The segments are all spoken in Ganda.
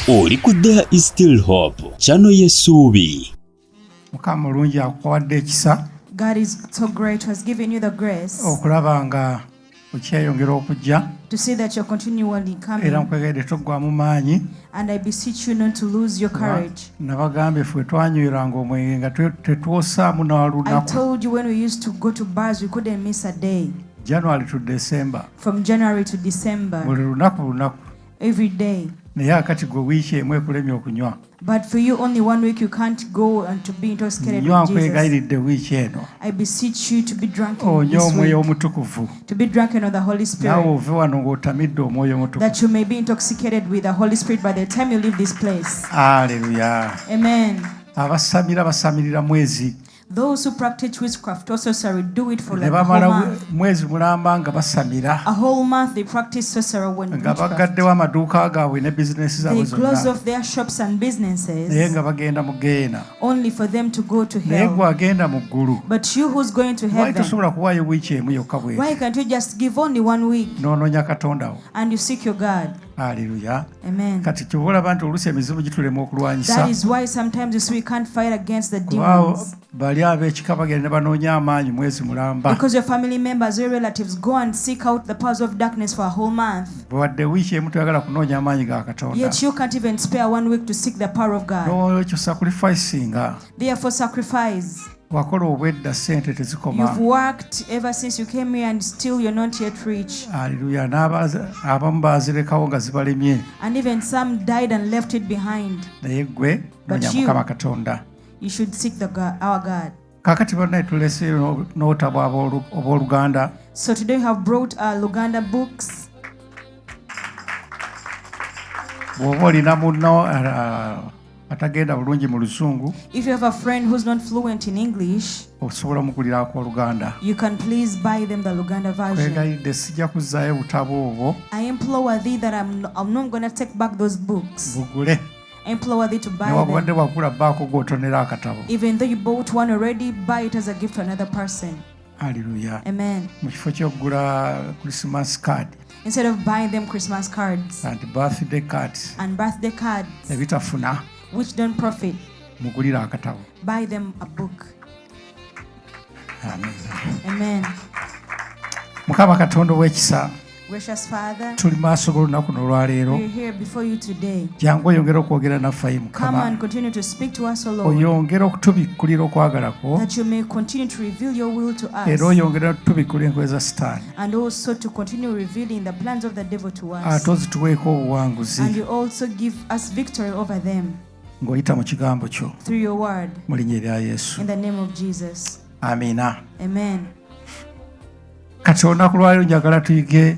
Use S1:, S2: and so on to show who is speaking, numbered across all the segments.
S1: Oli ku There is Still Hope, channel y'essuubi.
S2: Mukama mulungi akuwadde ekisa.
S3: God is so great, who has given you the grace
S2: Okulaba nga okyeyongera okujja.
S3: to see that you're continually coming.
S2: Era nkwegedde toggwamu maanyi.
S3: And I beseech you not to lose your courage.
S2: Nabagambye ffe twanywiranga omwenge nga tetwosaamu na
S3: I
S2: lunaku.
S3: told you when we used to go to bars, we couldn't miss a day.
S2: January to December.
S3: From January to December,
S2: Buli lunaku.
S3: every day.
S2: Naye akati gwe wiiki emu ekulemye okunywa.
S3: But for you, only 1 week you can't go and to be intoxicated
S2: Nywa
S3: with Jesus.
S2: nkwegayiridde wiiki eno.
S3: I beseech you to be drunken
S2: Onywe
S3: this
S2: omwoyo
S3: week,
S2: omutukuvu.
S3: to be drunken of the Holy
S2: Naawe
S3: Spirit,
S2: ove wano ng'otamidde omwoyo omutukuvu.
S3: that you may be intoxicated with the Holy Spirit by the time you leave this place.
S2: Haleluya.
S3: Amen.
S2: Abasamira basamirira mwezi.
S3: Those who practice witchcraft also sorry do it for
S2: Ne
S3: like a whole
S2: bamala
S3: month.
S2: mwezi mulamba nga basamira.
S3: A whole month they practice sorcery when
S2: Nga
S3: witchcraft.
S2: bagaddewo amaduuka gaabwe ne bizinesi zaabwe
S3: They close
S2: zonna.
S3: off their shops and
S2: Naye
S3: businesses
S2: nga bagenda mu geena.
S3: only for them to go to
S2: Naye
S3: hell.
S2: gwe agenda mu ggulu.
S3: But you who's going to
S2: Lwaki
S3: heaven,
S2: tosobola kuwaayo wiiki emu yokka bw'eti?
S3: why can't you just give only 1 week
S2: N'onoonya Katonda wo.
S3: and you seek your God?
S2: Haleluya.
S3: Amen.
S2: Kati kyova olaba nti oluusi emizimu gitulema okulwanyisa.
S3: That is why sometimes you see we can't fight against the
S2: Kubaawo
S3: demons.
S2: bali ab'ekika bagenda ne banoonya amaanyi mwezi mulamba.
S3: Because your family members, your relatives go and seek out the powers of darkness for a whole month.
S2: Bwadde wiiki emu toyagala kunoonya amaanyi ga Katonda.
S3: Yet you can't even spare 1 week to seek the power of God.
S2: N'olwekyo sacrificinga.
S3: Therefore sacrifice.
S2: Wakola obwedda ssente tezikoma.
S3: You've worked ever since you came here and still you're not yet rich.
S2: Haleluya. Abamu baazirekawo nga zibalemye.
S3: And even some died and left it behind.
S2: Naye ggwe
S3: But
S2: noonya
S3: you-
S2: Mukama Katonda.
S3: You should seek our God.
S2: Kaakati bannaye tulese n'otabo ob'Oluganda.
S3: So today we have brought Luganda books.
S2: Bw'oba olina munno atagenda bulungi mu Luzungu,
S3: If you have a friend who's not fluent in English,
S2: osobola omugulirako Oluganda.
S3: you can please buy them the Luganda version.
S2: Kwegayidde sijja kuzzaayo butabo obwo,
S3: I implore thee that I'm not going to take back those books.
S2: bugule.
S3: I implore thee to buy
S2: Newakubadde
S3: them.
S2: bwagula bbaako gw'otonera akatabo.
S3: Even though you bought one already, buy it as a gift to another person.
S2: Haleluya.
S3: Amen.
S2: Mu kifo ky'okugula Christmas card
S3: Instead of buying them Christmas cards
S2: and birthday cards
S3: and birthday cards,
S2: ebitafuna,
S3: which don't profit,
S2: mugulira akatabo.
S3: buy them a book.
S2: Amen.
S3: Amen.
S2: Mukama Katonda ow'ekisa,
S3: Gracious Father,
S2: tuli maaso g'olunaku n'olwaleero.
S3: we're here before you today.
S2: Jangu oyongere okwogera naffe ayi
S3: Come
S2: Mukama.
S3: and continue to speak to us, O Lord,
S2: Oyongere okutubikkulira okwagala kwo.
S3: that you may continue to reveal your will to
S2: Era
S3: us,
S2: oyongere okutubikkulira enkoye za Sitaani.
S3: and also to continue revealing the plans of the devil to us.
S2: Ate ozituweeko obuwanguzi
S3: And you also give us victory over them
S2: ng'oyita mu kigambo kyo
S3: through your word.
S2: mu linnya erya Yesu.
S3: In the name of Jesus.
S2: Amiina.
S3: Amen.
S2: Kati olunaku lwaleero njagala tuyige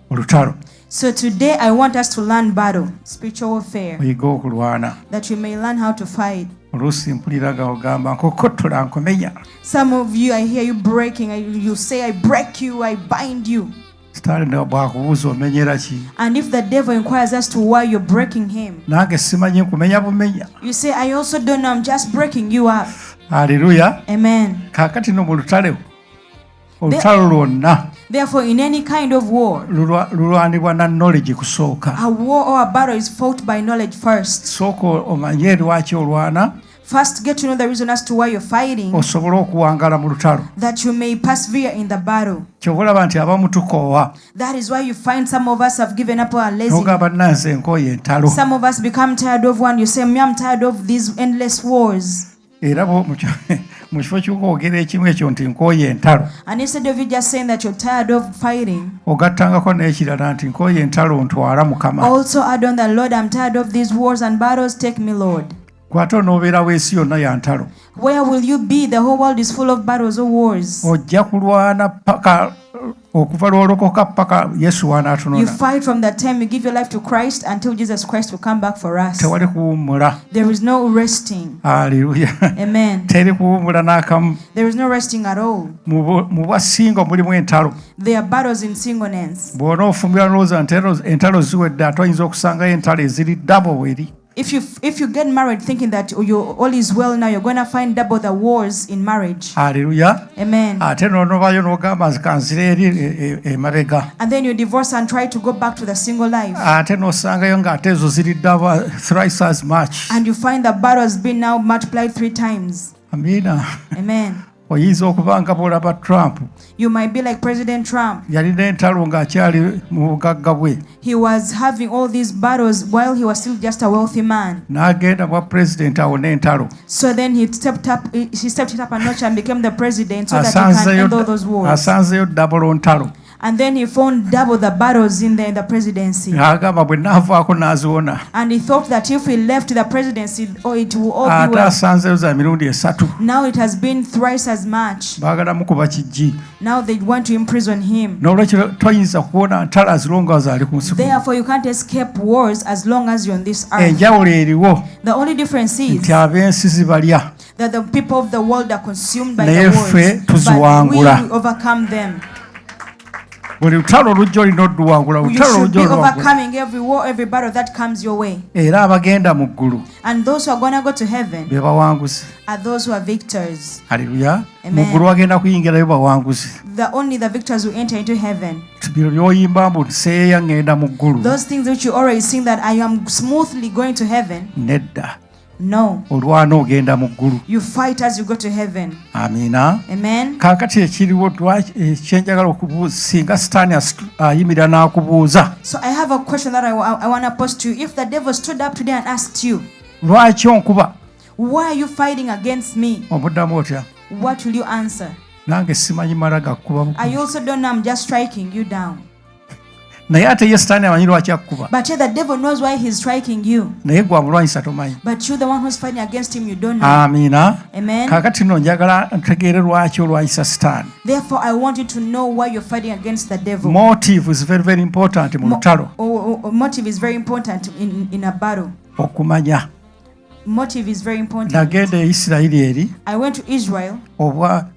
S2: olutalo.
S3: So today I want us to learn battle, spiritual warfare,
S2: Oyige okulwana.
S3: that we may learn how to fight.
S2: Oluusi mpulira nga ogamba nkokottola nkomenya.
S3: Some of you, I hear you breaking. You say, I break you, I bind you.
S2: Sitaani ne bw'akubuuza omenyera ki?
S3: And if the devil inquires as to why you're breaking him,
S2: Nange simanyi nkumenya bumenya.
S3: you say, I also don't know, I'm just breaking you up.
S2: Haleluya.
S3: Amen.
S2: Kaakati no mu lutalo. Olutalo lwonna
S3: Therefore, in any kind of war,
S2: lulwanibwa na knowledge kusooka.
S3: a war or a battle is fought by knowledge first.
S2: Sooka omanye lwaki olwana,
S3: First, get to know the reason as to why you're fighting,
S2: osobole okuwangala mu lutalo.
S3: that you may persevere in the battle.
S2: Kyova olaba nti abamu tukoowa.
S3: That is why you find some of us have given up our laziness.
S2: N'ogamba nanze nkooye entalo.
S3: Some of us become tired of one. You say, me, I'm tired of these endless wars.
S2: Era mu kifo ky'okwogera ekimu ekyo nti nkooye entalo,
S3: And instead of you just saying that you're tired of fighting,
S2: ogattangako n'ekirala nti nkooye entalo ntwala Mukama.
S3: also add on that, Lord, I'm tired of these wars and battles. Take me, Lord.
S2: Kwate onoobeerawo ensi yonna ya ntalo.
S3: Where will you be? The whole world is full of battles or wars.
S2: Ojja kulwana paka okuva lw'olokoka paka Yesu
S3: You
S2: w'anaatunona.
S3: fight from the time you give your life to Christ until Jesus Christ will come back for us.
S2: Tewali kuwummula.
S3: There is no resting.
S2: Haleluya.
S3: Amen.
S2: Teri kuwummula n'akamu.
S3: There is no resting at all.
S2: Mu bwasinga mulimu entalo.
S3: There are battles in singleness.
S2: Bw'onoofumbira n'olowooza entalo ziwedde ate oyinza okusangayo entalo eziri ddabo bweri.
S3: If you get married thinking that all is well now, you're going to find double the wars in marriage.
S2: Hallelujah.
S3: Amen.
S2: Ate novayo n'ogamba nzikanzira eri emabega.
S3: And then you divorce and try to go back to the single life.
S2: Ate n'osangayo ng'ate ezo ziridde thrice as much.
S3: And you find the battle has been now multiplied 3 times.
S2: Amina.
S3: Amen.
S2: Oyinza okuba nga bw'olaba Trump.
S3: You might be like President Trump.
S2: Yalina entalo ng'akyali mu bugagga bwe.
S3: He was having all these battles while he was still just a wealthy man.
S2: N'agenda bwa president awone entalo.
S3: So then he stepped it up a notch and became the president so that he can end all those wars.
S2: Asanzeyo double ntalo.
S3: And then he found double the battles in the presidency.
S2: N'agamba bwe nnaavaako n'aziwona.
S3: And he thought that if he left the presidency, it will all be
S2: ate
S3: well.
S2: asanzeyo za mirundi 3.
S3: Now it has been thrice as much.
S2: Baagala mukuba kijji.
S3: Now they want to imprison him.
S2: N'olwekyo toyinza kuwona ntalo as long as ali ku nsi.
S3: Therefore you can't escape wars as long as you're on this earth.
S2: Enjawulo eriwo.
S3: The only difference is
S2: nti ab'ensi zibalya.
S3: that the people of the world are consumed by
S2: naye
S3: the
S2: ffe
S3: wars, but
S2: tuziwangula.
S3: we overcome them.
S2: Buli lutalo olujja olina odduwangula.
S3: You should be overcoming every war, every battle that comes your way.
S2: Era abagenda mu ggulu
S3: And those who are going to go to heaven
S2: be bawanguzi.
S3: are those who are victors.
S2: Haleluya.
S3: Amen.
S2: Mu ggulu bagenda kuyingirayo bawanguzi.
S3: Only the victors will enter into heaven.
S2: Bino by'oyimba mbu seeya ngenda mu ggulu.
S3: Those things which you already sing that I am smoothly going to heaven.
S2: Nedda.
S3: No.
S2: Olwana ogenda mu ggulu.
S3: You fight as you go to heaven.
S2: Amina.
S3: Amen.
S2: Kaakati ekiriwo kyenjagala okubuuza singa sitaani ayimirira n'akubuuza.
S3: So I have a question that I want to pose to you. If the devil stood up today and asked you,
S2: lwaki onkuba?
S3: why are you fighting against me?
S2: Omuddamu otya?
S3: What will you answer?
S2: Nange simanyi mala gakkuba.
S3: I also don't know, I'm just striking you down.
S2: Naye ate ye sitaani amanyi lwaki akkuba.
S3: But yet the devil knows why he's striking you.
S2: Naye gwe amulwanyisa tomanyi.
S3: But you, the one who's fighting against him, you don't know.
S2: Amina.
S3: Amen.
S2: Kaakati nno njagala ntegeere lwaki olwanyisa sitaani.
S3: Therefore, I want you to know why you're fighting against the devil.
S2: Motive is very, very important mu lutalo.
S3: Motive is very important in a battle.
S2: Okumanya.
S3: Motive is very important.
S2: Nagenda e Isirayiri eri.
S3: I went to Israel.
S2: Oba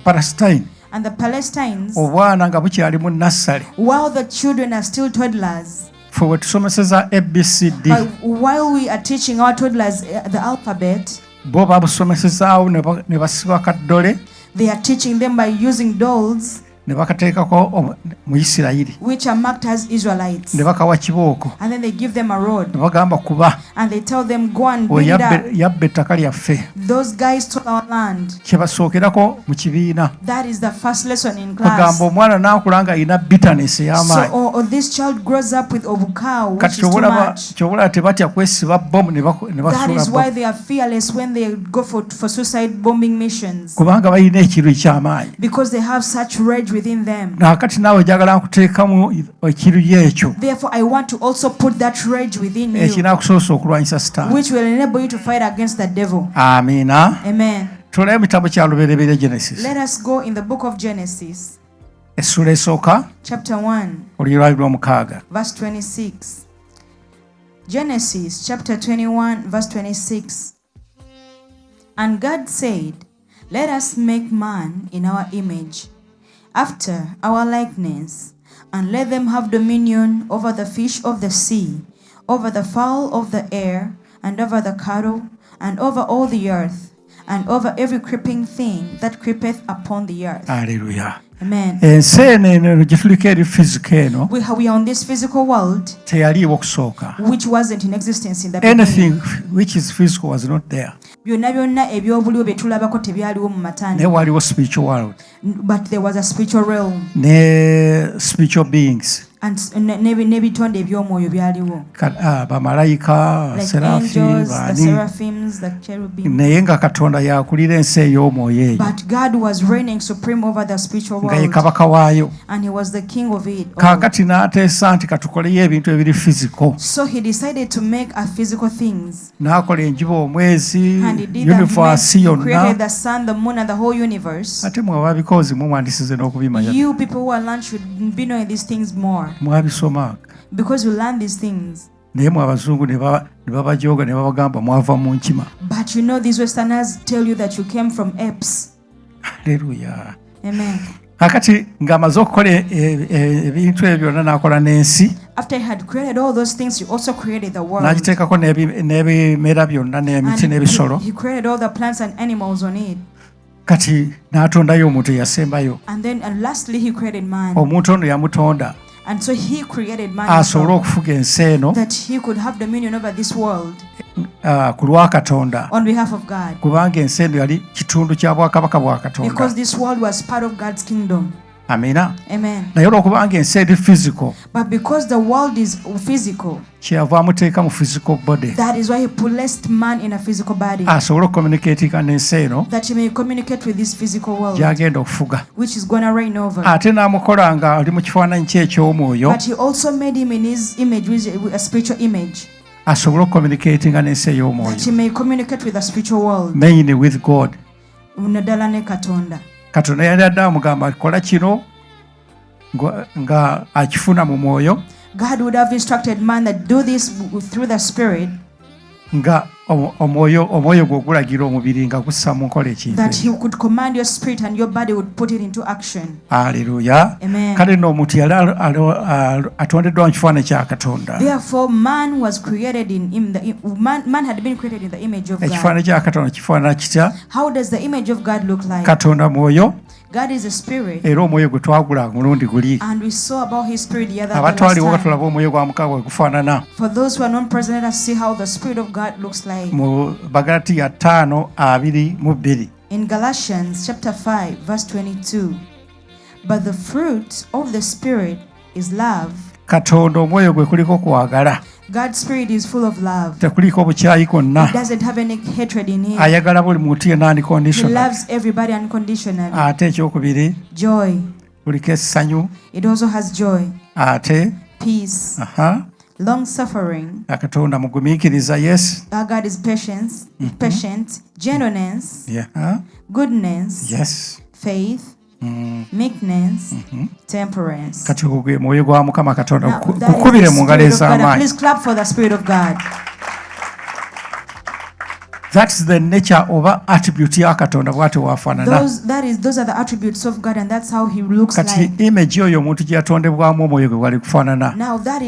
S2: Palestine.
S3: And the Palestinians,
S2: obwana nga bukyali mu nassale.
S3: while the children are still toddlers,
S2: ffe we tusomeseza ABCD.
S3: while we are teaching our toddlers the alphabet,
S2: bo babusomesezaawo ne basiba kaddole.
S3: They are teaching them by using dolls,
S2: ne bakateekako mu Isirayiri.
S3: which are marked as Israelites.
S2: Ne bakawa kibooko.
S3: And then they give them a rod.
S2: Ne bagamba kuba.
S3: And they tell them, go and build up.
S2: Yabba ettaka lyaffe.
S3: Those guys stole our land.
S2: Kye basookerako mu kibiina.
S3: That is the first lesson in class.
S2: Bagamba omwana n'akula nga alina bitterness ey'amaanyi.
S3: So this child grows up with obukawu, which
S2: kati
S3: is too much.
S2: kyobulaba tebatya kwesiba bomu ne
S3: That is why
S2: basuula
S3: they are fearless when they go for suicide bombing missions.
S2: kubanga balina ekiru eky'amaanyi.
S3: Because they have such rage within them.
S2: Nakati naawe njagala nkuteekamu ekiru ekyo.
S3: Therefore, I want to also put that rage within you,
S2: Ekinaakusobosa okulwanyisa sitaani.
S3: which will enable you to fight against the devil.
S2: Amina.
S3: Amen.
S2: Tuleyo mu kitabo kya lubereberye Genesis.
S3: Let us go in the book of Genesis,
S2: essula esooka
S3: chapter 1,
S2: olulyo lw'omukaaga.
S3: verse 26. Genesis chapter 21, verse 26. And God said, let us make man in our image, after our likeness, and let them have dominion over the fish of the sea, over the fowl of the air, and over the cattle, and over all the earth, and over every creeping thing that creepeth upon the earth.
S2: Hallelujah.
S3: Amen.
S2: Ensi eno gye tuliko eri physical eno
S3: We are on this physical world,
S2: teyaliiwo kusooka.
S3: which wasn't in existence in the beginning.
S2: Anything which is physical was not there.
S3: Byonna byonna ebyobuliwo bye tulabako tebyaliwo mu
S2: Naye
S3: matanda.
S2: waliwo spiritual world
S3: But there was a spiritual realm,
S2: ne spiritual beings.
S3: and n'ebitonde eby'omwoyo byaliwo,
S2: bamalayika,
S3: like
S2: serafi,
S3: angels, the
S2: baani.
S3: seraphims, the cherubim.
S2: Naye nga Katonda yakulira ensi ey'omwoyo eyo.
S3: But God was reigning supreme over the spiritual
S2: Nga ye
S3: world,
S2: kabaka waayo.
S3: and he was the king of it all.
S2: Kaakati n'ateesa nti katukoleyo ebintu ebiri physical.
S3: So he decided to make a physical things,
S2: N'akola enjuba, omwezi,
S3: and he did that.
S2: universe
S3: He
S2: yonna.
S3: created the sun, the moon, and the whole universe.
S2: Ate mwaba bikozi mwandisize n'okubimanya.
S3: You people who are learned should be knowing these things more,
S2: Mwabisoma.
S3: because you learn these things.
S2: Naye mwe abazungu ne babajooga ne babagamba mwava mu nkima.
S3: But you know, these Westerners tell you that you came from apes.
S2: Haleluya.
S3: Amen.
S2: Kakati ng'amaze okukola ebintu ebyo byonna n'akola n'ensi.
S3: After he had created all those things, he also created the world.
S2: N'agiteekako n'ebimera byonna n'emiti n'ebisolo.
S3: He created all the plants and animals on it.
S2: Kati n'atondayo omuntu eyasembayo.
S3: And lastly, he created man.
S2: Omuntu ono yamutonda.
S3: And so he created man
S2: asobole okufuga ensi eno
S3: that he could have dominion over this world
S2: ku lwa Katonda.
S3: On behalf of God.
S2: Kubanga ensi eno yali kitundu kya bwakabaka bwa Katonda.
S3: Because this world was part of God's kingdom.
S2: Amina.
S3: Amen.
S2: Naye olwokubanga ensi eri physical.
S3: But because the world is physical.
S2: Kyeyava amuteeka mu physical body.
S3: That is why he placed man in a physical body.
S2: Asobole okucommunicatinga n'ensi eno.
S3: That he may communicate with this physical world.
S2: Gy'agenda okufuga.
S3: Which is going to reign over.
S2: Ate n'amukola nga ali mu kifaananyi kye eky'omwoyo.
S3: But he also made him in his image, with a spiritual image.
S2: Asobole okucommunicatinga n'ensi ey'omwoyo.
S3: That he may communicate with the spiritual world.
S2: Mainly with God.
S3: Naddala ne Katonda.
S2: Katonda yali adde amugamba kola kino nga akifuna mu mwoyo.
S3: God would have instructed man that do this through the spirit.
S2: Nga omwoyo gw'ogulagira omubiri nga gussa mu nkola ekintu.
S3: That he could command your spirit and your body would put it into action.
S2: Hallelujah.
S3: Amen.
S2: Kale nno omuntu yali atondeddwa mu kifaananyi kya Katonda.
S3: Therefore man was created man had been created in the image of God.
S2: Ekifaananyi kya Katonda kifaanana kitya?
S3: How does the image of God look like?
S2: Katonda mwoyo.
S3: God is a spirit.
S2: Era omwoyo gwe twagula mulundi guli.
S3: And we saw about his spirit the other
S2: abatwaliwo
S3: time.
S2: batulaba omwoyo gwa Mukama bwe gufaanana.
S3: For those who are non-present, let us see how the spirit of God looks like.
S2: Mu Bagalatiya 5:22.
S3: In Galatians chapter 5 verse 22. But the fruit of the spirit is love.
S2: Katonda omwoyo gwe kuliko kwagala.
S3: God's spirit is full of love.
S2: Tekuliko bukyayi kwonna.
S3: He doesn't have any hatred in him.
S2: Ayagala buli muntu yenna
S3: He
S2: unconditional.
S3: loves everybody unconditionally.
S2: Ate ekyokubiri
S3: Joy.
S2: kuliko essanyu.
S3: It also has joy.
S2: Ate
S3: Peace. Long suffering.
S2: Katonda mugumiikiriza, yes.
S3: Our God is patient, gentleness, goodness,
S2: yes.
S3: faith, meekness, temperance.
S2: Kati ogwe mwoyo gwa Mukama Katonda
S3: Now, that is
S2: gukubire
S3: the
S2: mu ngalo
S3: spirit of God.
S2: ez'amaanyi.
S3: Please clap for the spirit of God.
S2: That's the nature oba attribute ya Katonda bw'ate waafaanana.
S3: Those are the attributes of God, and that's how he looks
S2: Kati
S3: like.
S2: image oyo omuntu gye yatondebwamu omwoyo gwe gwali kufaanana.
S3: Now that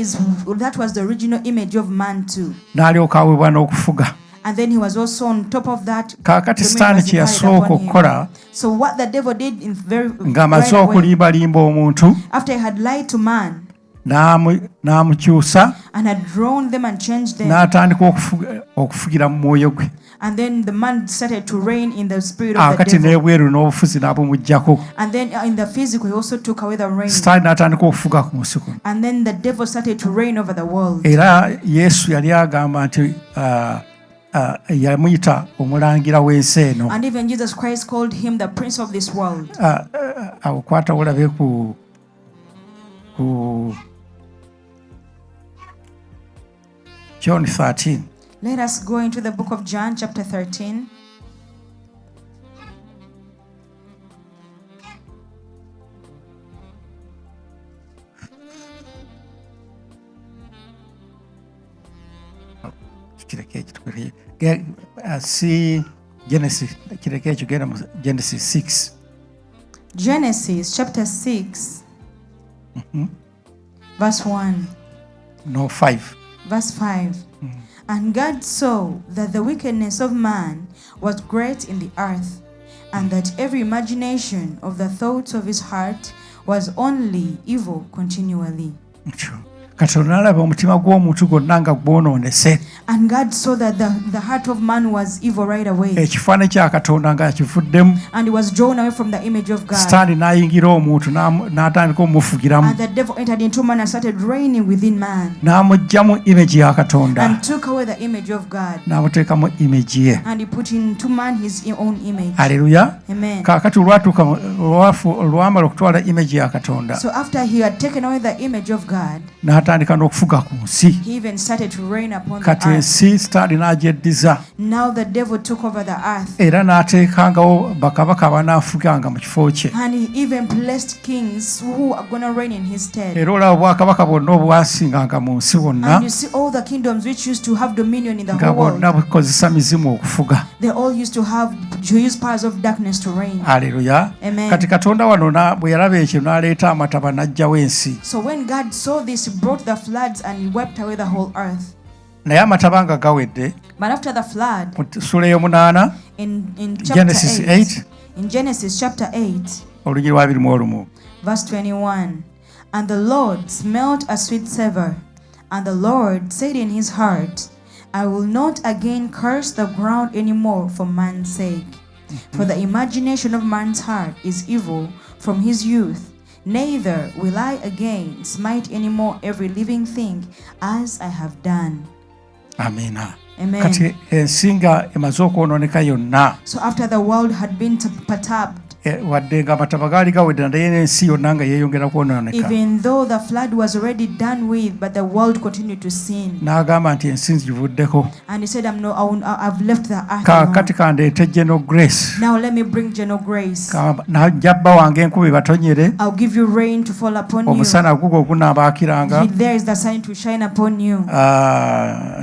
S3: was the original image of man too.
S2: N'alyoka aweebwa n'okufuga.
S3: And then he was also on top of that.
S2: Kaakati Sitaani kye yasooka okukola.
S3: So what the devil did in
S2: ng'amaze okulimbalimba omuntu.
S3: After he had lied to man.
S2: N'amukyusa.
S3: And had drawn them and changed them.
S2: N'atandika okufugira mu mwoyo gwe.
S3: And then the man started to reign in the spirit of the
S2: Kati
S3: devil.
S2: n'ebweru n'obufuzi n'abumuggyako.
S3: And then in the physical he also took away the reign.
S2: Sitaani n'atandika okufuga ku nsi kuno.
S3: And then the devil started to reign over the world.
S2: Era Yesu yali agamba nti yamuyita omulangira w'ensi eno.
S3: And even Jesus Christ called him the prince of this world.
S2: Awo kwata olabe ku John 13.
S3: Let us go into the book of John chapter 13.
S2: See Genesis Genesis 6.
S3: Genesis chapter 6 verse 1.
S2: No, 5.
S3: Verse 5. And God saw that the wickedness of man was great in the earth, and that every imagination of the thoughts of his heart was only evil continually.
S2: Katonda n'alaba omutima gw'omuntu gwonna nga gwonoonese.
S3: And God saw that the heart of man was evil right away.
S2: Ekifaananyi kya Katonda nga kivuddemu.
S3: And he was drawn away from the image of God.
S2: Sitaani n'ayingira omuntu n'atandika omufugiramu.
S3: And the devil entered into man and started reigning within man.
S2: N'amuggyamu image ya Katonda.
S3: And took away the image of God.
S2: N'amuteekamu image ye.
S3: And he put into man his own image.
S2: Hallelujah.
S3: Amen.
S2: Kaakati olwamala okutwala image ya Katonda.
S3: So after he had taken away the image of God,
S2: n'atandika n'okufuga ku nsi.
S3: he even started to reign upon the
S2: Kati
S3: earth.
S2: ensi Sitaani n'agyeddiza.
S3: Now the devil took over the earth.
S2: Era n'ateekangawo bakabaka abanaafuganga mu kifo kye.
S3: And he even blessed kings who are going to reign in his stead.
S2: Era olaba obwakabaka bwonna obwasinganga mu nsi bwonna.
S3: And you see all the kingdoms which used to have dominion in the
S2: nga
S3: whole world.
S2: bwonna bukozesa mizimu okufuga.
S3: They all used to have to use powers of darkness to reign.
S2: Haleluya.
S3: Amen.
S2: Kati Katonda wano bwe yalaba ekyo n'aleeta amataba n'aggyawo ensi.
S3: So when God saw this, he brought the floods and he wiped away the whole earth.
S2: Naye amataba nga gawedde,
S3: But after the flood,
S2: mu ssuula ey'omunaana,
S3: in chapter
S2: Genesis
S3: 8,
S2: 8,
S3: in Genesis chapter 8,
S2: olunyiri lwa 21.
S3: verse 21, and the Lord smelt a sweet savour, and the Lord said in his heart, I will not again curse the ground any more for man's sake. For the imagination of man's heart is evil from his youth, neither will I again smite any more every living thing as I have done.
S2: Amina.
S3: Amen.
S2: Kati ensi nga emaze okwonooneka yonna,
S3: So after the world had been perturbed,
S2: wadde nga amataba gaali gawedde naye n'ensi yonna nga yeeyongera kwonooneka,
S3: even though the flood was already done with, but the world continued to sin.
S2: n'agamba nti ensi nzivuddeko,
S3: And he said, I've left the earth
S2: kaakati
S3: alone.
S2: kandeete General Grace,
S3: Now let me bring general grace.
S2: najjabba wange enkuba ebatonyere,
S3: I'll give you rain to fall upon you.
S2: omusana gugwo gunaabaakiranga,
S3: There is the sun to shine upon you.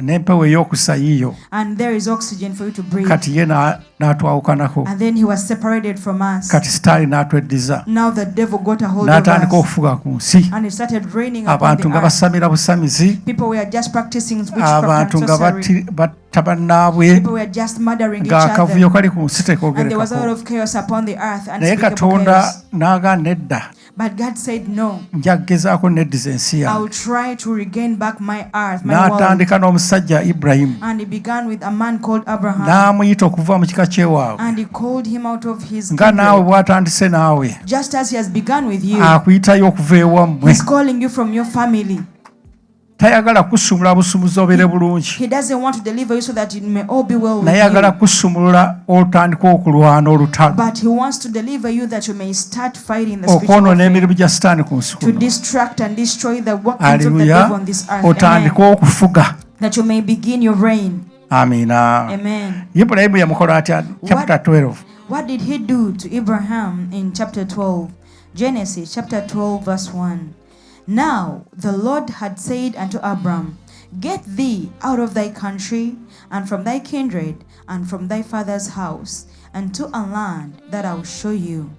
S2: n'empewo ey'okusa yiyo.
S3: And there is oxygen for you to breathe.
S2: Kati ye n'atwawukanako,
S3: And then he was separated from us.
S2: kati sitaani n'atweddiza,
S3: Now the devil got a hold of
S2: n'atandika
S3: us.
S2: okufuga ku nsi.
S3: And it started raining upon
S2: Abantu
S3: the
S2: nga
S3: earth.
S2: basamira busamizi,
S3: People were just practicing witchcraft
S2: abantu
S3: and
S2: nga
S3: sorcery.
S2: batta bannaabwe,
S3: People were just murdering each
S2: ng'akavuyo
S3: other.
S2: kali ku nsi
S3: And there was a lot
S2: tekogerekako.
S3: of chaos upon the earth.
S2: Naye
S3: Unspeakable
S2: Katonda
S3: chaos.
S2: n'agaana nedda,
S3: But God said no.
S2: nja kugezaako neddiza ensi
S3: I
S2: yange.
S3: will try to regain back my earth, my world.
S2: N'atandika n'omusajja Ibulayimu,
S3: And he began with a man called Abraham.
S2: n'amuyita okuva mu kika ky'ewaabwe,
S3: And he called him out of his
S2: nga naawe
S3: kindred.
S2: bw'atandise naawe,
S3: Just as he has begun with you,
S2: akuyitayo okuva ewammwe.
S3: he's calling you from your family.
S2: Tayagala kusumula busumuzi obeere bulungi,
S3: He doesn't want to deliver you so that it may all be well with
S2: naye ayagala
S3: you.
S2: kusumulula olutandika okulwana olutalo,
S3: But he wants to deliver you that you may start fighting the spiritual
S2: okwonoona
S3: warfare,
S2: emirimu gya sitaani ku nsi
S3: to
S2: kuno.
S3: distract and destroy the workings of the
S2: Haleluya.
S3: devil on this earth.
S2: Otandika
S3: Amen.
S2: okufuga.
S3: That you may begin your reign.
S2: Amiina.
S3: Amen.
S2: Ibulayimu yamukola atya? Chapter 12.
S3: What did he do to Abraham in chapter 12? Genesis chapter 12 verse 1. Now the Lord had said unto Abram, Get thee out of thy country, and from thy kindred, and from thy father's house, and to a land that I will show you.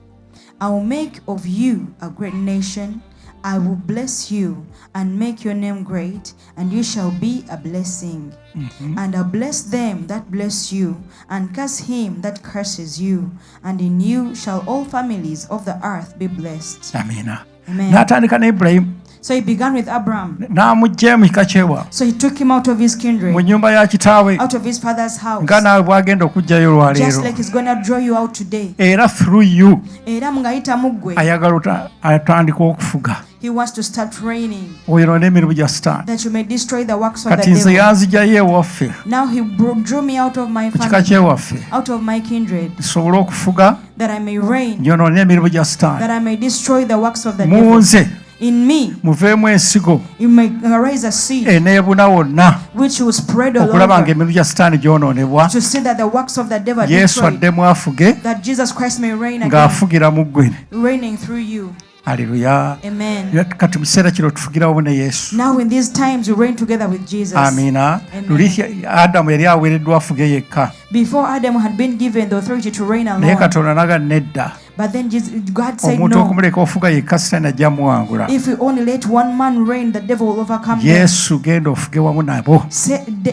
S3: I will make of you a great nation. I will bless you, and make your name great, and you shall be a blessing. And I'll bless them that bless you, and curse him that curses you. And in you shall all families of the earth be blessed.
S2: Amiina.
S3: Amen.
S2: N'atandika ne Ibulayimu,
S3: So he began with Abraham.
S2: n'amuggya mu kika ky'ewaabwe,
S3: So he took him out of his
S2: mu
S3: kindred,
S2: nnyumba ya kitaawe,
S3: out of his father's house,
S2: nga naawe bw'agenda okuggyayo
S3: just
S2: olwaleero.
S3: like he's going to draw you out today.
S2: Era through you
S3: Era mungayita muggwe,
S2: ayagala atandika okufuga,
S3: he wants to start reigning,
S2: oyonoona emirimu gya sitaani.
S3: that you may destroy the works of the
S2: Kati nze
S3: devil.
S2: yanzigyayo ewaffe,
S3: Now he drew me out of my
S2: ku kika
S3: family,
S2: ky'ewaffe,
S3: out of my kindred,
S2: nsobole okufuga,
S3: that I may reign,
S2: nyonoone emirimu gya sitaani.
S3: that I may destroy the works of the
S2: Mu
S3: devil.
S2: nze
S3: In me,
S2: muveemu ensigo
S3: you may raise a seed
S2: eneebuna wonna,
S3: which will spread all
S2: okulaba
S3: over,
S2: ng'emirimu gya sitaani gyonoonebwa,
S3: to see that the works of the devil are
S2: Yesu
S3: destroyed,
S2: addemu afuge,
S3: that Jesus Christ may reign again,
S2: ng'afugira mu ggwe.
S3: reigning through you.
S2: Haleluya.
S3: Amen.
S2: Kati mu kiseera kino tufugira wamu ne Yesu.
S3: Now in these times we reign together with Jesus.
S2: Amiina.
S3: Amen.
S2: Luli Adamu yali aweereddwa afuge yekka,
S3: Before Adam had been given the authority to reign
S2: naye
S3: alone,
S2: Katonda n'aga nedda,
S3: but then God said
S2: omuntu
S3: no.
S2: okumuleka ofuga yekka sitaani ajja muwangula.
S3: If we only let one man reign, the devil will overcome them.
S2: Yesu genda ofuge wamu nabo.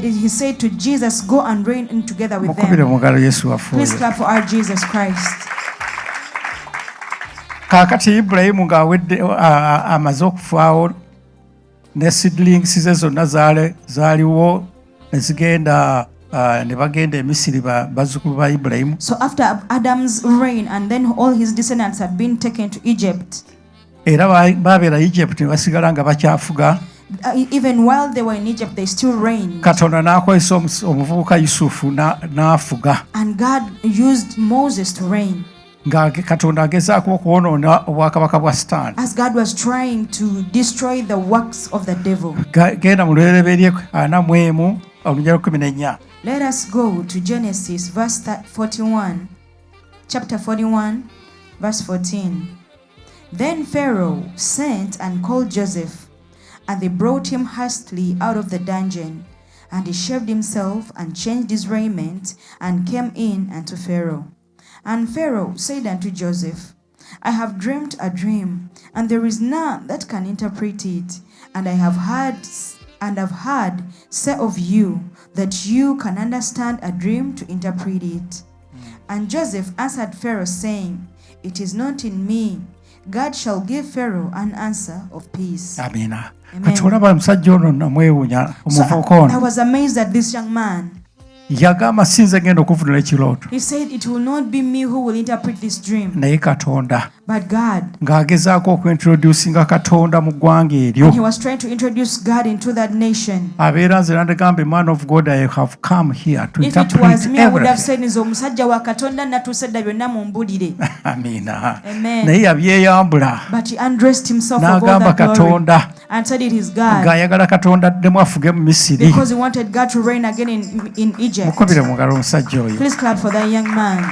S3: He said to Jesus, go and reign in together with
S2: Mukubire
S3: them.
S2: mu ngalo Yesu
S3: Please
S2: wafuuyo.
S3: clap for our Jesus Christ.
S2: Kaakati Ibulayimu ng'awedde amaze okufaawo, ne seedlings ze zonna zaaliwo ne zigenda ne bagenda e Misiri bazzukulu ba Ibulayimu.
S3: So after Adam's reign, and then all his descendants had been taken to Egypt,
S2: Era baabeera Egypt ne basigala nga bakyafuga.
S3: even while they were in Egypt, they still reigned.
S2: Katonda n'akozesa omuvubuka Yusufu n'afuga,
S3: And God used Moses to reign,
S2: nga Katonda agezaako okwonoona obwakabaka bwa Sitaani.
S3: as God was trying to destroy the works of the devil.
S2: Genda mu Lulereberye 41 olunyira 14.
S3: Let us go to Genesis verse 41, chapter 41, verse 14. Then Pharaoh sent and called Joseph, and they brought him hastily out of the dungeon. And he shaved himself and changed his raiment and came in unto Pharaoh. And Pharaoh said unto Joseph, I have dreamed a dream, and there is none that can interpret it. And I have heard say of you that you can understand a dream to interpret it. And Joseph answered Pharaoh, saying, It is not in me. God shall give Pharaoh an answer of peace.
S2: Amina.
S3: Amen.
S2: Katulaba omusajja ono namwewuunya omuvubuka
S3: So I
S2: ono
S3: was amazed at this young man.
S2: yagamba sinze ngenda okuvunula ekirooto
S3: He said, It will not be me who will interpret this dream,
S2: naye Katonda
S3: but God.
S2: ng'agezaako okuintroducinga Katonda mu ggwanga eryo
S3: And he was trying to introduce God into that nation.
S2: abeera nze nandegamba man of God I have come here to
S3: If it was
S2: interpret
S3: me, I would have
S2: everything.
S3: said, Nze omusajja wa Katonda natuuse dda byonna mumbulire.
S2: Amina.
S3: Amen.
S2: Naye yabyeyambula
S3: But he undressed himself of all
S2: n'agamba
S3: that glory
S2: Katonda
S3: and said it is God,
S2: ng'ayagala Katonda addemu afuge mu Misiri.
S3: because he wanted God to reign again in Egypt.
S2: Mukubire mu ngalo omusajja oyo.
S3: Please clap for that young man.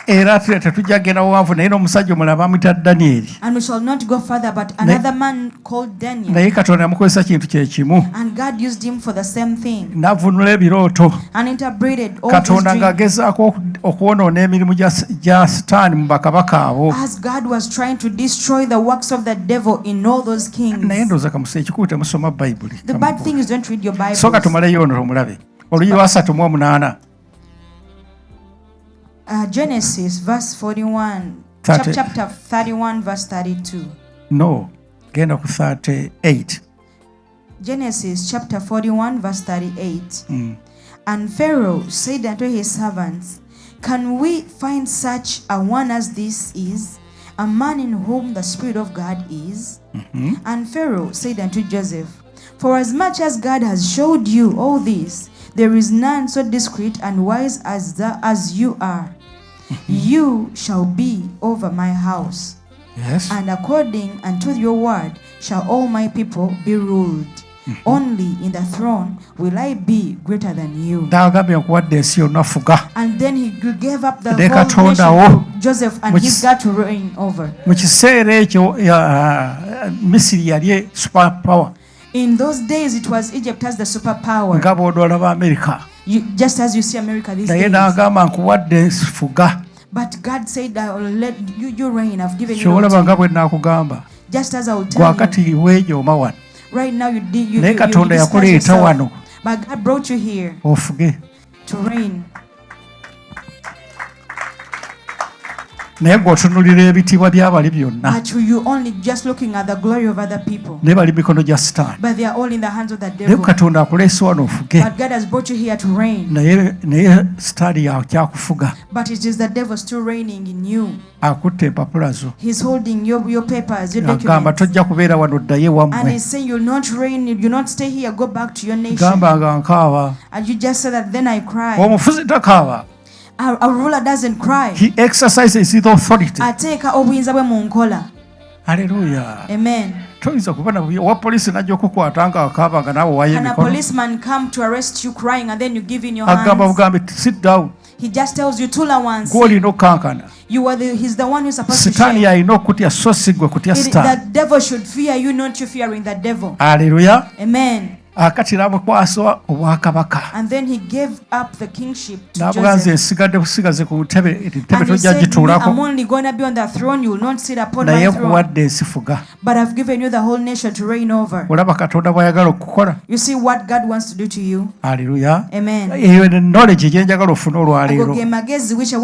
S2: Era tetujja kgenda wanvu naye n'omusajja omulala bamuyita Danyeri.
S3: And we shall not go further, but another man called Daniel.
S2: Naye Katonda yamukozesa kintu kye kimu.
S3: And God used him for the same thing
S2: N'avunula ebirooto.
S3: and interpreted all his
S2: Katonda
S3: dreams.
S2: ng'agezaako okwonoona emirimu gya Sitaani mu bakabaka abo.
S3: As God was trying to destroy the works of the devil in all those kings.
S2: Naye ndowooza kamusa ekikulu temusoma Bayibuli.
S3: The bad thing is don't read your Bible.
S2: Sooka tumaleyo ono omulabe. Oluyi lwa 38.
S3: Genesis verse 41,
S2: 30.
S3: chapter 31 verse 32.
S2: No, genda ku 38.
S3: Genesis chapter 41 verse 38. And Pharaoh said unto his servants, Can we find such a one as this is, a man in whom the Spirit of God is? And Pharaoh said unto Joseph, Forasmuch as God has showed you all this, there is none so discreet and wise as you are. You shall be over my house,
S2: Yes.
S3: and according unto your word shall all my people be ruled. Only in the throne will I be greater than you.
S2: Ndagambye nkuwadde ensi yonna fuga.
S3: And then he gave up the
S2: Ne
S3: whole
S2: Katonda
S3: nation
S2: wo.
S3: to Joseph, and he's got to reign over.
S2: Mu kiseera ekyo Misiri yali super power.
S3: In those days, it was Egypt as the superpower,
S2: Nga bw'odolaba America.
S3: just as you see America these
S2: Naye
S3: days.
S2: n'agamba nkuwadde fuga.
S3: But God said, I will let you reign. I've given you
S2: Kyolaba
S3: all
S2: nga
S3: to
S2: bwe naakugamba.
S3: just as I will tell you.
S2: Gwakati weejooma wano.
S3: Right now, you
S2: Naye Katonda
S3: disguise
S2: yakuleeta
S3: yourself.
S2: wano
S3: But God brought you here
S2: ofuge.
S3: to reign.
S2: Naye ng'otunuulira ebitiibwa by'abali byonna.
S3: But you only just looking at the glory of other people.
S2: Ne bali mikono gya Sitaani.
S3: But they are all in the hands of the
S2: Naye
S3: devil.
S2: Katonda akuleese wano ofuge.
S3: But God has brought you here to reign.
S2: Naye Sitaani yakyakufuga.
S3: But it is the devil still reigning in you.
S2: Akutte empapula zo.
S3: He's holding your papers, your
S2: Agamba
S3: documents.
S2: tojja kubeera wano ddayo
S3: And
S2: wammwe.
S3: he's saying you'll not reign, you'll not stay here, go back to your nation.
S2: Gamba nga nkaaba.
S3: And you just say that, then I cry.
S2: Omufuzi takaaba.
S3: A ruler doesn't cry.
S2: He exercises his authority.
S3: Ateeka obuyinza bwe mu nkola.
S2: Haleluya.
S3: Amen.
S2: Toyinza kuba na owa poliisi najja okukwata nga akaaba nga naawe wayo
S3: Can a
S2: emikono.
S3: policeman come to arrest you crying and then you give in your
S2: Agamba
S3: hands?
S2: bugambe sit down.
S3: He just tells you tula once.
S2: Gw'olina okkankana.
S3: He's the one who's supposed to
S2: Sitaani
S3: shame.
S2: alina okutya so si gwe kutya
S3: The
S2: Sitaani.
S3: devil should fear you, not you fearing the devil.
S2: Haleluya.
S3: Amen.
S2: Akati n'amukwasa obwakabaka.
S3: And then he gave up the kingship to
S2: N'abuga nze
S3: Joseph.
S2: nsigadde busigaze ku ntebe entebe
S3: And he
S2: tojja
S3: said, "Me,
S2: gituulako.
S3: I'm only going to be on the throne, you will not sit upon
S2: Naye
S3: my throne.
S2: nkuwadde ensifuga.
S3: But I've given you the whole nation to reign over."
S2: Olaba Katonda bw'ayagala okukola.
S3: You see what God wants to do to you?
S2: Haleluya.
S3: Amen.
S2: Eyo knowledge gye njagala ofune
S3: Ago
S2: olwaleero.
S3: ge magezi which I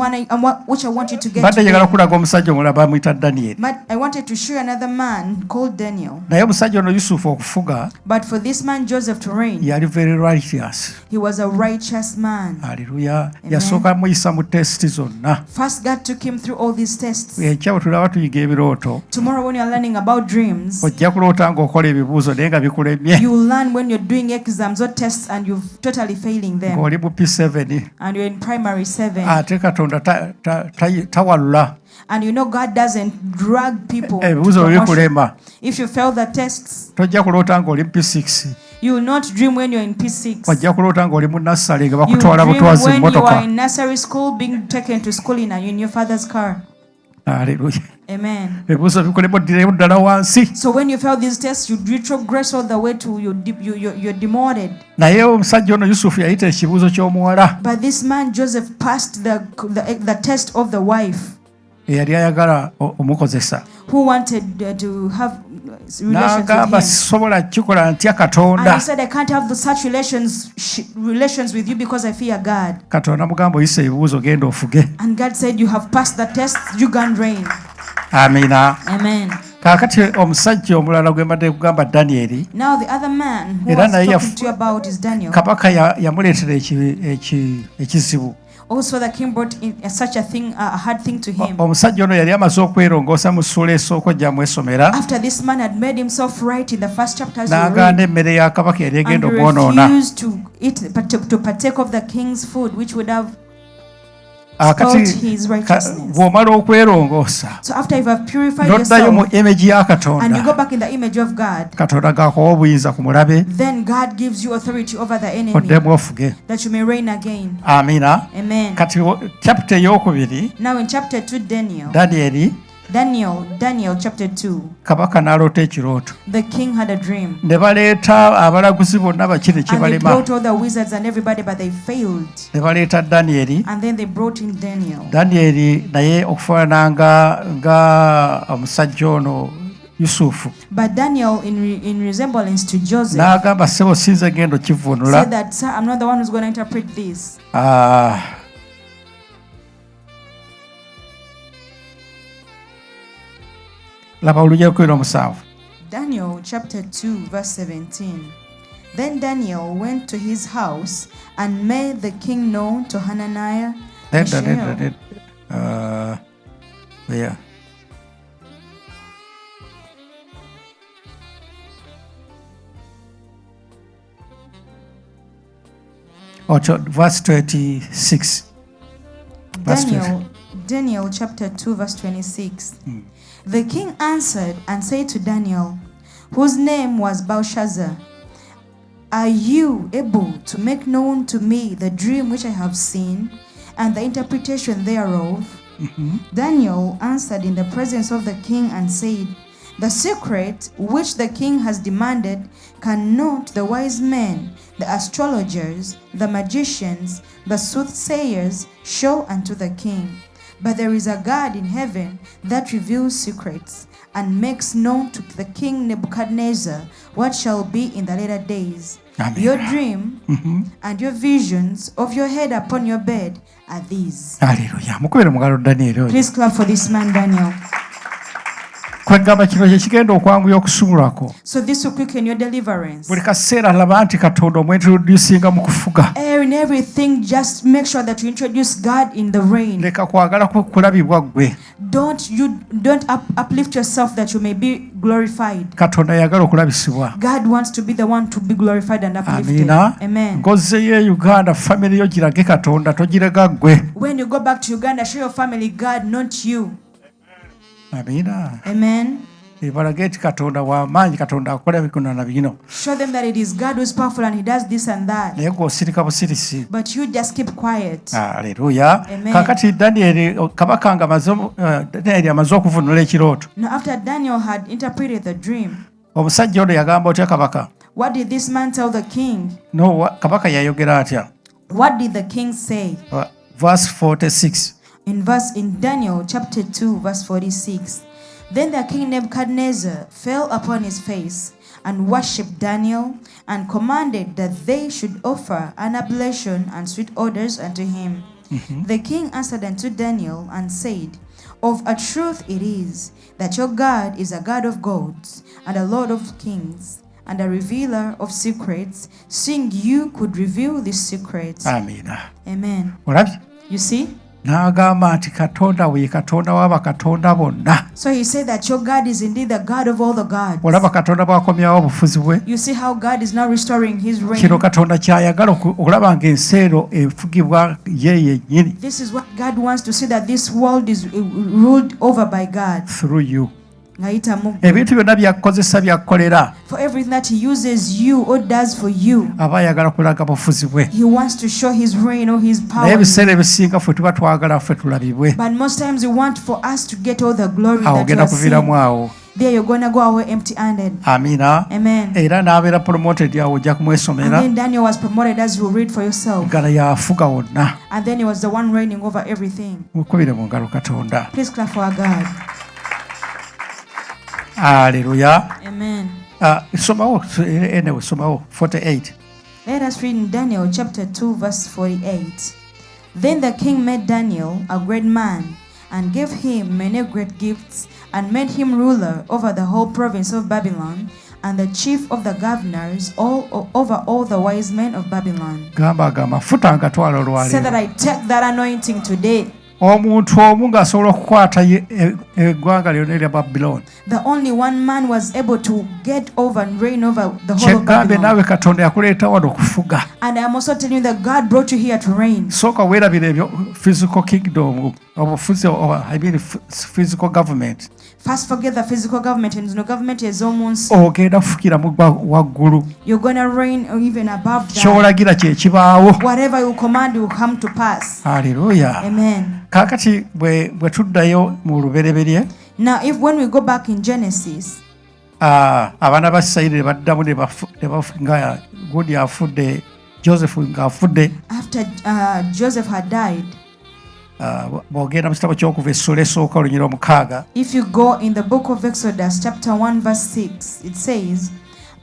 S3: want you to get
S2: Mbadde
S3: today.
S2: njagala kulaga omusajja omulala bamuyita Danyeri.
S3: I wanted to show you another man called Daniel.
S2: Naye omusajja ono Yusufu okufuga
S3: But for this man Joseph to reign,
S2: yali very righteous.
S3: he was a righteous man.
S2: Haleluya. Yasooka muyisa mu tesiti zonna.
S3: First, God took him through all these tests.
S2: Enkya bwe tulaba tuyiga ebirooto
S3: Tomorrow, when you're learning about dreams,
S2: ojja kuloota ng'okola ebibuuzo naye nga bikulemye.
S3: you will learn when you're doing exams or tests and you're totally failing them.
S2: Ng'oli mu P7
S3: And you're in primary 7.
S2: ate Katonda tawalula
S3: And you know God doesn't drag people to
S2: ebibuuzo bwe
S3: promotion.
S2: bikulema.
S3: If you fail the tests,
S2: Tojja kuloota ng'oli mu P6.
S3: you will not dream when you're in P6.
S2: Ojja kuloota ng'oli mu nassale nga
S3: You
S2: bakutwala
S3: dream
S2: butwazi mu
S3: when you are
S2: mmotoka.
S3: in nursery school being taken to school in your father's car.
S2: Haleluya.
S3: Amen.
S2: Ebibuuzo bikolebwa oddireyo ddala wansi.
S3: So when you fail these tests, you retrogress all the way to you're demoted.
S2: Naye omusajja ono Yusufu yayita ekibuuzo ky'omuwala
S3: But this man Joseph passed the test of the wife
S2: eyali ayagala omukozesa.
S3: who wanted to have relations
S2: N'agamba
S3: with him.
S2: sisobola kikola ntya
S3: And
S2: Katonda.
S3: he said, I can't have such relations with you because I fear God.
S2: Katonda mugamba oyise ebibuuzo genda ofuge.
S3: And God said, you have passed the test, you can reign.
S2: Amiina.
S3: Amen.
S2: Kaakati omusajja omulala gwe mbadde kugamba Danyeri,
S3: Now the other man who
S2: Era
S3: was
S2: naye
S3: talking to you about is Daniel.
S2: kabaka yamuleetera ekizibu.
S3: Also the king brought in such a thing, a hard thing to him.
S2: Omusajja ono yali amaze okwerongoosa mu ssuula esooka ojja mu esomera,
S3: After this man had made himself right in the first chapter as you
S2: n'agaana
S3: read,
S2: emmere ya kabaka yali
S3: and
S2: egenda okwonoona.
S3: refused to eat, to partake of the king's food, which would have
S2: Kati
S3: spoiled his righteousness.
S2: bw'omala okwerongoosa
S3: So after you have purified
S2: n'oddayo mu
S3: yourself
S2: image ya
S3: and you
S2: Katonda,
S3: go back in the image of God,
S2: Katonda gakuwa obuyinza ku mulabe
S3: then God gives you authority over the enemy
S2: oddemu ofuge.
S3: that you may reign again.
S2: Amiina.
S3: Amen.
S2: Kati chapter ey'okubiri,
S3: Now in chapter 2, Daniel chapter 2,
S2: kabaka n'aloota ekirooto,
S3: the king had a dream.
S2: ne baleeta abalaguzi bonna bakiri
S3: And they
S2: kibalema,
S3: brought all the wizards and everybody, but they failed.
S2: ne baleeta Danyeri.
S3: And then they brought in Daniel.
S2: Danyeri naye okufaanana nga omusajja ono Yusufu,
S3: But Daniel, in resemblance to Joseph,
S2: n'agamba ssebo sinze genda okivvuunula.
S3: said that, sir, I'm not the one who's going to interpret this.
S2: Laba olugero kwera omusanvu.
S3: Daniel chapter 2 verse 17. Then Daniel went to his house and made the king known to Hananiah, Mishael.
S2: Where? Verse 26. Verse 20.
S3: Daniel chapter 2 verse 26. The king answered and said to Daniel, whose name was Belshazzar, are you able to make known to me the dream which I have seen and the interpretation thereof? Daniel answered in the presence of the king and said, the secret which the king has demanded cannot the wise men, the astrologers, the magicians, the soothsayers show unto the king. But there is a God in heaven that reveals secrets and makes known to the king Nebuchadnezzar what shall be in the later days.
S2: Amen.
S3: Your dream and your visions of your head upon your bed are these.
S2: Hallelujah. Mukubere mugalo Daniel oyo.
S3: Please clap for this man Daniel.
S2: Kwegamba kino kye kigenda okwanguya okusumulwako.
S3: So this will quicken your deliverance.
S2: Buli kaseera laba nti Katonda omwintroducinga mu kufuga.
S3: In everything, just make sure that you introduce God in the reign.
S2: Leka kwagala kulabibwa ggwe.
S3: Don't uplift yourself that you may be glorified.
S2: Katonda yagala okulabisibwa.
S3: God wants to be the one to be glorified and uplifted.
S2: Amiina.
S3: Amen.
S2: Ng'ozzeeyo e Uganda family yo girage Katonda togirega ggwe.
S3: When you go back to Uganda, show your family God, not you.
S2: Amiina.
S3: Amen.
S2: Ebalage nti Katonda w'amaanyi, Katonda akola bino na bino.
S3: Show them that it is God who is powerful and he does this and that.
S2: Naye gw'osirika busirisi.
S3: But you just keep quiet.
S2: Haleluya.
S3: Amen.
S2: Kakati Daniel kabaka nga Daniel amaze okuvunula ekirooto.
S3: Now after Daniel had interpreted the dream,
S2: Omusajja ono yagamba otya kabaka?
S3: what did this man tell the king?
S2: No, kabaka yayogera atya?
S3: What did the king say?
S2: Verse 46.
S3: In Daniel chapter 2 verse 46. Then the king Nebuchadnezzar fell upon his face and worshipped Daniel and commanded that they should offer an oblation and sweet odors unto him. The king answered unto Daniel and said, of a truth it is that your God is a God of gods and a Lord of kings and a revealer of secrets, seeing you could reveal these secrets.
S2: Amina.
S3: Amen.
S2: Olabye?
S3: You see?
S2: N'agamba nti Katonda we Katonda w'abakatonda bonna.
S3: So he said that your God is indeed the God of all the gods.
S2: Olaba Katonda bw'akomyawo obufuzi bwe.
S3: You see how God is now restoring his reign.
S2: Kino Katonda ky'ayagala okulaba ng'ensi eno efugibwa ye yennyini.
S3: This is what God wants to see, that this world is ruled over by God.
S2: Through you.
S3: ng'ayita mu ggwe.
S2: ebintu byonna byakozesa byakolera
S3: For everything that he uses you or does for you,
S2: aba ayagala kulaga bufuzi bwe
S3: he wants to show his reign or his
S2: naye
S3: power.
S2: ebiseera ebisinga ffe tuba twagala ffe tulabibwe
S3: But most times we want for us to get all the glory
S2: awo
S3: that you
S2: ogenda
S3: are
S2: kuviiramu
S3: seeing.
S2: awo
S3: There you're going to go away empty-handed.
S2: amina
S3: Amen.
S2: era n'abeera promoted awo ojja
S3: And
S2: kumwesomera
S3: then Daniel was promoted, as you read for yourself.
S2: gala yafuga wonna
S3: And then he was the one reigning over everything.
S2: mukubire mu ngalo katonda
S3: Please clap for our God.
S2: aleluya
S3: Amen.
S2: somawo anyway somawo 48
S3: Let us read in Daniel chapter 2 verse 48. Then the king made Daniel a great man and gave him many great gifts and made him ruler over the whole province of Babylon and the chief of the governors over all the wise men of Babylon.
S2: gamba amafuta ngatwala
S3: Say that
S2: olwaleero
S3: I take that anointing today.
S2: omuntu omu ng'asobola okukwata eggwanga lyonna erya babiloni
S3: The only one man was able to get over and reign over the whole of
S2: kyegambye
S3: Babylon.
S2: naawe katonda yakuleeta wano okufuga
S3: And I'm also telling you that God brought you here to reign.
S2: sooka weerabira ebyo physical kingdom obufuzi I mean physical government
S3: First forget the physical government and no government is almost.
S2: ogenda kufukira mu waggulu
S3: You're going to reign even above that.
S2: kyolagira kyekibaawo
S3: Whatever you command will come to pass.
S2: haleluya
S3: Amen.
S2: kaakati bwe tuddayo mu lubereberye
S3: Now, if when we go back in Genesis,
S2: abaana ba Isirayiri baddamu nga gudi afudde Joseph ng'afudde
S3: after Joseph had died,
S2: bw'ogenda mu kitabo ky'okuva essula esooka olunyira omukaaga
S3: if you go in the book of Exodus chapter 1 verse 6, it says,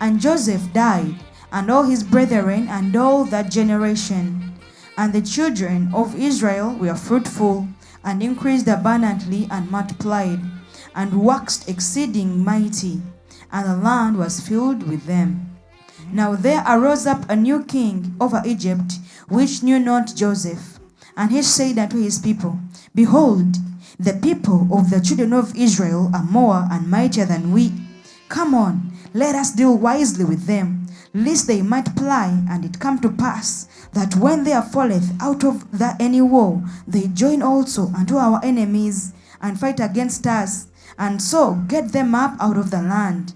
S3: And Joseph died, and all his brethren, and all that generation. And the children of Israel were fruitful, and increased abundantly, and multiplied, and waxed exceeding mighty, and the land was filled with them. Now there arose up a new king over Egypt, which knew not Joseph. And he said unto his people, Behold, the people of the children of Israel are more and mightier than we. Come on, let us deal wisely with them, lest they multiply, and it come to pass, that when there falleth out of any war, they join also unto our enemies, and fight against us, and so get them up out of the land.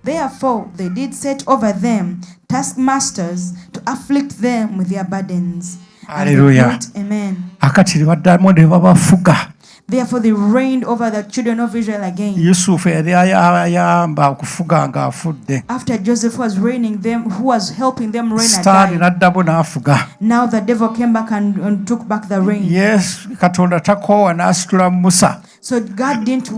S3: Therefore they did set over them taskmasters to afflict them with their burdens.
S2: Hallelujah.
S3: Amen.
S2: akati baddamu ne babafuga
S3: Therefore they reigned over the children of Israel again.
S2: yusufu yali ayamba okufuga ng'afudde
S3: After Joseph was reigning them, who was helping them reign had
S2: sitaani
S3: died.
S2: n'addamu n'afuga
S3: Now the devil came back and took back the reign.
S2: yes katonda takoowa n'asitula musa
S3: So God didn't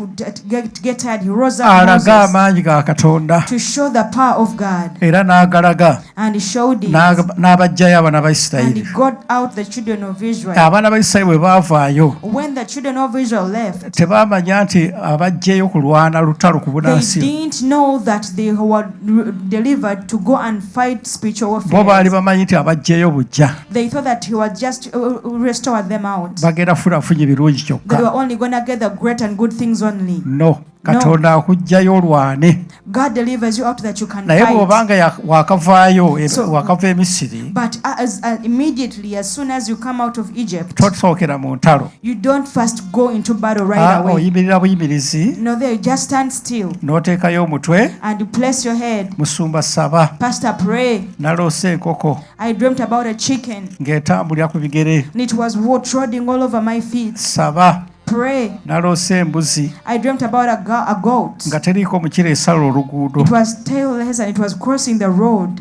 S3: get tired. He rose up
S2: alaga
S3: Moses
S2: amaanyi ga katonda
S3: to show the power of God.
S2: era n'agalaga
S3: And he showed it.
S2: n'abaggyayo abaana ba
S3: And he
S2: Isirayiri
S3: got out the children of Israel.
S2: abaana ba Isirayiri bwe baavaayo
S3: When the children of Israel left,
S2: tebaamanya nti abaggyeyo kulwana lutalo ku
S3: they
S2: bunansi
S3: didn't know that they were delivered to go and fight spiritual
S2: bo baali
S3: warfare.
S2: bamanyi nti abaggyeyo bujja
S3: They thought that he was just restored them out.
S2: bagenda funafunye birungi
S3: They
S2: kyokka
S3: were only going to get the great and good things only.
S2: no katonda akuggyayo olwane
S3: God delivers you out that you can
S2: naye
S3: fight.
S2: bw'obanga wakavaayo
S3: So-
S2: wakava e Misiri
S3: But immediately, as soon as you come out of Egypt,
S2: tosookera mu ntalo
S3: you don't first go into battle right away.
S2: oyimirira buyimirizi
S3: No, there you just stand still
S2: n'oteekayo omutwe
S3: and you place your head.
S2: musumba saba
S3: Pastor, pray.
S2: naloose enkoko
S3: I dreamt about a chicken
S2: ng'etambulira ku bigere
S3: and it was trotting all over my feet.
S2: saba
S3: Pray.
S2: naloose embuzi
S3: I dreamt about a goat.
S2: nga teriiko mukira esala oluguudo
S3: It was tailless and it was crossing the road.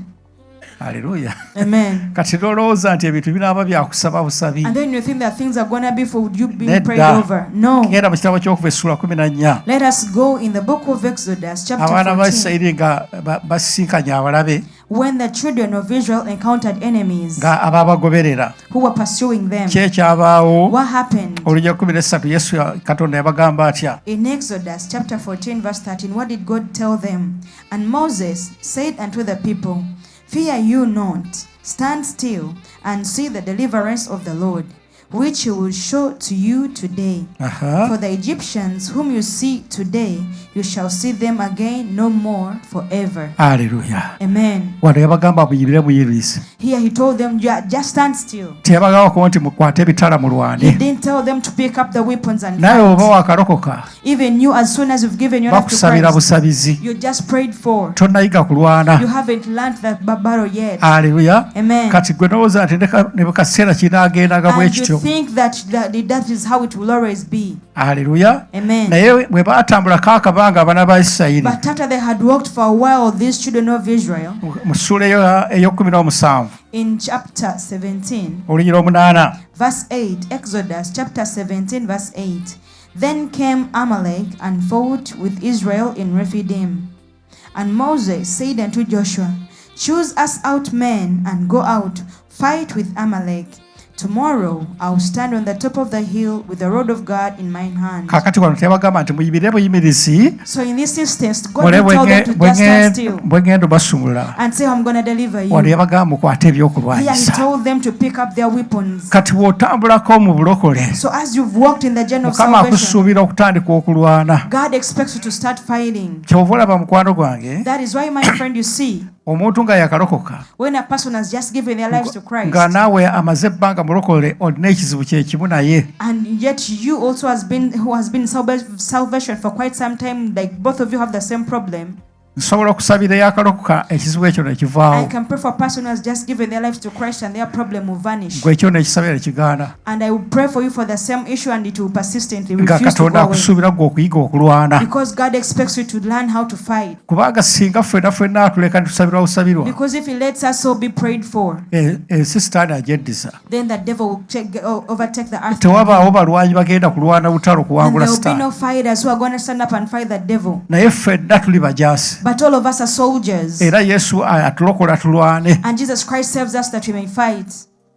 S2: aleluya
S3: Amen.
S2: kati nolowooza nti ebintu binaaba byakusaba busabi
S3: And then you think that things are going to be for you being
S2: Nedda.
S3: prayed over. No.
S2: genda mu kitabo ky'okuva essula 14
S3: Let us go in the book of Exodus, chapter
S2: abaana ba
S3: 14.
S2: Isirayiri nga basisinkanye abalabe
S3: When the children of Israel encountered enemies
S2: nga abaabagoberera
S3: who were pursuing them,
S2: kyekyabaawo
S3: what happened?
S2: olujja 13 yesu katonda yabagamba atya
S3: In Exodus chapter 14, verse 13, what did God tell them? And Moses said unto the people, Fear you not, stand still, and see the deliverance of the Lord, which he will show to you today.
S2: Aha.
S3: For the Egyptians whom you see today, you shall see them again no more forever.
S2: Hallelujah.
S3: Amen.
S2: Wano yabagamba buyirire buyirize.
S3: Here he told them, just stand still.
S2: Teyabagambako nti mukwate ebitala
S3: He
S2: mulwane.
S3: didn't tell them to pick up the weapons and
S2: Naye oba
S3: fight.
S2: wakalokoka
S3: Even you, as soon as you've given your life to
S2: bakusabira
S3: Christ,
S2: busabizi.
S3: you just prayed for.
S2: Tonnayiga kulwana.
S3: You haven't learned that battle yet.
S2: Hallelujah.
S3: Amen.
S2: Kati gwe n'olowooza nti ne bwe kaseera kinaagendaga bwe
S3: And you
S2: kityo.
S3: think that is how it will always be.
S2: Hallelujah.
S3: Amen.
S2: Naye bwe baatambulako akabanga abaana ba Isirayiri
S3: But after they had walked for a while, these children of Israel,
S2: mu ssuula ey'okumin'omusanvu
S3: in chapter 17,
S2: olunyira 8
S3: verse 8, Exodus chapter 17, verse 8, then came Amalek and fought with Israel in Rephidim. And Moses said unto Joshua, choose us out men and go out, fight with Amalek. Tomorrow I will stand on the top of the hill with the rod of God in my hand.
S2: Kakati wano tebagamba nti muyimire buyimirizi
S3: So in this instance, God didn't tell them to just stand still
S2: bwe ngenda obasumula.
S3: and say, I'm going to deliver you.
S2: Wano yabagamba mukwate
S3: Here he
S2: ebyokulwanyisa.
S3: told them to pick up their weapons.
S2: Kati bw'otambulako mu bulokole
S3: So as you've walked in the journey of
S2: Mukama
S3: salvation,
S2: akusuubira okutandika okulwana.
S3: God expects you to start fighting.
S2: Kyova olaba mukwano gwange
S3: That is why, my friend, you see,
S2: omuntu nga yakalokoka
S3: when a person has just given their lives to Christ,
S2: nga naawe amaze ebbanga mulokole olina ekizibu kye kimu naye
S3: and yet you also who has been salvation for quite some time, like both of you have the same problem,
S2: nsobola okusabira yakalokoka ekizibu ekyo ne
S3: I
S2: kivaawo.
S3: can pray for a person who has just given their lives to Christ and their problem will vanish.
S2: Gwe ekyo nekisabira ne kigaana.
S3: And I will pray for you for the same issue and it will persistently
S2: Nga
S3: refuse to
S2: Katonda
S3: go away.
S2: akusuubira gwe okuyiga okulwana.
S3: Because God expects you to learn how to fight.
S2: Kubanga singa ffenna atuleka netusabirwa busabirwa
S3: Because if he lets us all be prayed for,
S2: ensi sitaani agyeddiza.
S3: then the devil will overtake the earth.
S2: Tewabaawo balwanyi bagenda kulwana lutalo
S3: And
S2: kuwangula
S3: there will be
S2: sitaani.
S3: no fighters who are going to stand up and fight the devil.
S2: Naye ffenna tuli bajaasi.
S3: But all of us are soldiers.
S2: Era Yesu atulokola tulwane.
S3: And Jesus Christ saves us that we may fight,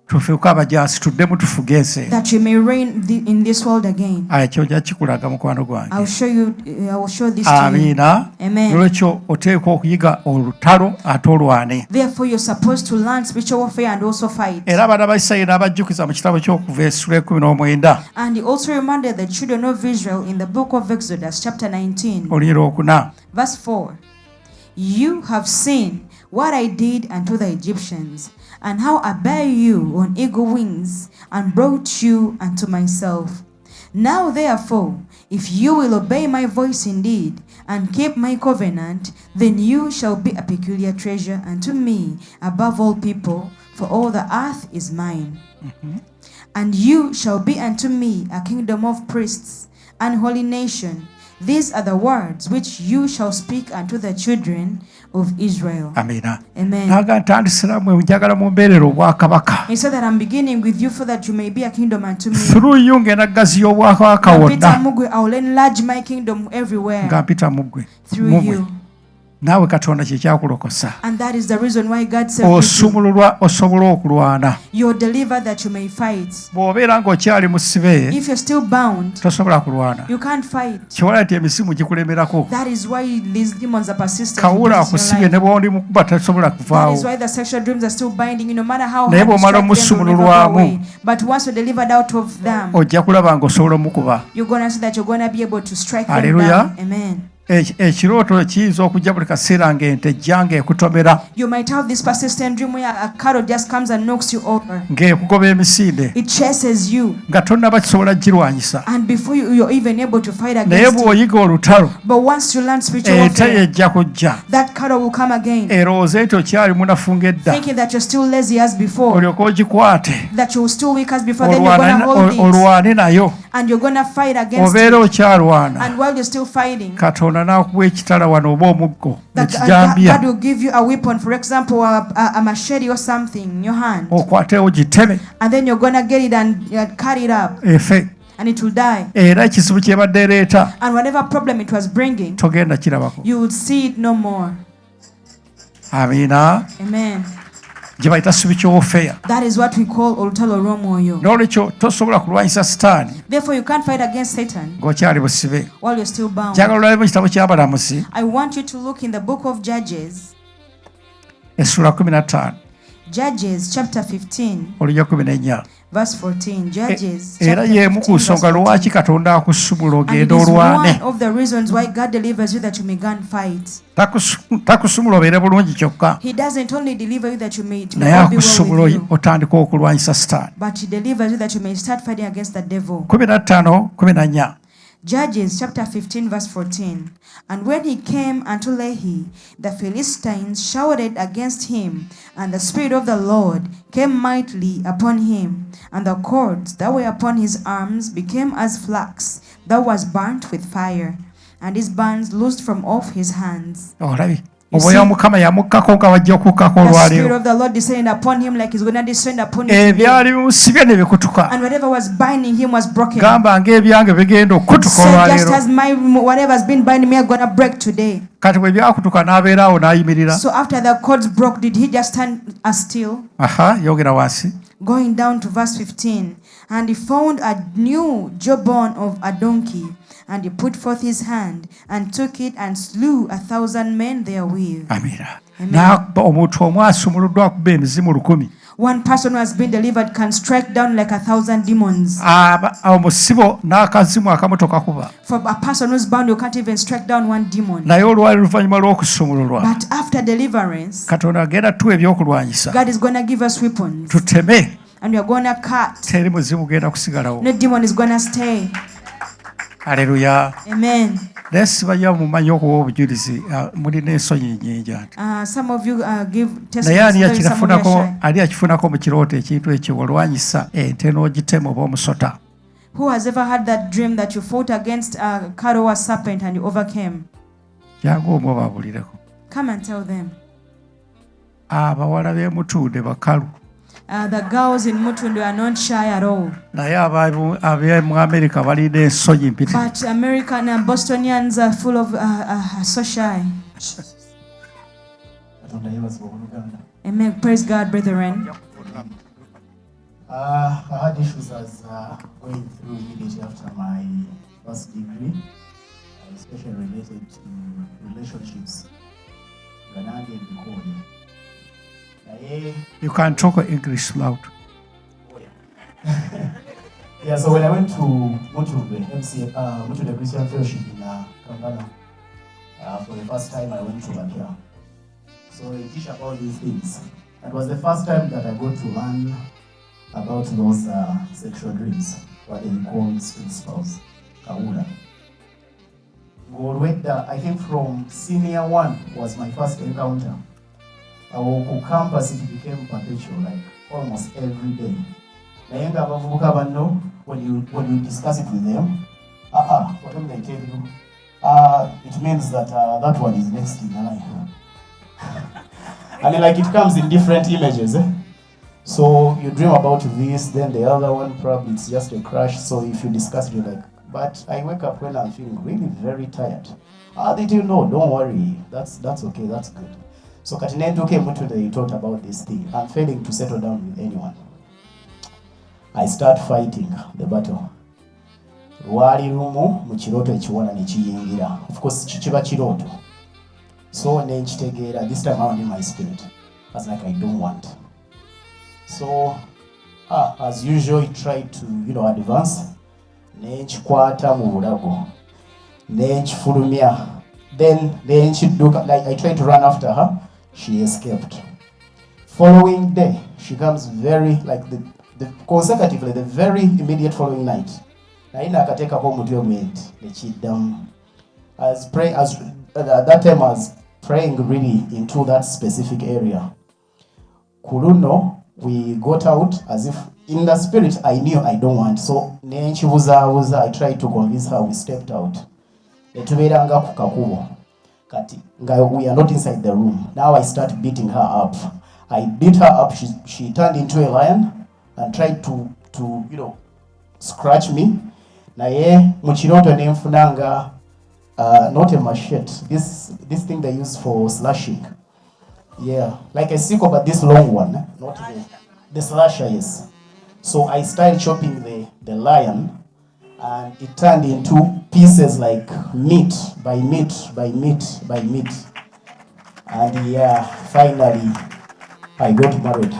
S2: Tufuuke abajaasi tuddemu tufuge ensi.
S3: that we may reign in this world again.
S2: Ekyo nja kikulaga mukwano gwange.
S3: I will show this to you.
S2: Amiina.
S3: Amen.
S2: Olwekyo oteekwa okuyiga olutalo ate olwane.
S3: Therefore, you're supposed to learn spiritual warfare and also fight.
S2: Era abaana ba Isirayiri n'abajjukiza mu kitabo ky'okuva essula 19
S3: And he also reminded the children of Israel in the book of Exodus, chapter 19,
S2: olunyira 4.
S3: verse 4. You have seen what I did unto the Egyptians, and how I bare you on eagle wings, and brought you unto myself. Now therefore, if you will obey my voice indeed, and keep my covenant, then you shall be a peculiar treasure unto me above all people, for all the earth is mine. And you shall be unto me a kingdom of priests, and holy nation. These are the words which you shall speak unto the children of Israel.
S2: Amiina.
S3: Amen.
S2: Naga ntandisira mmwe njagala mumbeerera obwakabaka.
S3: He said that I'm beginning with you so that you may be a kingdom unto me.
S2: Through you ngenda gaziya obwakabaka
S3: Peter
S2: wonna.
S3: Mugwe, I will enlarge my kingdom everywhere
S2: Nga mpita muggwe.
S3: through
S2: Mugwe.
S3: you.
S2: Naawe Katonda kye kyakulokosa.
S3: And that is the reason why God saved you.
S2: Osumululwa osobola okulwana.
S3: You're delivered that you may fight.
S2: Bw'obeera ng'okyali mu ssibe
S3: If you're still bound,
S2: tosobola kulwana.
S3: you can't fight.
S2: Kiwala nti emisimu gikulemerako.
S3: That is why these demons are persistent.
S2: Kawula
S3: in
S2: akusibye
S3: your
S2: ne
S3: life.
S2: bw'ondi mukuba tasobola
S3: That
S2: kuvaawo.
S3: is why the sexual dreams are still binding you, no matter how
S2: Naye
S3: hard you
S2: bw'omala
S3: strike them, they'll never go
S2: omusumululwamu.
S3: away. But once you're delivered out of them,
S2: Ojja kulaba ng'osobola omukuba.
S3: you're going to see that you're going to be able to strike them
S2: Hallelujah.
S3: down. Amen.
S2: Ekirooto kiyinza okujja buli kaseera ng'ente ejja ng'ekutomera
S3: You might have this persistent dream where a cattle just comes and knocks you over.
S2: ng'ekugoba emisinde
S3: It chases you.
S2: nga tonnaba kisobola girwanyisa.
S3: And before you're even able to fight
S2: Naye
S3: against it.
S2: bw'oyiga olutalo
S3: But once you learn spiritual
S2: ente
S3: warfare,
S2: yejja kujja
S3: that cattle will come again,
S2: erowooze nti okyali munafunga edda
S3: thinking that you're still lazy as before,
S2: olyoke ogikwate
S3: that you're still weak as before, then you're going to hold it.
S2: olwane nayo
S3: And you're going to fight against
S2: obeera
S3: it.
S2: okyalwana.
S3: And while you're still fighting,
S2: Katonda n'akuwa ekitala wano oba omuggo
S3: that
S2: ekijambya
S3: God will give you a weapon, for example, a machete or something in your hand.
S2: okwate ogiteme
S3: And then you're going to get it and cut it up.
S2: efe.
S3: And it will die.
S2: Era ekizibu kyebadde ereeta
S3: And whatever problem it was bringing,
S2: togenda kirabako.
S3: you would see it no more.
S2: Amiina.
S3: Amen.
S2: Gye bayita spiritual warfare.
S3: That is what we call Olutalo Lw'Omwoyo.
S2: N'olwekyo tosobola kulwanyisa sitaani
S3: Therefore, you can't fight against Satan
S2: ng'okyali busibe.
S3: while you're still bound.
S2: Njagala olwabe mu kitabo ky'Abalamuzi
S3: I want you to look in the book of Judges,
S2: essula 15.
S3: Judges chapter 15
S2: olujja 14
S3: verse 14. Judges
S2: era
S3: chapter
S2: y'emu
S3: 15
S2: ku nsonga
S3: verse 14.
S2: lwaki katonda akusumula
S3: And it
S2: ogenda
S3: is
S2: olwane
S3: one of the reasons why God delivers you that you may go and fight.
S2: takusumula obeere bulungi kyokka
S3: He doesn't only deliver you that you may it may
S2: naye
S3: all be well
S2: akusumula
S3: with you,
S2: otandika okulwanyisa sitaani.
S3: but He delivers you that you may start fighting against the devil.
S2: 15:14
S3: Judges chapter 15 verse 14. And when he came unto Lehi, the Philistines shouted against him, and the Spirit of the Lord came mightily upon him, and the cords that were upon his arms became as flax that was burnt with fire, and his bands loosed from off his hands.
S2: olabi omwoyo mukama yamukkako nga wajja okukkako
S3: The Spirit
S2: olwaleero
S3: of the Lord descended upon him like he's going to descend upon you today.
S2: ebyali bimusibye ne bikutuka
S3: And whatever was binding him was broken.
S2: gamba ng'ebyange bigenda okutuka
S3: Say, just
S2: olwaleero
S3: as my whatever has been binding me are going to break today.
S2: kati bwe byakutuka n'abeera awo n'ayimirira
S3: So after the cords broke, did he just stand still?
S2: yogera wansi
S3: Going down to verse 15. And he found a new jawbone of a donkey, and he put forth his hand and took it and slew 1,000 men therewith.
S2: amira
S3: Amen.
S2: n'akuba omuntu omu asumuluddwa akuba emizimu 1,000
S3: One person who has been delivered can strike down like 1,000 demons.
S2: omusibo n'akazimu akamu tokakuba
S3: For a person who's bound, you can't even strike down one demon.
S2: naye olwali luvannyuma lw'okusumululwa
S3: But after deliverance,
S2: katonda agenda tuwa ebyokulwanyisa
S3: God is going to give us weapons.
S2: tuteme
S3: And we are going to cut.
S2: teri muzimu genda kusigalawo.
S3: No demon is going to stay.
S2: Haleluya.
S3: Amen.
S2: Nesibajja mumanyi okuwa obujulizi mulina ensonyi nnyingi ati.
S3: Some of you give
S2: naye ani
S3: testimonies.
S2: akifunako mu kirooto ekintu ekyo olwanyisa ente n'ogitema oba omusota.
S3: Who has ever had that dream that you fought against a cattle or serpent and you overcame?
S2: Jangu omwo babulireko.
S3: Come and tell them.
S2: Abawala b'emutunde bakalu.
S3: The girls in Mutundu are not shy at all.
S2: Naye ab'emu America balina ensonyi mpitirivu.
S3: But American and Bostonians are full of so shy. Amen. Praise God, brethren.
S4: I had issues as going through immediately after my first degree, especially related to relationships.
S2: You can talk English loud.
S4: Yeah, so when I went to Mugerwa, Mugerwa Christian Fellowship in Kampala, for the first time I went to Otya. So they teach about these things. It was the first time that I got to learn about those sexual dreams, what they call spirit spouse, Owangula. I think from senior 1 was my first encounter. Our campus, it became perpetual, like almost every day. When you discuss it with them, whatever they tell you, it means that that one is next in line. And like it comes in different images. So you dream about this, then the other one probably it's just a crush. So if you discuss it, you're like, but I wake up when I'm feeling really very tired. They tell you, no, don't worry, that's okay, that's good. So Katinendu came to the talked about this thing. I'm failing to settle down with anyone. I start fighting the battle. Wali rumu muchiroto echiwana nechiyingira. Of course chichiba chiroto. So nenchitegera this time around in my spirit. I was like, I don't want. So as usual, I tried to advance. Nenchikwata mu bulago. Nenchifulumya. Then nenchiduka, like I tried to run after her. She escaped. Following day, she comes very like the consecutively the very immediate following night. Naina akateka kwa mutwe gwenti nechidam. As at that time I was praying really into that specific area. Kuruno, we got out as if in the spirit I knew I don't want. So I tried to convince her. We stepped out. Netuberanga kukakubo. We are not inside the room. Now I start beating her up. I beat her up. She turned into a lion and tried to scratch me. Naye muchiroto nemfunanga not a machete. This thing they use for slashing. Yeah, like a sickle, but this long one, not the slasher. Yes. So I started chopping the lion. And it turned into pieces like meat by meat by meat by meat. And yeah, finally, I got married.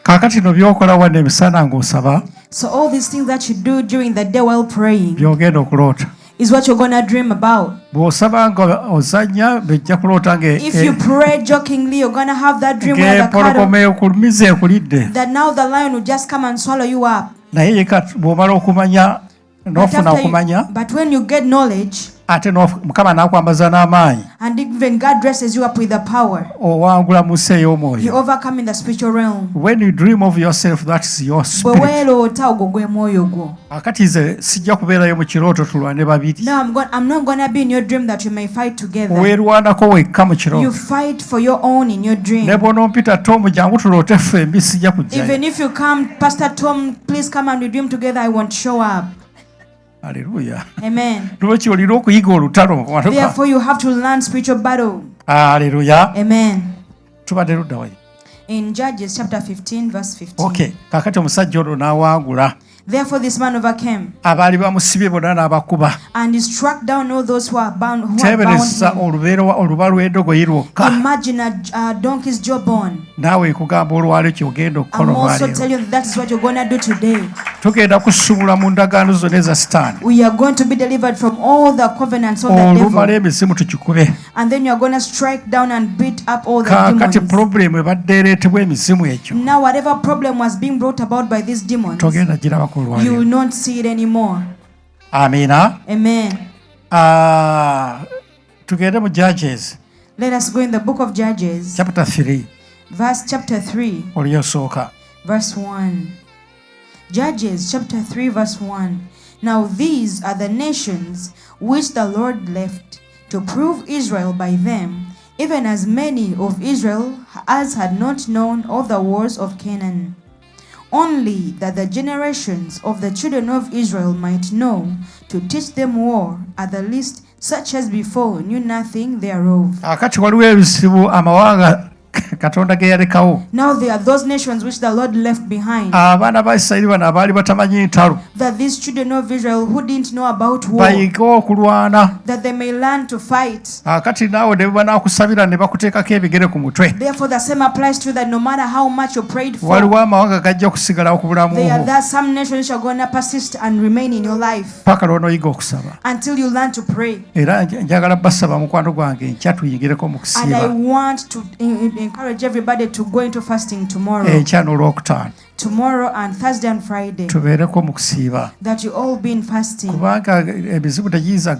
S2: Kakati no byokola wadde emisana ng'osaba
S3: So all these things that you do during the day while praying
S2: byogenda okuloota.
S3: is what you're going to dream about.
S2: Bw'osaba nga ozannya bijja kuloota
S3: If you pray jokingly, you're going to have that dream where the
S2: ng'empologoma
S3: cattle,
S2: ekulumiza ekulidde.
S3: that now the lion will just come and swallow you up.
S2: Naye yeka bw'omala okumanya n'ofuna okumanya
S3: But when you get knowledge,
S2: ate Mukama n'akwambaza n'amaanyi
S3: and even God dresses you up with the power,
S2: owangula mu nsi
S3: you
S2: ey'omwoyo.
S3: overcome in the spiritual realm.
S2: When you dream of yourself, that is your
S3: Bwe
S2: spirit.
S3: weeroota ogwo gwe mwoyo gwo.
S2: Akati nze sijja kubeerayo mu kirooto tulwane babiri.
S3: Now I'm not going to be in your dream that you may fight together.
S2: Weerwanako wekka mu
S3: You
S2: kirooto.
S3: fight for your own in your dream.
S2: Ne bw'onompita Tom jangu tuloote ffembi sijja kujjayo.
S3: Even if you come, Pastor Tom, please come and we dream together, I won't show up.
S2: Haleluya.
S3: Amen.
S2: Lwaki olina okuyiga olutalo mu bantu ba-
S3: Therefore, you have to learn spiritual battle.
S2: Haleluya.
S3: Amen.
S2: Tubadde ludda wayi.
S3: In Judges chapter 15, verse 15.
S2: Okay, kakati omusajja ono n'awangula.
S3: Therefore, this man overcame
S2: Abaali bamusibye bonna n'abakuba.
S3: and he struck down all those who are bound.
S2: Teebereza oluba lw'endogoyi lwokka.
S3: Imagine a donkey's jawbone.
S2: Naawe nkugamba olwaleero ky'ogenda okukola
S3: I'm also
S2: olwaleero.
S3: telling you that is what you're going to do today.
S2: Tugenda kusumula mu ndagaano zonna eza sitaani.
S3: We are going to be delivered from all the covenants of the
S2: Olumala
S3: devil.
S2: emizimu tukikube.
S3: And then you're going to strike down and beat up all the
S2: Kaakati
S3: demons.
S2: pulobulemu ebadde ereetebwa emizimu egyo.
S3: Now, whatever problem was being brought about by these demons,
S2: Togenda girabako
S3: you will
S2: olwaleero.
S3: not see it anymore.
S2: Amiina.
S3: Amen.
S2: Tugende mu Judges
S3: Let us go in the book of Judges,
S2: chapter 3
S3: chapter 3,
S2: oluyosooka.
S3: verse 1. Judges chapter 3, verse 1. Now these are the nations which the Lord left to prove Israel by them, even as many of Israel as had not known all the wars of Canaan. Only that the generations of the children of Israel might know, to teach them war, at the least such as before knew nothing thereof.
S2: Akati waliwo ebizibu amawanga Katonda ge yalekawo.
S3: Now there are those nations which the Lord left behind,
S2: Abaana ba Isirayiri bano abaali batamanyi ntalo
S3: that these children of Israel who didn't know about war,
S2: bayige okulwana.
S3: that they may learn to fight.
S2: Akati naawe ne bwe banaakusabira ne bakuteekako ebigere ku mutwe.
S3: Therefore, the same applies to you, that no matter how much you prayed for,
S2: Waliwo amawanga gajja kusigalawo ku bulamu
S3: there are
S2: bwo
S3: that some nations are going to persist and remain in your life
S2: paka lw'onooyiga okusaba.
S3: until you learn to pray.
S2: Era njagala basaba mukwano gwange enkya tuyingireko mu
S3: And I
S2: kusiiba.
S3: want to encourage everybody to go into fasting tomorrow.
S2: Enkya n'olwokutaano
S3: Tomorrow and Thursday and Friday,
S2: tubeereko mu kusiiba.
S3: that you all be in fasting.
S2: Kubanga ebizibu tegiyinza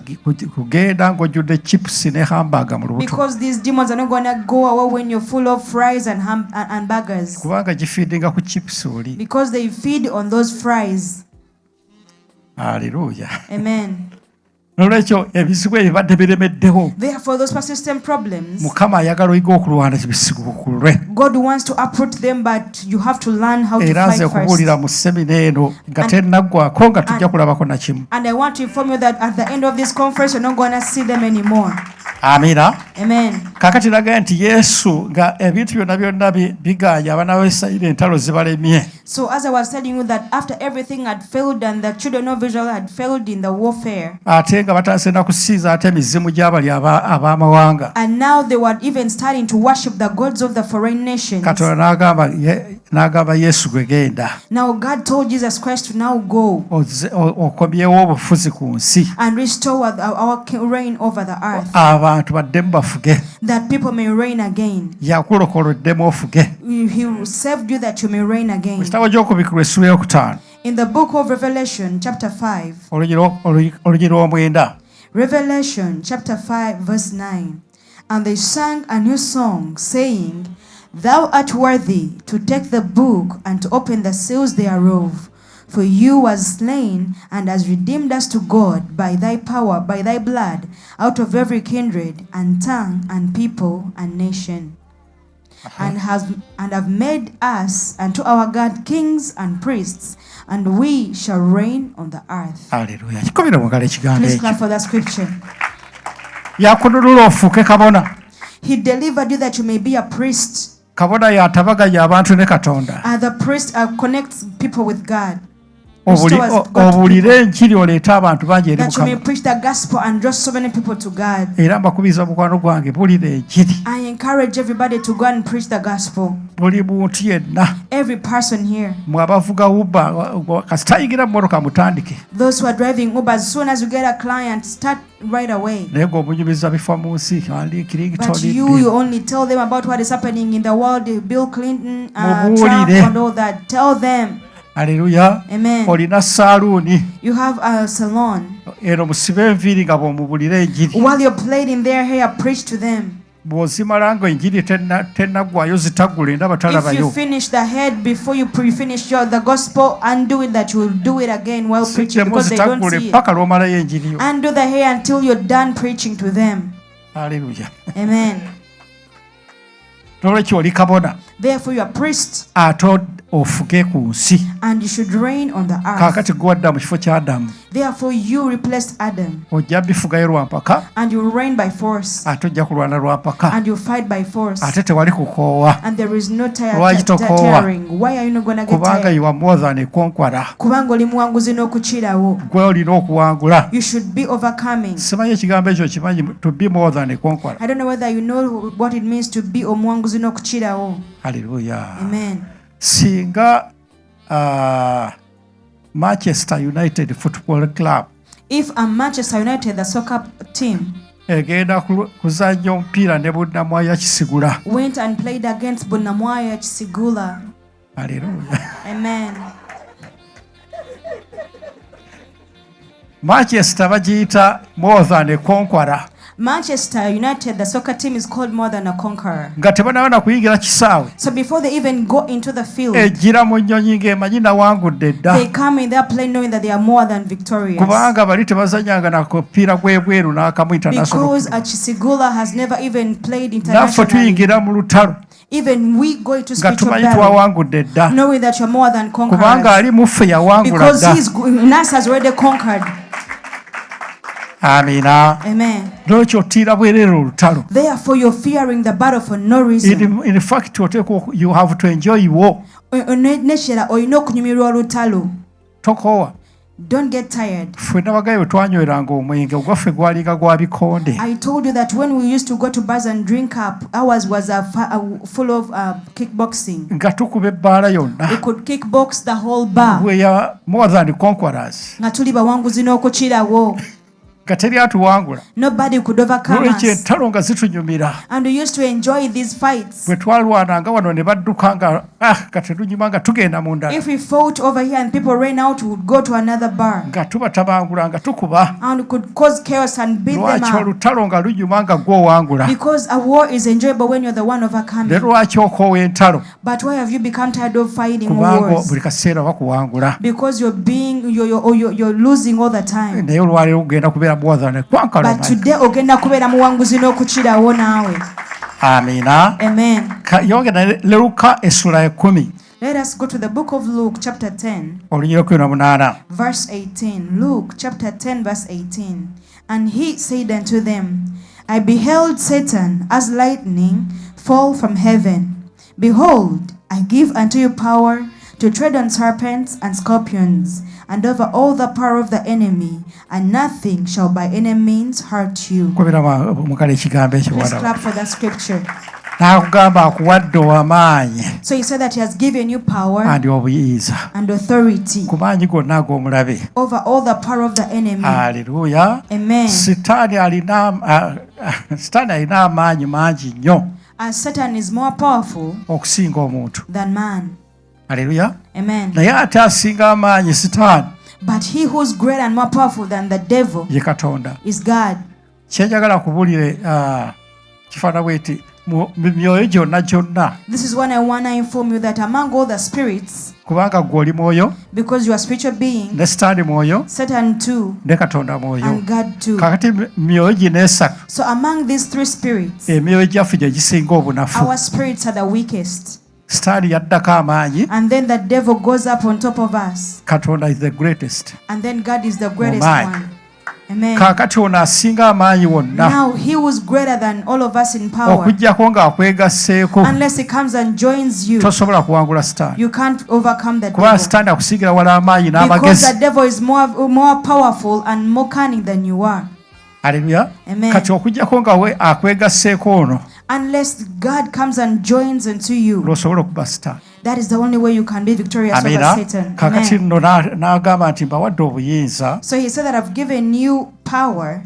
S2: kugenda ng'ojjudde chipusi ne hamburger mu lubuto.
S3: Because these demons are not going to go away when you're full of fries and burgers.
S2: Kubanga gifiidinga ku chipusi oli.
S3: Because they feed on those fries.
S2: Haleluya.
S3: Amen.
S2: Nolwekyo ebizibu ebibadde biremeddewo.
S3: Therefore, those persistent problems,
S2: Mukama ayagala oyiga okulwana bisibukulwe.
S3: God wants to uproot them, but you have to learn how to
S2: Era nze
S3: fight first.
S2: okubuulira mu semina eno nga tennaggwako nga tujja kulabako na kimu.
S3: And I want to inform you that at the end of this conference, you're not going to see them anymore.
S2: Amiina.
S3: Amen.
S2: Kaakati nagambye nti Yesu nga ebintu byonna bigaanye abaana ba Isirayiri entalo zibalemye.
S3: So as I was telling you that after everything had failed and the children of Israel had failed in the warfare,
S2: Ate nga batandise na kusinza ate emizimu gy'abali ab'amawanga.
S3: and now they were even starting to worship the gods of the foreign nations.
S2: Katonda n'agamba Yesu gwe genda.
S3: Now God told Jesus Christ to now go
S2: Okomyewo obufuzi ku nsi.
S3: and restore our reign over the earth,
S2: Abantu baddemu bafuge.
S3: that people may reign again.
S2: Yakulokoloddemu ofuge.
S3: He saved you that you may reign
S2: Mu
S3: again.
S2: kitabo gy'okubikkulwa essula eyokutaano
S3: In the book of Revelation, chapter 5,
S2: olugi lw'omwenda.
S3: Revelation chapter 5, verse 9. And they sang a new song, saying, Thou art worthy to take the book and to open the seals thereof. For you was slain and has redeemed us to God by thy power, by thy blood, out of every kindred and tongue and people and nation. And have made us unto our God kings and priests, and we shall reign on the earth.
S2: Haleluya. Kikomere mu ngalo ekigambo
S3: Please
S2: ekyo.
S3: clap for that scripture.
S2: Yakununula ofuuke kabona.
S3: He delivered you that you may be a priest.
S2: Kabona y'atabaganya abantu ne Katonda.
S3: The priest connects people with God. Restore us, God, to
S2: obulire
S3: people.
S2: enjiri oleete abantu bangi eri
S3: That you may
S2: Mukama.
S3: preach the gospel and draw so many people to God.
S2: Era mbakubiriza mukwano gwange bulira enjiri.
S3: I encourage everybody to go and preach the gospel.
S2: Buli muntu yenna
S3: Every person here.
S2: mwabavuga Uber kasitayingira mu mmotoka mutandike.
S3: Those who are driving Uber, as soon as you get a client, start right away.
S2: Naye ng'omunyumiza bifa mu nsi
S3: But you only tell them about what is happening in the world, Bill Clinton, Trump,
S2: Mubuulire.
S3: and all that. Tell them.
S2: Haleluya.
S3: Amen.
S2: Olina saaluuni
S3: You have a salon.
S2: eno musibe enviiri nga bw'omubulira enjiri.
S3: While you're plaiting their hair, preach to them.
S2: Bw'ozimala ng'enjiri tennaggwayo zitaggule ndaba
S3: If you
S2: talabayo.
S3: finish the head before you finish the gospel, undo it that you will do it again while preaching,
S2: Siddemu
S3: because they don't
S2: zitaggule
S3: see it.
S2: paka lw'omalayo enjiri yo.
S3: Undo the hair until you're done preaching to them.
S2: Haleluya.
S3: Amen.
S2: N'olwekyo oli kabona
S3: Therefore you are priest,
S2: ate ofuge ku nsi.
S3: and you should reign on the earth.
S2: Kaakati gwadda mu kifo kya Adamu.
S3: Therefore you replaced Adam,
S2: Ojja bifugayo lwa mpaka
S3: and you reign by force,
S2: ate ojja kulwana lwa mpaka.
S3: and you fight by force,
S2: Ate tewali kukoowa
S3: and there is no
S2: Lwaki tokoowa?
S3: tiring. Why are you not going to get
S2: kubanga
S3: tired?
S2: you are more than a conqueror.
S3: Kubanga oli muwanguzi n'okukirawo.
S2: Gwe olina okuwangula.
S3: You should be overcoming.
S2: Simanyi ekigambo ekyo kimanyi to be more than a conqueror.
S3: I don't know whether you know what it means to be omuwanguzi n'okukirawo.
S2: Haleluya.
S3: Amen.
S2: Singa Manchester United Football Club
S3: If a Manchester United, the soccer team,
S2: egenda kuzannya omupiira ne Bunnamwaya Kisigula.
S3: went and played against Bunamwaya Kisigula.
S2: Haleluya.
S3: Amen.
S2: Manchester bagiyita more than a conqueror.
S3: Manchester United, the soccer team, is called more than a conqueror.
S2: Nga tebanabana kuyingira kisaawe.
S3: So before they even go into the field,
S2: Ejjira mu nnyonyi ng'emanyi nawangudde dda.
S3: they come in their plane knowing that they are more than victorious.
S2: Kubanga bali tebazanyanga na kupiira gwebweru n'akamu international.
S3: Because Chisigula has never even played
S2: Naffe
S3: internationally.
S2: tuyingira mu lutalo
S3: Even we go into
S2: nga
S3: spiritual
S2: tumanyi
S3: battle,
S2: twawangudde dda.
S3: knowing that you're more than
S2: Kubanga
S3: conquerors.
S2: ali mu ffe yawangula
S3: Because
S2: dda.
S3: Nas has already conquered.
S2: Amiina.
S3: Amen.
S2: Lwekyo ottiira bwereere olutalo.
S3: Therefore, you're fearing the battle for no reason.
S2: In fact, you have to enjoy war.
S3: Neshera olina okunyumirwa olutalo.
S2: Tokoowa.
S3: Don't get tired.
S2: Ffenna bagaye bwe twanyweranga omwenge ogwaffe gwalinga gwa bikonde.
S3: I told you that when we used to go to bars and drink up, ours was full of kickboxing.
S2: Nga tukuba ebbaala yonna.
S3: We could kickbox the whole bar.
S2: We are more than conquerors.
S3: Nga tuli bawanguzi n'okukirawo.
S2: Nga teri atuwangula.
S3: Nobody could overcome
S2: Lwekyo
S3: us.
S2: entalo nga zitunyumira.
S3: And we used to enjoy these fights.
S2: Bwe twalwananga wano ne badduka nga katetunyuma nga tugenda mu ndala.
S3: If we fought over here and people ran out, we would go to another bar.
S2: Nga tubatabangula nga tukuba.
S3: And we could cause chaos and beat them
S2: Lwaki
S3: up.
S2: olutalo nga lunyuma nga gw'owangula.
S3: Because a war is enjoyable when you're the one overcoming.
S2: Ne lwaki okoowa entalo.
S3: But why have you become tired of fighting
S2: Kubanga
S3: wars?
S2: buli kaseera bakuwangula.
S3: Because you're losing all the time.
S2: Naye olwaleero kugenda kubeera muwazana kwankala.
S3: But today ogenda kubeera muwanguzi n'okukirawo naawe.
S2: Amiina.
S3: Amen.
S2: Yongera Luka essula 10.
S3: Let us go to the book of Luke chapter 10
S2: Olunyiro 18.
S3: verse 18. Luke chapter 10 verse 18. And he said unto them, I beheld Satan as lightning fall from heaven. Behold, I give unto you power to tread on serpents and scorpions, and over all the power of the enemy, and nothing shall by any means hurt you.
S2: Kubira mukale ekigambo ekyo
S3: Let's
S2: wala.
S3: clap for that scripture.
S2: N'akugamba akuwadde amaanyi
S3: So he said that he has given you power
S2: andi obuyinza
S3: and authority
S2: ku maanyi gonna ag'omulabe.
S3: over all the power of the enemy.
S2: Haleluya.
S3: Amen.
S2: Sitaani alina amaanyi mangi nnyo
S3: As Satan is more powerful
S2: okusinga omuntu.
S3: than man.
S2: Haleluya.
S3: Amen.
S2: Naye ate asinga amaanyi sitaani
S3: But he who's greater and more powerful than the devil
S2: ye Katonda.
S3: is God.
S2: Kyenjagala kubuulire kifaana bweti mu myoyo gyonna.
S3: This is when I want to inform you that among all the spirits,
S2: Kubanga ggwe oli mwoyo,
S3: because you are spiritual being,
S2: ne sitaani mwoyo,
S3: Satan too,
S2: ne Katonda mwoyo.
S3: and God too.
S2: Kakati myoyo gino esatu,
S3: So among these three spirits,
S2: emyoyo gyaffe gye gisinga obunafu.
S3: our spirits are the weakest.
S2: Sitaani yaddako amaanyi,
S3: And then the devil goes up on top of us.
S2: Katonda is the greatest.
S3: And then God is the greatest
S2: my.
S3: one. Amen.
S2: Kaakati ono asinga amaanyi wonna
S3: Now he was greater than all of us in power.
S2: okuggyako ng'akwegasseeko
S3: Unless he comes and joins you,
S2: tosobola kuwangula sitaani
S3: you can't overcome the
S2: kubanga
S3: devil.
S2: sitaani akusingira wala amaanyi
S3: Because
S2: n'amagezi.
S3: the devil is more powerful and more cunning than you are.
S2: Haleluya.
S3: Amen.
S2: Kati okuggyako nga we akwegasseeko ono
S3: Unless God comes and joins into you,
S2: lw'osobola okuba sitaani.
S3: that is the only way you can be victorious over
S2: Amina.
S3: Satan.
S2: Kaakati
S3: Amen.
S2: nno n'agamba nti mbawadde obuyinza
S3: So he said that I've given you power,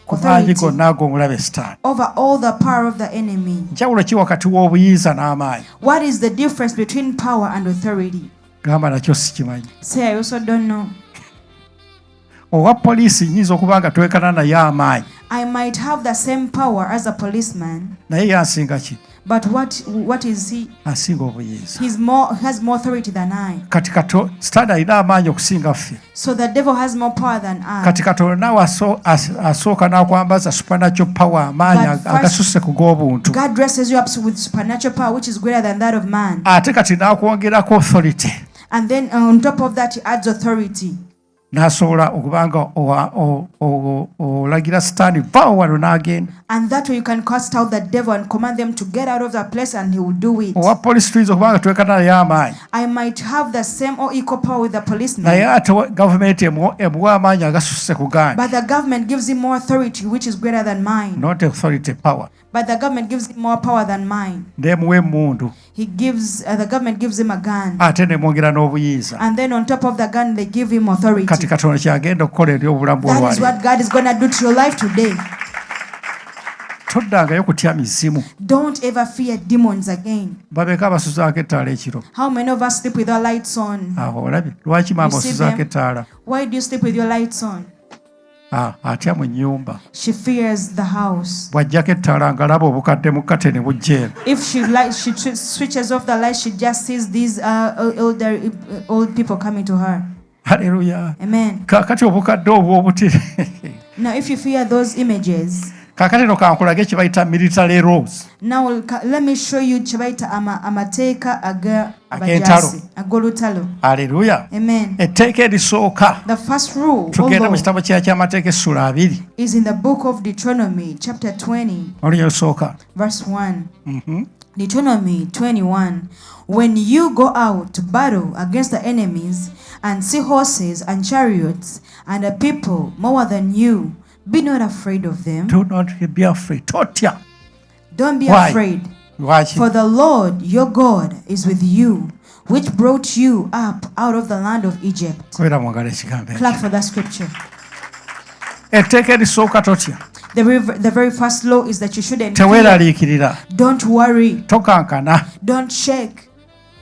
S2: ku maanyi
S3: authority
S2: gonna ag'omulabe sitaani.
S3: over all the power of the enemy.
S2: Njawulo ki wakati w'obuyinza n'amaanyi?
S3: What is the difference between power and authority?
S2: Gamba nakyo sikimanyi.
S3: Say, I also don't know.
S2: Owa poliisi nnyinza okuba nga twekana naye amaanyi
S3: I might have the same power as a policeman,
S2: naye yansinga ki?
S3: but what is he?
S2: Asinga obuyinza.
S3: Has more authority than I.
S2: Kati sitaani alina amaanyi okusinga ffe.
S3: So the devil has more power than I.
S2: Kati Katonda naawe asooka n'akwambaza supernatural power amaanyi
S3: But first,
S2: agasusse ku g'obuntu.
S3: God dresses you up with supernatural power which is greater than that of man.
S2: Ate kati n'akwongerako authority.
S3: And then on top of that he adds authority.
S2: N'asobola okuba nga olagira sitaani vaawo wano n'agenda.
S3: And that way you can cast out the devil and command them to get out of that place and he will do it.
S2: Owa poliisi tuyinza okuba nga twekana naye amaanyi
S3: I might have the same or equal power with the
S2: naye
S3: policeman,
S2: ate gavumenti emuwa amaanyi agasusse ku gange.
S3: but the government gives him more authority which is greater than mine.
S2: Not authority, power.
S3: But the government gives him more power than mine.
S2: N'emuwa emmundu
S3: The government gives him a gun.
S2: ate n'emwongera n'obuyinza.
S3: And then on top of the gun they give him authority.
S2: Kati Katonda kyagenda okukola eri obulamu
S3: That is
S2: bw'olwaleero.
S3: what God is going to do to your life today.
S2: Toddangayo kutya mizimu.
S3: Don't ever fear demons again.
S2: Babeka abasuzaako ettaala ekiro.
S3: How many of us sleep with our lights on?
S2: Aho olabye lwaki maama
S3: You see
S2: osuzaako
S3: them?
S2: ettaala?
S3: Why do you sleep with your lights on?
S2: Atya mu nnyumba.
S3: She fears the house.
S2: Bw'aggyako ettaala ng'alaba obukadde mu kkate ne bujja eno.
S3: If she switches off the light, she just sees these old people coming to her.
S2: Haleluya.
S3: Amen.
S2: Kaakati obukadde obwo obutiri.
S3: Now, if you fear those images,
S2: Kaakati no kankulage kye bayita military rules.
S3: now let me show you Chibaita amateeka
S2: Ag'entalo.
S3: ag'olutalo.
S2: Haleluya.
S3: Amen.
S2: Etteeka erisooka
S3: The first rule
S2: tugenda mu kitabo ky'amateeka essula 2
S3: is in the book of Deuteronomy, chapter 20,
S2: olunyo lusooka.
S3: verse 1. Deuteronomy 21. When you go out to battle against the enemies and see horses and chariots and a people more than you, be not afraid of them.
S2: Do not be afraid. Otya.
S3: Don't be
S2: Why?
S3: afraid.
S2: Lwaki?
S3: For the Lord your God is with you, which brought you up out of the land of Egypt.
S2: Kwera mwagala ekigambo ekyo.
S3: Clap for that scripture.
S2: Etteeka erisooka totya.
S3: The very first law is that you shouldn't fear.
S2: Teweeraliikirira.
S3: Don't worry.
S2: Tokankana.
S3: Don't shake.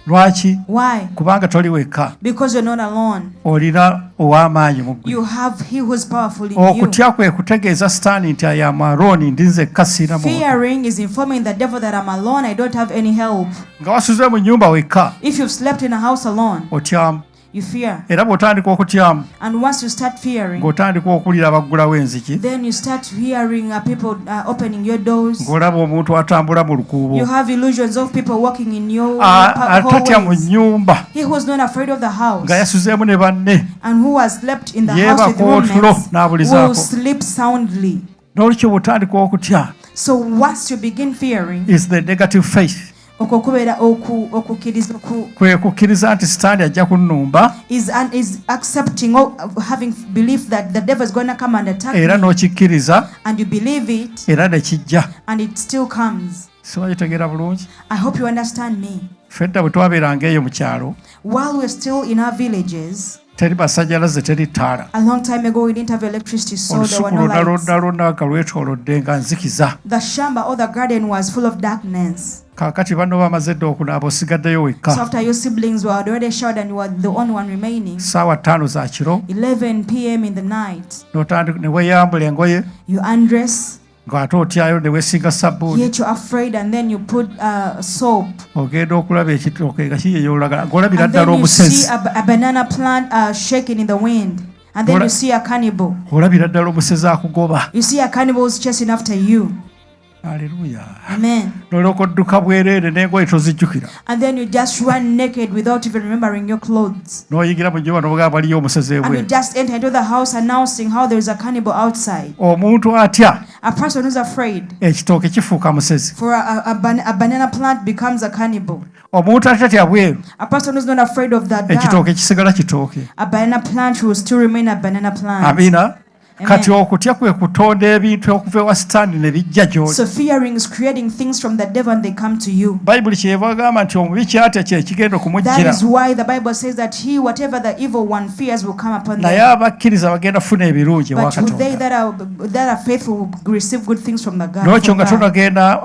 S2: Lwaki?
S3: Why?
S2: Kubanga toli wekka.
S3: Because you're not alone.
S2: Olina ow'amaanyi mu ggwe.
S3: You have he who is powerful in you.
S2: Okutya kwe kutegeeza sitaani nti I am alone, ndi nzekka sirina muntu.
S3: Fearing is informing the devil that I'm alone, I don't have any help.
S2: Nga wasuze mu nnyumba wekka
S3: If you've slept in a house alone,
S2: otyamu.
S3: you fear.
S2: Era bw'otandika okutyamu
S3: And once you start fearing,
S2: ng'otandika okuwulira abaggulawo enzigi
S3: then you start hearing people opening your doors.
S2: ng'olaba omuntu atambula mu lukuubo.
S3: You have illusions of people walking in your
S2: Atatya mu
S3: hallways.
S2: nnyumba
S3: He who is not afraid of the house
S2: nga yasuzeemu ne banne
S3: and who has slept in the house with
S2: yeebaka otulo
S3: roommates will
S2: n'abulizaako.
S3: sleep soundly.
S2: N'olukyo bw'otandika okutya
S3: So once you begin fearing,
S2: is the negative faith.
S3: okwo kubeera okukkiriza
S2: Kwe kukkiriza nti sitaani ajja kunnumba
S3: is accepting or having belief that the devil is going to come and attack
S2: era
S3: me,
S2: n'okikkiriza
S3: and you believe it
S2: era ne kijja.
S3: and it still comes.
S2: Siwagitegeera bulungi.
S3: I hope you understand me.
S2: Fedda bwe twabeeranga eyo mu kyalo
S3: While we're still in our villages,
S2: teri masanyalaze teri ttaala.
S3: a long time ago we didn't have electricity, so there were
S2: Olusuku
S3: no
S2: lwonna
S3: lights.
S2: lwonna lwonna nga lwetoolodde nga nzikiza.
S3: The shamba or the garden was full of darkness.
S2: Kaakati banno bamaze dda okunaaba osigaddeyo
S3: So
S2: wekka.
S3: after your siblings were already showered and you were the only one remaining,
S2: Ssaawa 5 za kiro
S3: 11 p.m. in the night,
S2: n'otandika ne weeyambula engoye
S3: you undress,
S2: ng'ate otyayo ne weesinga sabbuuni
S3: yet you're afraid, and then you put soap,
S2: ogenda okulaba ekitooke nga kiyeyoolagala ng'olabira
S3: and
S2: ddala
S3: then you see
S2: omusezi
S3: a banana plant shaking in the wind, and then you see a cannibal.
S2: olabira ddala omusezi akugoba.
S3: You see a cannibal who's chasing after you.
S2: Hallelujah.
S3: Amen.
S2: Noloko dduka bwereere n'engoye tozijjukira.
S3: And then you just run naked without even remembering your clothes.
S2: N'oyigira mu nnyumba n'obagamba waliyo omusezi
S3: And you
S2: ebweru.
S3: just enter into the house announcing how there is a cannibal outside.
S2: Omuntu atya
S3: A person who's afraid.
S2: ekitooke kifuuka musezi.
S3: For a banana plant becomes a cannibal.
S2: Omuntu atatya bweru
S3: A person who's not afraid of that
S2: ekitooke kisigala kitooke.
S3: a banana plant will still remain a banana plant.
S2: Amina. Kati okutya kwe kutonda ebintu okuva ewa sitaani ne bijja gy'oli.
S3: So fearing is creating things from the devil and they come to you.
S2: Bayibuli kyeva agamba nti omubi kyatya kye kigenda
S3: That
S2: okumujjira.
S3: is why the Bible says that he, whatever the evil one fears, will come upon
S2: Naye
S3: them.
S2: abakkiriza bagenda kufuna ebirungi ewa
S3: But who they
S2: Katonda.
S3: that are faithful will receive good things from the God.
S2: N'okyo
S3: from
S2: nga
S3: God.
S2: tonagenda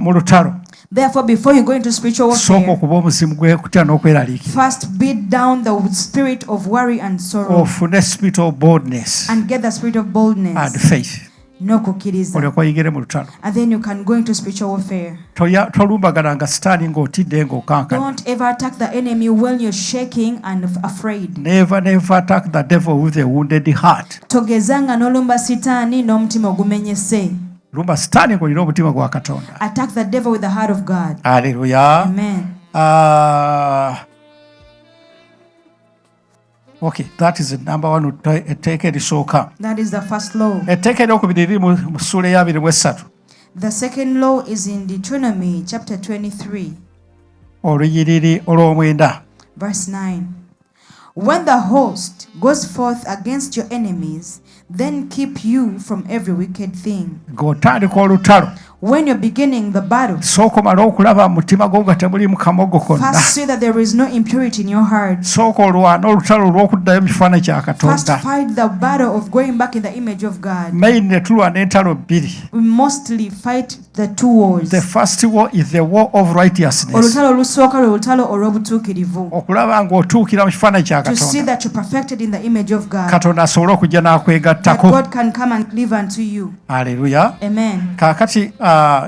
S2: mu lutalo.
S3: Therefore, before you go into spiritual
S2: Sooka
S3: warfare,
S2: okuba omuzimu gw'ekutya n'okweraliikirira.
S3: first beat down the spirit of worry and sorrow
S2: Ofune spirit of boldness
S3: and get the spirit of
S2: and
S3: boldness.
S2: faith.
S3: Nokukkiriza.
S2: Olyoke oyingire mu lutalo.
S3: And then you can go into spiritual warfare.
S2: Tolumbagananga sitaani ng'otidde ng'okankana.
S3: Don't ever attack the enemy when you're shaking and afraid.
S2: Never attack the devil with a wounded heart.
S3: Togezanga n'olumba sitaani n'omutima ogumenyese.
S2: Lumba sitaani ng'olina omutima gwa Katonda.
S3: Attack the devil with the heart of God.
S2: Hallelujah.
S3: Amen.
S2: Okay, that is the number one. Etteeka erisooka.
S3: That is the first law.
S2: Etteeka eryokubiri liri mu ssuula eya 23.
S3: The second law is in Deuteronomy chapter 23,
S2: Oluyiriri olw'omwenda.
S3: verse 9. When the host goes forth against your enemies, then keep you from every wicked thing.
S2: Ng'otandika olutalo.
S3: When you're beginning the battle,
S2: Sooka omale okulaba mu mutima gwo nga temulimu kamogo konna.
S3: first see that there is no impurity in your heart.
S2: Sooka olwana olutalo olw'okuddayo mu kifaananyi kya
S3: First
S2: Katonda.
S3: fight the battle of going back in the image of God.
S2: Main ne tulwana entalo bbiri.
S3: We mostly fight the two wars.
S2: The first war is the war of righteousness.
S3: Olutalo olusooka lwe lutalo olw'obutuukirivu.
S2: Okulaba ng'otuukira mu kifaananyi kya
S3: To see
S2: Katonda.
S3: that you're perfected in the image of God.
S2: Katonda asobole okujja
S3: That
S2: n'akwegattako.
S3: God can come and cleave unto you.
S2: Haleluya.
S3: Amen.
S2: Kaakati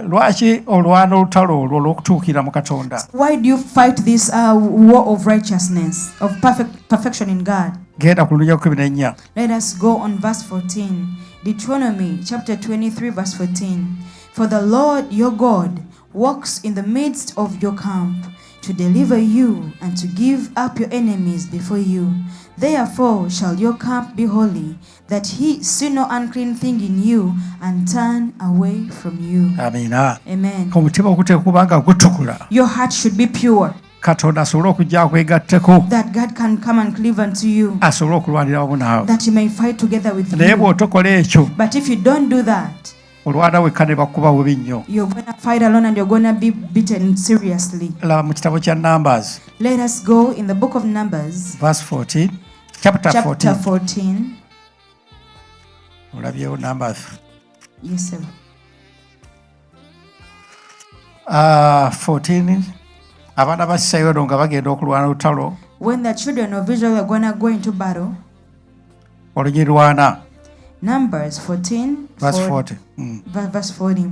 S2: lwaki olwana olutalo olwo olw'okutuukira mu Katonda?
S3: Why do you fight this war of righteousness, of perfection in God?
S2: Genda ku lunya 14.
S3: Let us go on verse 14. Deuteronomy chapter 23 verse 14. For the Lord your God walks in the midst of your camp to deliver you and to give up your enemies before you. Therefore shall your camp be holy, that he see no unclean thing in you and turn away from you.
S2: Amina.
S3: Amen.
S2: Omutima oguteekwa okuba nga gutukula.
S3: Your heart should be pure,
S2: Katonda asobole okujja akwegatteko.
S3: that God can come and cleave unto you,
S2: Asobole okulwanira wamu naawe.
S3: that he may fight together with
S2: Naye
S3: you.
S2: bw'otokola ekyo,
S3: But if you don't do that,
S2: olwana wekka ne bakuba bubi nnyo.
S3: you're going to fight alone and you're going to be beaten seriously.
S2: Laba mu kitabo kya Numbers,
S3: Let us go in the book of Numbers,
S2: verse 14, chapter
S3: chapter
S2: 14.
S3: 14.
S2: Olabyewo Numbers.
S3: Yes, sir.
S2: 14. Abaana ba Isirayiri nga bagenda okulwana olutalo
S3: When the children of Israel are going to go into battle,
S2: olugirwana.
S3: Numbers 14,
S2: Verse
S3: 40.
S2: 40.
S3: Verse 40.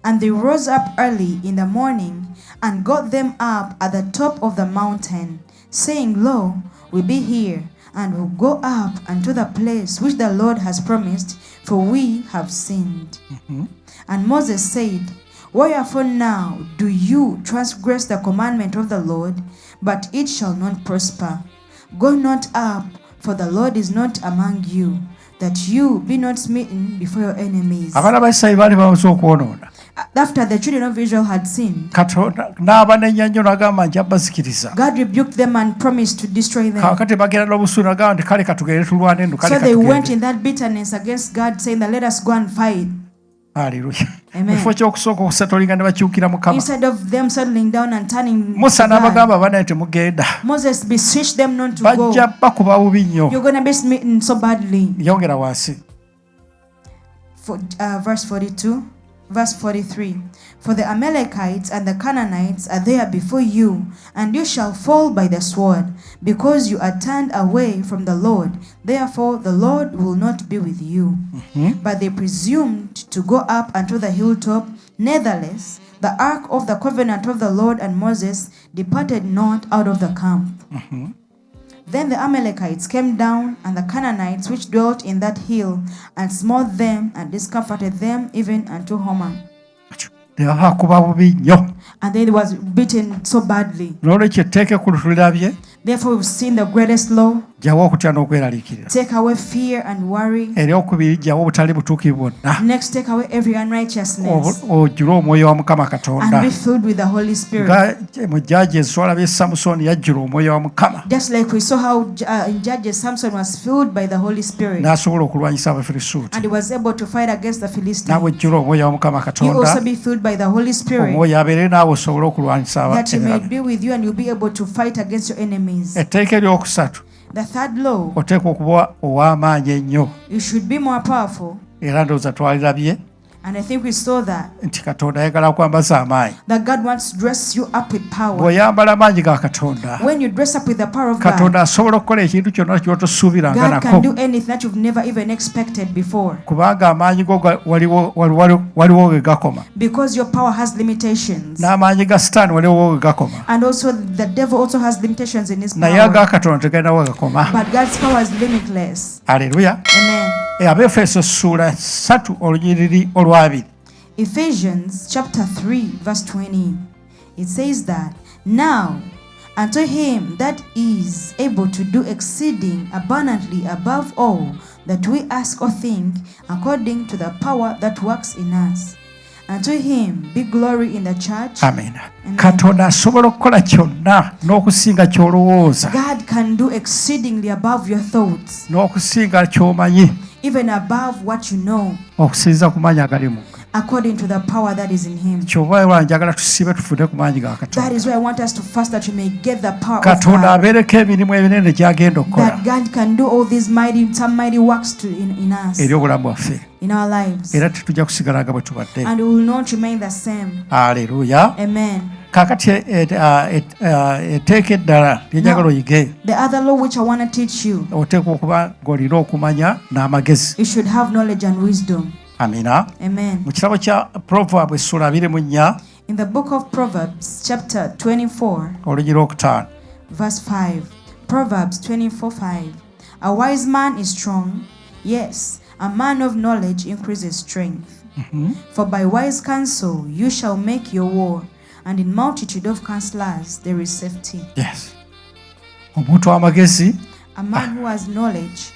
S3: And they rose up early in the morning and got them up at the top of the mountain, saying, Lo, we be here, and will go up unto the place which the Lord has promised, for we have sinned. And Moses said, Wherefore now do you transgress the commandment of the Lord? But it shall not prosper. Go not up, for the Lord is not among you, that you be not smitten before your enemies.
S2: Abaana ba Isirayiri baali bamaze okwonoona.
S3: After the children of Israel had sinned,
S2: Katonda n'abanenya nnyo n'agamba nti abazikiriza.
S3: God rebuked them and promised to destroy them.
S2: Kaakati bagenda n'obusuulu n'agamba nti kale katugende tulwane eno, kale
S3: So they went
S2: katugende.
S3: in that bitterness against God, saying that let us go and fight.
S2: Haleluya.
S3: Amen.
S2: Ekifo ky'okusooka okusatolinga ne bakyukira Mukama.
S3: Instead of them settling down and turning to
S2: Musa
S3: God,
S2: n'abagamba abaana nti mugenda.
S3: Moses beseeched them not to
S2: Bajja
S3: go.
S2: bakuba bubi nnyo.
S3: You're going to be smitten so badly.
S2: Yongera wansi.
S3: Verse 42, verse 43. For the Amalekites and the Canaanites are there before you, and you shall fall by the sword, because you are turned away from the Lord. Therefore the Lord will not be with you. But they presumed to go up unto the hilltop. Nevertheless, the ark of the covenant of the Lord and Moses departed not out of the camp. Then the Amalekites came down, and the Canaanites which dwelt in that hill, and smote them, and discomforted them even unto Homer.
S2: ne bakuba bubi nnyo.
S3: and then he was beaten so badly.
S2: N'olwekyo etteeka ekkulu tulirabye,
S3: Therefore, we've seen the greatest law.
S2: gyawo okutya n'okweraliikirira.
S3: Take away fear and worry.
S2: Eryokubiri, gyawo obutali butuukirivu bwonna.
S3: Next, take away every unrighteousness
S2: Ojjule omwoyo wa Mukama Katonda.
S3: and be filled with the Holy Spirit.
S2: Nga mu Judges twalabye Samusooni yajjula omwoyo wa Mukama.
S3: Just like we saw how in Judges, Samson was filled by the Holy Spirit
S2: N'asobola okulwanyisa Abafirisuuti.
S3: and he was able to fight against the Philistines.
S2: Naawe ojjula omwoyo wa Mukama
S3: You also
S2: Katonda.
S3: be filled by the Holy Spirit,
S2: Omwoyo abeere naawe osobole okulwanyisa
S3: that he may
S2: abalala.
S3: be with you and you'll be able to fight against your enemies.
S2: Etteeka eryokusatu,
S3: The third law,
S2: oteekwa okuba ow'amaanyi ennyo.
S3: you should be more powerful.
S2: Era ndowooza twalirabye
S3: And I think we saw that
S2: nti Katonda ayagala kwambaza amaanyi.
S3: God wants to dress you up with power.
S2: Bw'oyambala amaanyi ga Katonda,
S3: When you dress up with the power of God,
S2: Katonda asobola okukola ekintu kyonna ky'otosuubiranga
S3: God can
S2: nako.
S3: do anything that you've never even expected before.
S2: Kubanga amaanyi go waliwo we gakoma.
S3: Because your power has limitations.
S2: N'amaanyi ga Sitaani waliwo we gakoma.
S3: And also the devil also has limitations in his
S2: Naye aga
S3: power.
S2: Katonda tegalina we gakoma.
S3: But God's power is limitless.
S2: Aleluya.
S3: Amen.
S2: Abefeso ssuula 3 olunyiriri olwabiri.
S3: Ephesians chapter 3 verse 20. It says that, now unto him that is able to do exceeding abundantly above all that we ask or think, according to the power that works in us. Unto him be glory in the church.
S2: Amen.
S3: Amen.
S2: Katonda asobola okukola kyonna n'okusinga ky'olowooza,
S3: God can do exceedingly above your thoughts,
S2: n'okusinga ky'omanyi,
S3: even above what you know,
S2: okusinza ku maanyi agali mu ggwe.
S3: according to the power that is in him.
S2: Kyova era njagala tusibe tufunde ku maanyi ga
S3: That
S2: Katonda.
S3: is why I want us to fast, that we may get the power of
S2: Katonda
S3: God.
S2: abeereko emirimu eminene gy'agenda okukola
S3: That God can do all these some mighty works in us,
S2: eri obulamu bwaffe,
S3: in our lives.
S2: era tetujja kusigala nga bwe tubadde.
S3: And we will not remain the same.
S2: Aleluya.
S3: Amen.
S2: Kaakati etteeka eddala lye njagala oyige,
S3: The other law which I want to teach you,
S2: oteekwa okuba ng'olina okumanya n'amagezi.
S3: you should have knowledge and wisdom.
S2: Amina.
S3: Amen.
S2: Mu kitabo kya Proverb essula 24
S3: In the book of Proverbs, chapter 24,
S2: oluggi lwokutaano.
S3: verse 5. Proverbs 24:5. A wise man is strong. Yes, a man of knowledge increases strength. For by wise counsel you shall make your war, and in multitude of counselors there is safety.
S2: Yes. Omuntu w'amagezi,
S3: A man who has knowledge,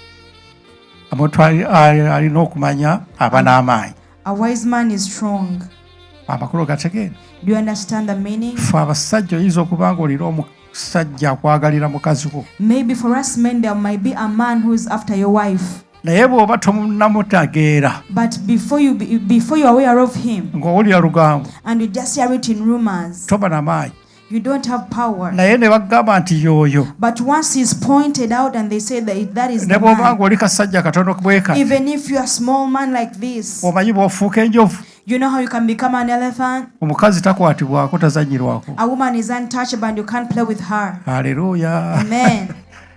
S2: omuntu alina okumanya aba n'amaanyi.
S3: a wise man is strong.
S2: Amakulu gategeera.
S3: Do you understand the meaning?
S2: Ffe abasajja oyinza okuba ng'olina omusajja akwagalira mukazi wo,
S3: Maybe for us men there might be a man who is after your wife,
S2: naye bw'oba tomunamutageera
S3: but before you are aware of him
S2: ng'owulira lugambo,
S3: and you just hear it in rumors,
S2: toba n'amaanyi.
S3: you don't have power.
S2: Naye ne bagamba nti y'oyo,
S3: But once he's pointed out and they say that that is
S2: ne
S3: the
S2: bw'oba
S3: man,
S2: ng'oli kasajja katono bweka,
S3: even if you're a small man like this,
S2: omanyi bw'ofuuka enjovu,
S3: you know how you can become an elephant?
S2: omukazi takwatibwako, tazanyirwako.
S3: A woman is untouchable and you can't play with her.
S2: Aleluya.
S3: Amen.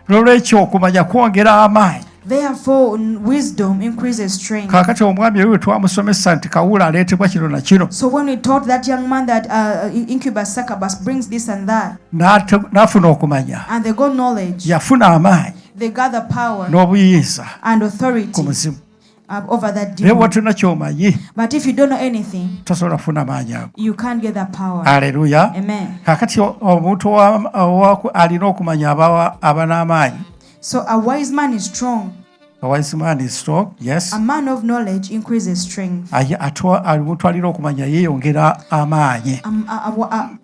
S2: N'olwekyo okumanya kwongera amaanyi.
S3: Therefore, wisdom increases strength.
S2: Kaakati omwami oyo twamusomesa nti kawuula aleetebwa kino na kino,
S3: So when we taught that young man that incubus succubus brings this and that,
S2: n'afuna okumanya,
S3: and they got knowledge,
S2: yafuna amaanyi
S3: they got the power
S2: n'obuyinza
S3: and
S2: ku
S3: authority
S2: muzimu.
S3: over that
S2: Naye
S3: demon.
S2: bw'otolina ky'omanyi,
S3: But if you don't know anything,
S2: tosobola kufuna maanyi ago.
S3: you can't get that power.
S2: Aleluya.
S3: Amen.
S2: Kaakati omuntu alina okumanya aba n'amaanyi.
S3: So a wise man is strong.
S2: A wise man is strong, yes.
S3: A man of knowledge increases strength.
S2: Omuntu alina okumanya yeeyongera amaanyi.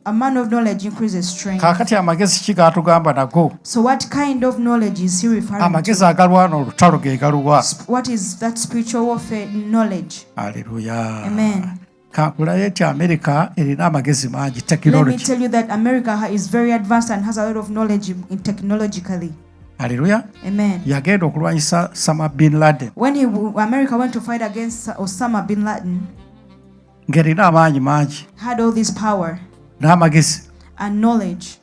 S3: A man of knowledge increases strength.
S2: Kaakati amagezi ki g'atugamba nago?
S3: So what kind of knowledge is he referring
S2: Amagezi
S3: to?
S2: agalwana olutalo ge galuwa.
S3: What is that spiritual warfare knowledge?
S2: Aleluya.
S3: Amen.
S2: Kankulayo nti America erina amagezi mangi,
S3: Let me
S2: technology.
S3: tell you that America is very advanced and has a lot of knowledge technologically.
S2: Aleluya.
S3: Amen.
S2: Yagenda okulwanyisa Osama bin Laden
S3: When America went to fight against Osama bin Laden,
S2: ng'erina amaanyi mangi
S3: had all this power
S2: n'amagezi.
S3: and knowledge,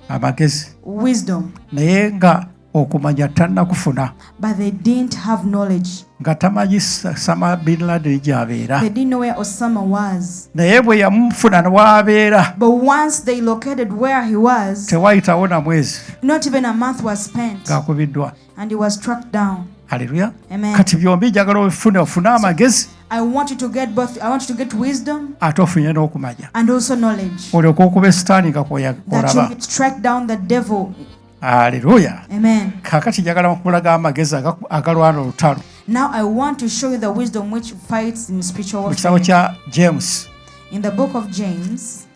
S2: Amagezi.
S3: wisdom,
S2: Naye nga okumanya tannakufuna,
S3: but they didn't have knowledge.
S2: nga tamanyi Osama bin Laden gy'abeera.
S3: They didn't know where Osama was.
S2: Naye bwe yamufuna w'abeera,
S3: But once they located where he was,
S2: tewaayitawo na mwezi
S3: not even a month was spent,
S2: ng'akubiddwa.
S3: and he was struck down.
S2: Haleluya.
S3: Amen.
S2: Kati byombi njagala ofune amagezi.
S3: I want you to get both. I want you to get wisdom
S2: ate ofunye n'okumanya
S3: and also knowledge,
S2: olyoke okuba esitaani nga
S3: that
S2: kwolaba.
S3: you may strike down the devil.
S2: Haleluya.
S3: Amen.
S2: Kaakati njagala okulaga amagezi agalwana olutalo
S3: Now I want to show you the wisdom which fights in spiritual
S2: mu kitabo
S3: warfare.
S2: kya James.
S3: In the book of James.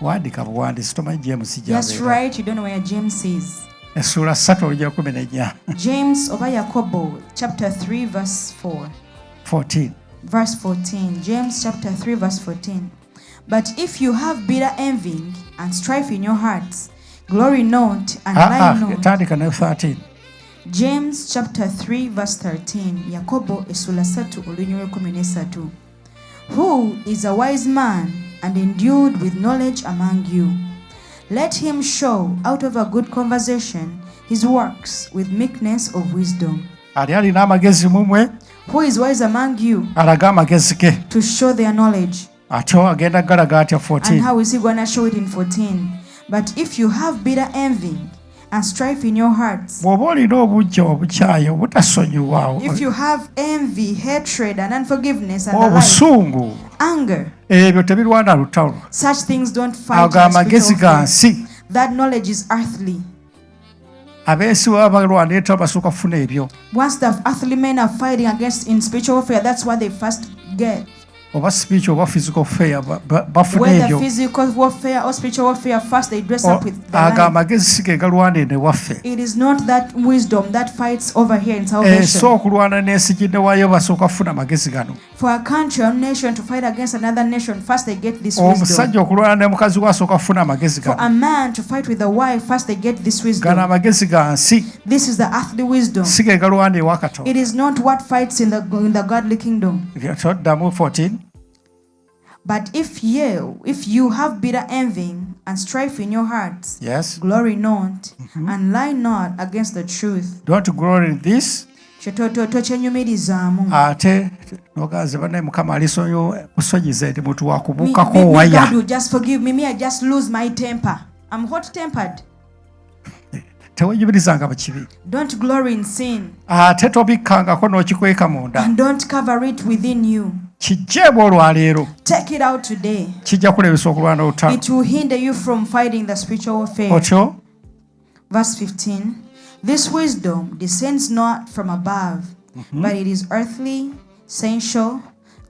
S2: Wandika buwandiisi tomanyi James
S3: Yes,
S2: gy'abeera.
S3: right. You don't know where James is.
S2: Essula 3 olugero 14.
S3: James oba Yakobo chapter 3 verse 4.
S2: 14.
S3: Verse 14. James chapter 3 verse 14. But if you have bitter envy and strife in your hearts, glory not and lie not.
S2: Tandika ne 13.
S3: James chapter 3 verse 13. Yakobo essula 3 olunyolo 13. Who is a wise man and endued with knowledge among you? Let him show out of a good conversation his works with meekness of wisdom.
S2: Ali alina amagezi mumwe
S3: Who is wise among you
S2: alaga amagezi ge
S3: to show their knowledge?
S2: ate agenda galaga atya
S3: And
S2: 14.
S3: how is he going to show it in 14? But if you have bitter envy and strife in your hearts,
S2: Bw'oba olina obujja obukyayi obutasonyiwa
S3: if you have envy, hatred, and unforgiveness, and the like,
S2: obusungu
S3: anger,
S2: ebyo tebirwana lutalo.
S3: such things don't fight
S2: Ago
S3: in the
S2: amagezi
S3: spiritual
S2: ga
S3: warfare.
S2: nsi
S3: That knowledge is earthly.
S2: abeesi baba balwana etalo basooka kufuna ebyo
S3: Once the earthly men are fighting against in spiritual warfare, that's what they first get.
S2: oba speech oba physical fair bafuna
S3: Whether
S2: ebyo.
S3: physical warfare or spiritual warfare, first they dress up with the
S2: ago
S3: light.
S2: amagezi si ge galwana ene waffe.
S3: It is not that wisdom that fights over here in salvation.
S2: So okulwana n'ensi gye waayo basooka kufuna amagezi gano.
S3: For a country or nation to fight against another nation, first they get this wisdom.
S2: Omusajja okulwana ne mukazi we asooka kufuna amagezi
S3: For
S2: gano.
S3: a man to fight with a wife, first they get this
S2: Gano
S3: wisdom.
S2: amagezi ga nsi
S3: This is the earthly wisdom.
S2: si ge galwana ewa Katonda.
S3: It is not what fights in the godly kingdom.
S2: Toddamu 14.
S3: But if you have bitter envy and strife in your hearts,
S2: Yes.
S3: glory not and lie not against the truth.
S2: Don't glory in this.
S3: Tokyenyumirizaamu.
S2: Ate nogaze bane Mukama alisonyize ndi muntu
S3: Me,
S2: wakubukako waya.
S3: God will just forgive me. I just lose my temper. I'm hot-tempered.
S2: Tewenyumirizanga mu kibi.
S3: Don't glory in sin
S2: Ate tobikkangako n'okikweka munda.
S3: and don't cover it within you.
S2: Kijjeemu olwaleero
S3: Take it out today.
S2: kijja kulebesa okulwana olutalo.
S3: It will hinder you from fighting the spiritual warfare.
S2: Otyo
S3: Verse 15. This wisdom descends not from above, but it is earthly, sensual,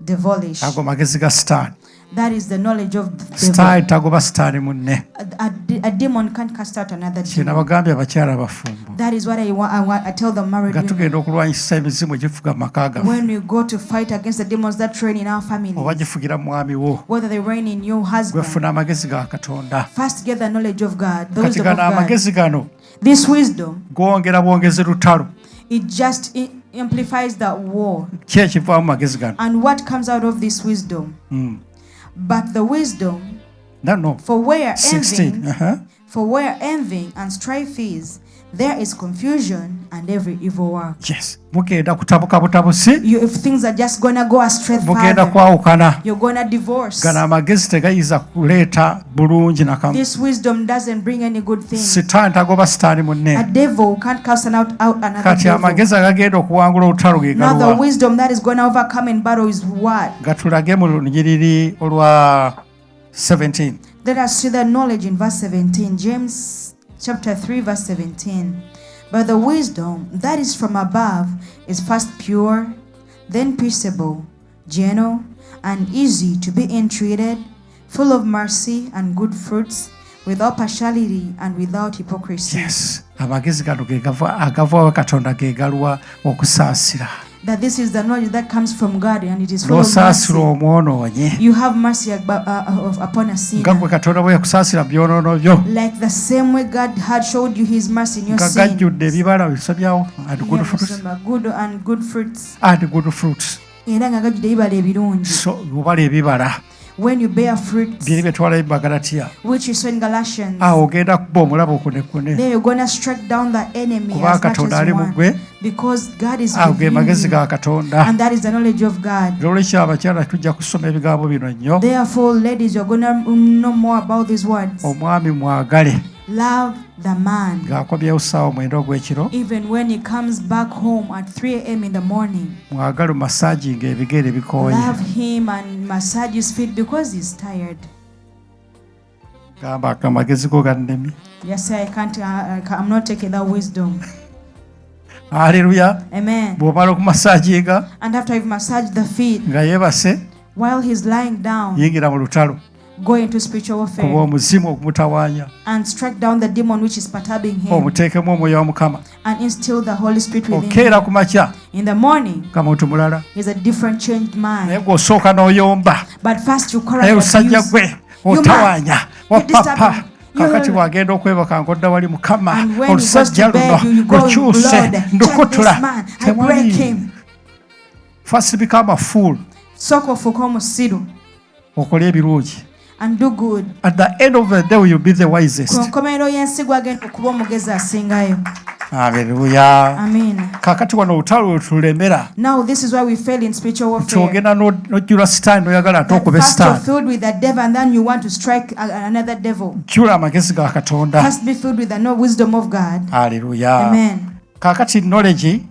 S3: devilish.
S2: ago magezi ga sitaani.
S3: That is the knowledge of the devil.
S2: Sitaani tagoba sitaani munne.
S3: A demon can't cast out another
S2: Kye
S3: demon.
S2: nabagambye abakyala abafumbo.
S3: That is what I tell the married
S2: Nga
S3: women.
S2: tugenda okulwanyisa emizimu egifuga mu maka gaffe.
S3: When we go to fight against the demons that reign in our family,
S2: Oba gifugira mu mwami wo.
S3: whether they reign in your husband,
S2: Gwefuna amagezi ga Katonda.
S3: first get the knowledge of God, the
S2: Kati
S3: wisdom of
S2: gano
S3: God.
S2: amagezi gano
S3: This wisdom,
S2: gwongera bwongezi lutalo.
S3: it just amplifies the war.
S2: Ki ekivaamu magezi gano?
S3: And what comes out of this wisdom? But the wisdom,
S2: No.
S3: for where
S2: 16.
S3: envy and strife is, there is confusion and every evil work.
S2: Yes. Mugenda kutabuka butabusi.
S3: If things are just gonna go astray
S2: Mugenda
S3: further,
S2: kwawukana.
S3: you're gonna divorce.
S2: Gano amagezi tegayiza kuleeta bulungi nakamu.
S3: This wisdom doesn't bring any good thing.
S2: Sitaani tagoba sitaani
S3: A
S2: munne.
S3: devil can't cast out another
S2: Kati
S3: devil.
S2: amagezi agagenda okuwangula olutalo ge
S3: Now the
S2: galuwa.
S3: wisdom that is going to overcome in battle is what?
S2: Gatulage mu lunyiriri olwa 17.
S3: Let us see the knowledge in verse 17. James chapter 3 verse 17. But the wisdom that is from above is first pure, then peaceable, gentle, and easy to be entreated, full of mercy and good fruits, without partiality and without hypocrisy.
S2: Yes. Amagezi gano agava Katonda ge galuwa okusaasira.
S3: That this is the knowledge that comes from God and it is full of
S2: N'osaasira
S3: mercy.
S2: omwonoonye.
S3: You have mercy upon a
S2: Nga
S3: sinner.
S2: gwe Katonda bwe yakusaasira byonoono byo.
S3: Like the same way God had showed you his mercy in your
S2: Nga
S3: sin.
S2: gajjudde ebibala bisobyawo. And good fruits.
S3: Yeah, good and good fruits.
S2: And good fruits.
S3: Era nga gajjudde ebibala ebirungi.
S2: So obala ebibala.
S3: When you bear fruits,
S2: Byeri bye twalayo mu Magalatiya.
S3: which you saw in Galatians,
S2: Ogenda kuba omulabo kunekune.
S3: then you're going to strike down the enemy
S2: Kuba
S3: as much
S2: Katonda
S3: as
S2: ali
S3: you
S2: mu
S3: want.
S2: ggwe.
S3: Because God is
S2: Ago ge
S3: within
S2: magezi
S3: you.
S2: ga Katonda.
S3: And that is the knowledge of God.
S2: Olwekyo abakyala tujja kusoma ebigambo bino nnyo.
S3: Therefore, ladies, you're going to know more about these words.
S2: Omwami mwagale.
S3: Love the man.
S2: ng'akomyewo ssaawa 9 ogw'ekiro.
S3: Even when he comes back home at 3 a.m. in the morning.
S2: Mwagala massaging ebigere bikooye.
S3: Love him and massage his feet because he's tired.
S2: Gamba akamagezi go gannemi.
S3: Yes, I'm not taking that wisdom.
S2: Hallelujah.
S3: Amen.
S2: Bw'omala okumassaginga.
S3: And after you've massaged the feet.
S2: Nga yeebase.
S3: While he's lying down.
S2: Yingira mu lutalo.
S3: Go into spiritual warfare.
S2: Kuba omuzimu okumutawaanya.
S3: And strike down the demon which is perturbing him.
S2: Omuteekemu omwoyo wa Mukama.
S3: And instill the Holy Spirit within
S2: Okeera ku makya.
S3: In the morning.
S2: Ka muntu mulala.
S3: He's a different changed man.
S2: Naye gw'osooka n'oyomba.
S3: But first you cry
S2: and
S3: abuse.
S2: Musajja gwe otawaanya. Wapapa. Kakati wagenda okwebaka ng'odda wali Mukama. Olusajja luno lukyuse ndukutula. Tewali. First become a fool.
S3: Soko fuka omusiru.
S2: Okole ebirungi.
S3: And do good.
S2: At the end of the day you'll be the wisest.
S3: Ku nkomerero y'ensigo agenda okuba omugezi asingayo.
S2: Hallelujah.
S3: Amen.
S2: Kakati wano olutalo tulemera.
S3: Now this is why we fail in spiritual warfare.
S2: Kyogenda n'ojjula sitaani n'oyagala ate okuba
S3: First you're
S2: sitaani.
S3: filled with the devil and then you want to strike another devil.
S2: Jjula amagezi ga Katonda.
S3: First be filled with the wisdom of God.
S2: Hallelujah.
S3: Amen.
S2: Kakati knowledge.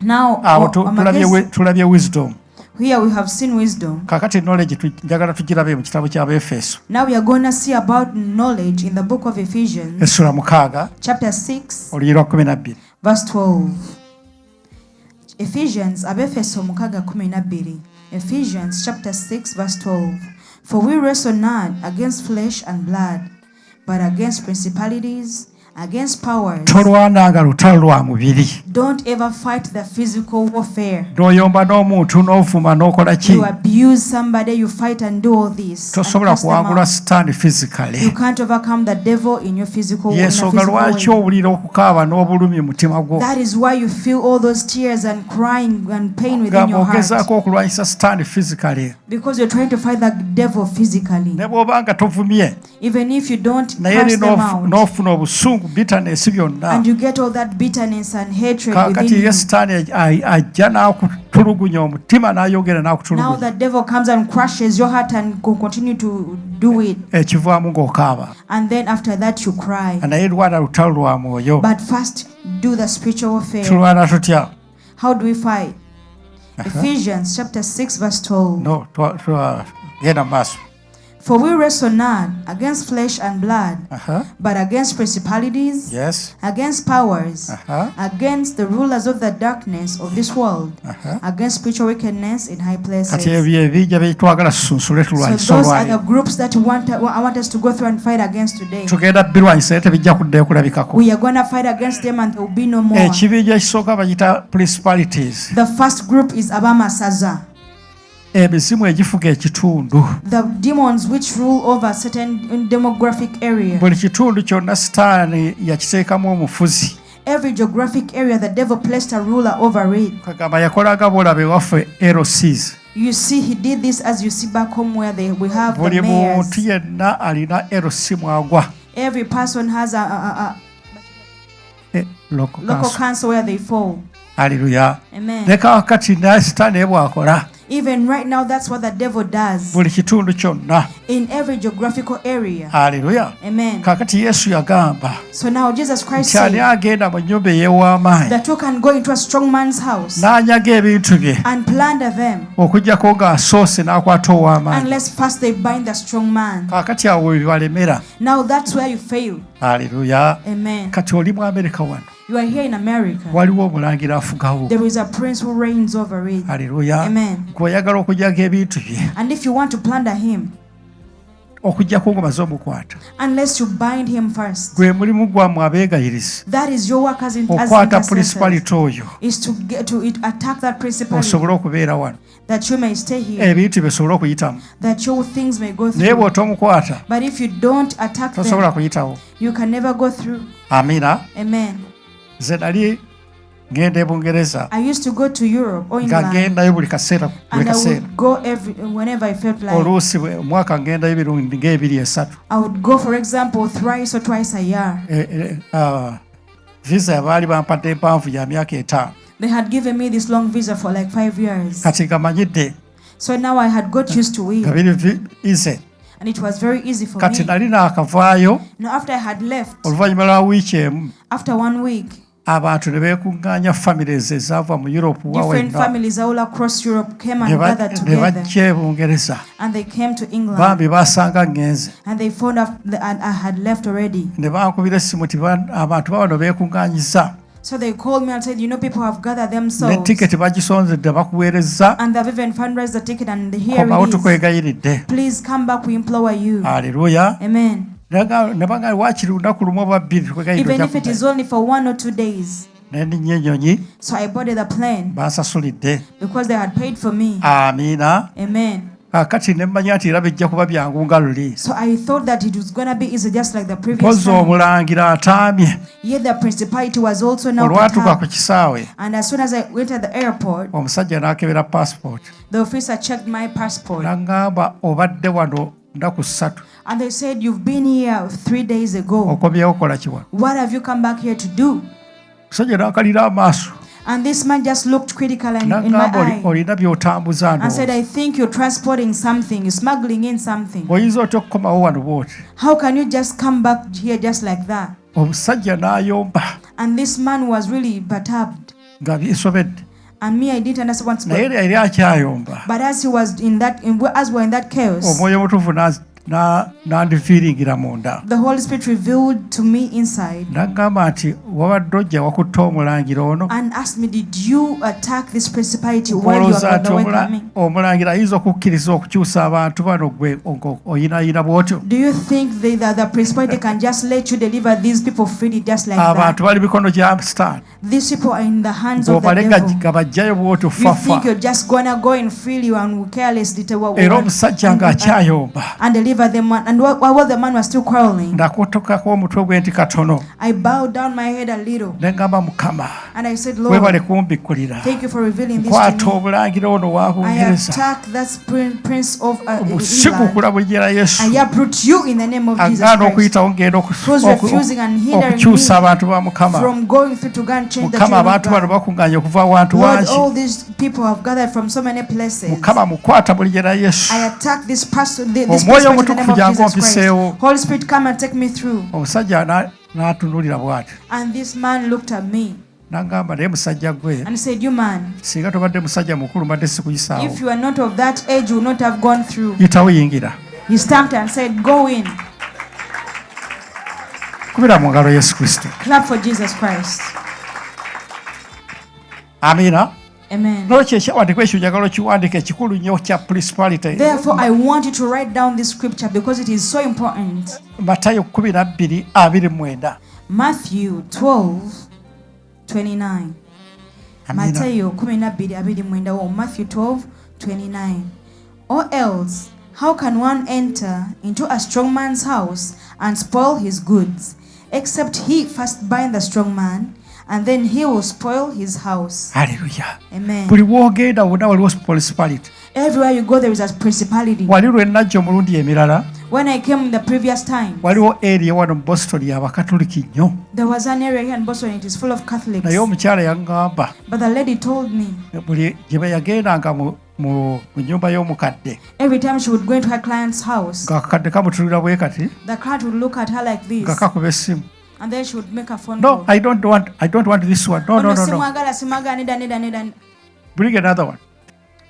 S3: Now
S2: tulabye wisdom.
S3: Here we have seen wisdom.
S2: Kakati knowledge njagala tugirabe mu kitabo kya Efeso.
S3: Now we are going to see about knowledge in the book of Ephesians.
S2: Essula 6.
S3: Chapter 6.
S2: Oluyira 12.
S3: Verse 12. Ephesians Abefeso 6:12. Ephesians chapter 6 verse 12. For we wrestle not against flesh and blood, but against principalities, against powers.
S2: Tolwananga lutalo lwa mubiri.
S3: Don't ever fight the physical warfare.
S2: N'oyomba n'omuntu n'ovuma n'okola ki?
S3: You abuse somebody, you fight and do all this.
S2: Tosobola kuwangula sitaani physically.
S3: You can't overcome the devil in your physical way.
S2: Yensonga lwaki owulira okukaaba n'obulumi mutima gwo.
S3: That is why you feel all those tears and crying and pain within your heart.
S2: Ogezaako okulwanyisa sitaani physically.
S3: Because you're trying to fight the devil physically.
S2: Ne bw'obanga tovumye.
S3: Even if you don't
S2: naye
S3: cast them out.
S2: n'ofuna obusungu bitterness byonna.
S3: And you get all that bitterness and hatred
S2: within you.
S3: Kakati
S2: ye sitaani ajja n'akutulugunya omutima n'ayogera n'akutulugunya.
S3: Now the devil comes and crushes your heart and continue to do it.
S2: Ekivaamu ng'okaaba.
S3: And then after that you cry.
S2: Naye lwana lutalo lwa mwoyo.
S3: But first do the spiritual warfare.
S2: Tulwana tutya?
S3: How do we fight? Ephesians chapter 6 verse 12.
S2: No, genda maaso.
S3: For we wrestle not against flesh and blood, but against principalities,
S2: yes,
S3: against powers, against the rulers of the darkness of this world, against spiritual wickedness in high places. So those are the groups that I want us to go through and fight against today. We are going to fight against them and there will be no more. The first group is Abamasaza.
S2: Ebizimu egifuga ekitundu.
S3: The demons which rule over certain demographic area.
S2: Buli kitundu kyonna sitaani yakiteekamu omufuzi.
S3: Every geographic area the devil placed a ruler over it.
S2: Kagamba yakolaga bw'olaba ewaffe LCs.
S3: You see he did this as you see back home where we have the
S2: buli
S3: mayors.
S2: muntu yenna alina LC mwagwa.
S3: Every person has a
S2: local
S3: council where they fall.
S2: Hallelujah.
S3: Amen.
S2: Leka wakati naye sitaani bw'akola.
S3: Even right now, that's what the devil does.
S2: Buli kitundu kyonna.
S3: In every geographical area.
S2: Hallelujah.
S3: Amen.
S2: Kakati Yesu yagamba.
S3: So now Jesus Christ said
S2: agenda mu nnyumba ey'ow'amaanyi.
S3: that you can go into a strong man's house.
S2: N'anyaga ebintu bye.
S3: And plunder them.
S2: Okuggyako ng'asoose n'akwata ow'amaanyi.
S3: Unless first they bind the strong man.
S2: Kakati awo bibalemera.
S3: Now that's where you fail.
S2: Hallelujah.
S3: Amen.
S2: Kati oli mu America wano.
S3: You are here in America.
S2: Waliwo omulangira afugawo.
S3: There is a prince who reigns over it.
S2: Hallelujah.
S3: Amen.
S2: Gw'oyagala okugyaga ebintu bye.
S3: And if you want to plunder him,
S2: okuggyako ng'omaze omukwata.
S3: Unless you bind him first.
S2: Gwe mulimu gwammwe abeegayiriza.
S3: That is your work as
S2: okwata principality oyo.
S3: Is to attack that principality.
S2: Osobole okubeera wano.
S3: That you may stay here.
S2: Ebintu bisobole okuyitamu.
S3: That your things may go through.
S2: Naye bw'otomukwata.
S3: But if you don't attack them,
S2: tosobola kuyitawo.
S3: You can never go through.
S2: Amina.
S3: Amen.
S2: Nze nali ngenda e Bungereza.
S3: I used to go to Europe or England.
S2: Ngagendayo buli kaseera.
S3: And I would go whenever I felt like.
S2: Oluusi omwaka ngendayo ebirundi ng'ebiri-esatu.
S3: I would go, for example, thrice or twice a year.
S2: Visa yabaali bampadde empanvu ya myaka 5.
S3: They had given me this long visa for like 5 years.
S2: Kati ngamanyidde.
S3: So now I had got used to it.
S2: Kabiri easy.
S3: And it was very easy for
S2: kati
S3: me.
S2: nali naakavaayo
S3: Now, after I had left,
S2: oluvannyuma lwa wiiki emu
S3: after 1 week,
S2: abantu ne beekuŋŋaanya families ezaava mu Europe
S3: different
S2: wawenna
S3: families all across Europe came
S2: ne
S3: and gathered
S2: ne
S3: together.
S2: bajja e Bungereza
S3: And they came to England.
S2: bambi baasanga ŋŋenze
S3: And they found out that I had left already.
S2: ne bankubira essimu ti abantu babano beekuŋŋaanyiza
S3: So they called me and said, people have gathered
S2: ne
S3: themselves.
S2: tiketi bagisonzedde bakuweereza
S3: And they've even fundraised the ticket, and here
S2: komawo
S3: it is.
S2: tukwegayiridde.
S3: Please come back, we implore you.
S2: Haleluya.
S3: Amen.
S2: Ne bagamba waakiri lunaku lumu oba bbiri tukwegayiridde
S3: Even if it is only for 1 or 2 days.
S2: ne ndinya ennyonyi
S3: So I boarded the plane
S2: bansasulidde.
S3: because they had paid for me.
S2: Amiina.
S3: Amen.
S2: Kakati ne mmanya nti era bijja kuba byangu nga luli.
S3: So I thought that it was going to be easy just like the previous
S2: Mpozi
S3: time.
S2: omulangira ataamye
S3: Yet the principality was also now
S2: olwatuuka ku
S3: perturbed.
S2: kisaawe
S3: And as soon as I went at the airport,
S2: omusajja n'akebera passport
S3: the officer checked my passport.
S2: n'aŋŋamba obadde wano nnaku 3
S3: And they said, you've been here 3 days ago.
S2: okomyewo kola kiwa.
S3: What have you come back here to do?
S2: Omusajja n'akalira amaaso
S3: And this man just looked critical in my
S2: n'aŋŋamba
S3: eye
S2: olina by'otambuza
S3: and said,
S2: ndowooza.
S3: I think you're transporting something, you're smuggling in something.
S2: Oyinza otya okukomawo wano bw'oti.
S3: How can you just come back here just like that?
S2: Omusajja n'ayomba
S3: And this man was really perturbed.
S2: nga byesobedde
S3: And me, I didn't understand what's
S2: naye
S3: going on.
S2: yali akyayomba.
S3: But as he was as we're in that chaos,
S2: Omwoyo omutuufu n'andifiiringira munda.
S3: the Holy Spirit revealed to me inside
S2: N'aŋŋamba nti wabadde ojja wakutta omulangira ono.
S3: and asked me, did you attack this principality while you
S2: Olowooza
S3: were on
S2: nti
S3: the way coming?
S2: omulangira ayinza okukkiriza okukyusa abantu bano gwe oyinaayina bw'otyo.
S3: Do you think the principality can just let you deliver these people freely just like
S2: Abantu
S3: that?
S2: bali mikono gya Sitaani.
S3: These people are in the hands of the
S2: Bw'obale
S3: devil.
S2: nga bajjayo bw'otyo
S3: You
S2: fafa.
S3: think you're just gonna go in freely and carelessly to
S2: Era omusajja ng'akyayomba.
S3: and deliver them, and while the man was still quarreling,
S2: Ndakotokako omutwe gwe nti katono.
S3: I bowed down my head a little
S2: Ne ngamba Mukama
S3: and I said,
S2: weebale
S3: Lord,
S2: kumbikkulira.
S3: thank you for revealing this
S2: Kwata
S3: to me.
S2: omulangira ono wa
S3: I
S2: Bungereza.
S3: attack that prince of England.
S2: Omusikukula buli gye la Yesu.
S3: I uproot you in the name of Jesus
S2: Agaana
S3: Christ.
S2: okuyitawo ngenda
S3: Who's refusing and hindering
S2: okukyusa
S3: me
S2: abantu ba Mukama.
S3: from going through to go and change the
S2: Mukama
S3: children of
S2: abantu bano
S3: God.
S2: bakuŋŋaanye okuva wantu
S3: Lord,
S2: wangi.
S3: all these people have gathered from so many places.
S2: Mukama mukwata buli gye la Yesu.
S3: I attack this person, this
S2: Omwoyo
S3: person in the
S2: omutukuvu
S3: name of
S2: jangu
S3: Jesus Christ.
S2: ompiseewo.
S3: Holy Spirit, come and take me through.
S2: Omusajja n'atunuulira bw'ati.
S3: And this man looked at me
S2: N'aŋŋamba naye musajja gwe
S3: and said, you man,
S2: singa tobadde musajja mukulu mbadde sikuyisaawo.
S3: if you are not of that age, you will not have gone through.
S2: Yitawo yingira.
S3: He stamped and said, go in.
S2: Kubira mu ngalo Yesu Kristo.
S3: Clap for Jesus Christ.
S2: Amiina.
S3: Amen.
S2: Nolwekyo ekyawandiikibwa ekyo njagala okiwandiika ekikulu nnyo kya principality.
S3: Therefore, I want you to write down this scripture because it is so important.
S2: Matayo 12:29.
S3: Matthew 12:29.
S2: Amiina.
S3: Matthew 12:29. Or Matthew 12:29. Or else, how can one enter into a strong man's house and spoil his goods, except he first bind the strong man, and then he will spoil his house.
S2: Haleluya.
S3: Amen.
S2: Buli w'ogenda wonna waliwo principality.
S3: Everywhere you go, there is a principality.
S2: Wali lwe najja omulundi emirala
S3: When I came the previous time,
S2: waliwo area wano mu Boston y'Abakatoliki nnyo.
S3: there was an area here in Boston, it is full of Catholics.
S2: Naye omukyala yaŋŋamba
S3: But the lady told me,
S2: buli gye yagendanga mu nnyumba y'omukadde
S3: every time she would go into her client's house,
S2: ng'akakadde kamutulira bwe kati
S3: the client would look at her like
S2: nga
S3: this,
S2: kakuba essimu.
S3: and then she would make a phone
S2: No,
S3: call.
S2: I don't want this one. No.
S3: Simwagala, neda.
S2: Bring another one.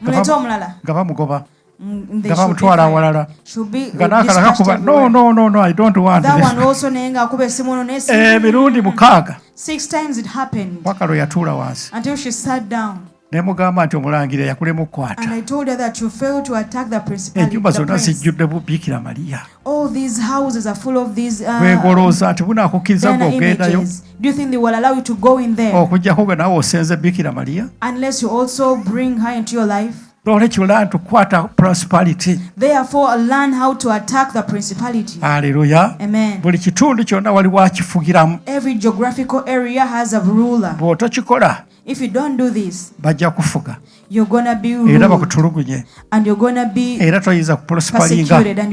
S3: Mulete omulala.
S2: Nga bamugoba.
S3: They
S2: Nga
S3: should be
S2: bamutwala
S3: fine.
S2: awalala.
S3: Should be
S2: Nga n'akalala
S3: dispatched
S2: kakuba.
S3: everywhere.
S2: No, I don't want
S3: That
S2: this
S3: one
S2: one.
S3: also naye ng'akuba essimu ono n'essimu.
S2: Emirundi 6
S3: 6 times it happened
S2: paka lwe yatuula wansi.
S3: until she sat down.
S2: Ne mugamba nti omulangira yakulemu okukwata.
S3: And I told her that you failed to attack the principality.
S2: Ennyumba
S3: The
S2: zonna
S3: prince.
S2: zijjudde Bikira Mariya.
S3: All these houses are full of these
S2: Weegolooza nti bunaakukkiriza
S3: banner
S2: ng'ogendayo
S3: images. Do you think they will allow you to go in there
S2: okuggyako nga naawe osenze Bikira Mariya?
S3: unless you also bring her into your life?
S2: Noolwekyo learn to kwata prosperity.
S3: Therefore, learn how to attack the principality.
S2: Haleluya.
S3: Amen.
S2: Buli kitundu kyonna waliwo akifugiramu.
S3: Every geographical area has a ruler.
S2: Bw'otokikola
S3: If you don't do this,
S2: bajja kufuga
S3: you're gonna be
S2: era
S3: ruled,
S2: bakutulugunye
S3: and you're gonna be
S2: era toyinza kuprosperinga.
S3: persecuted, and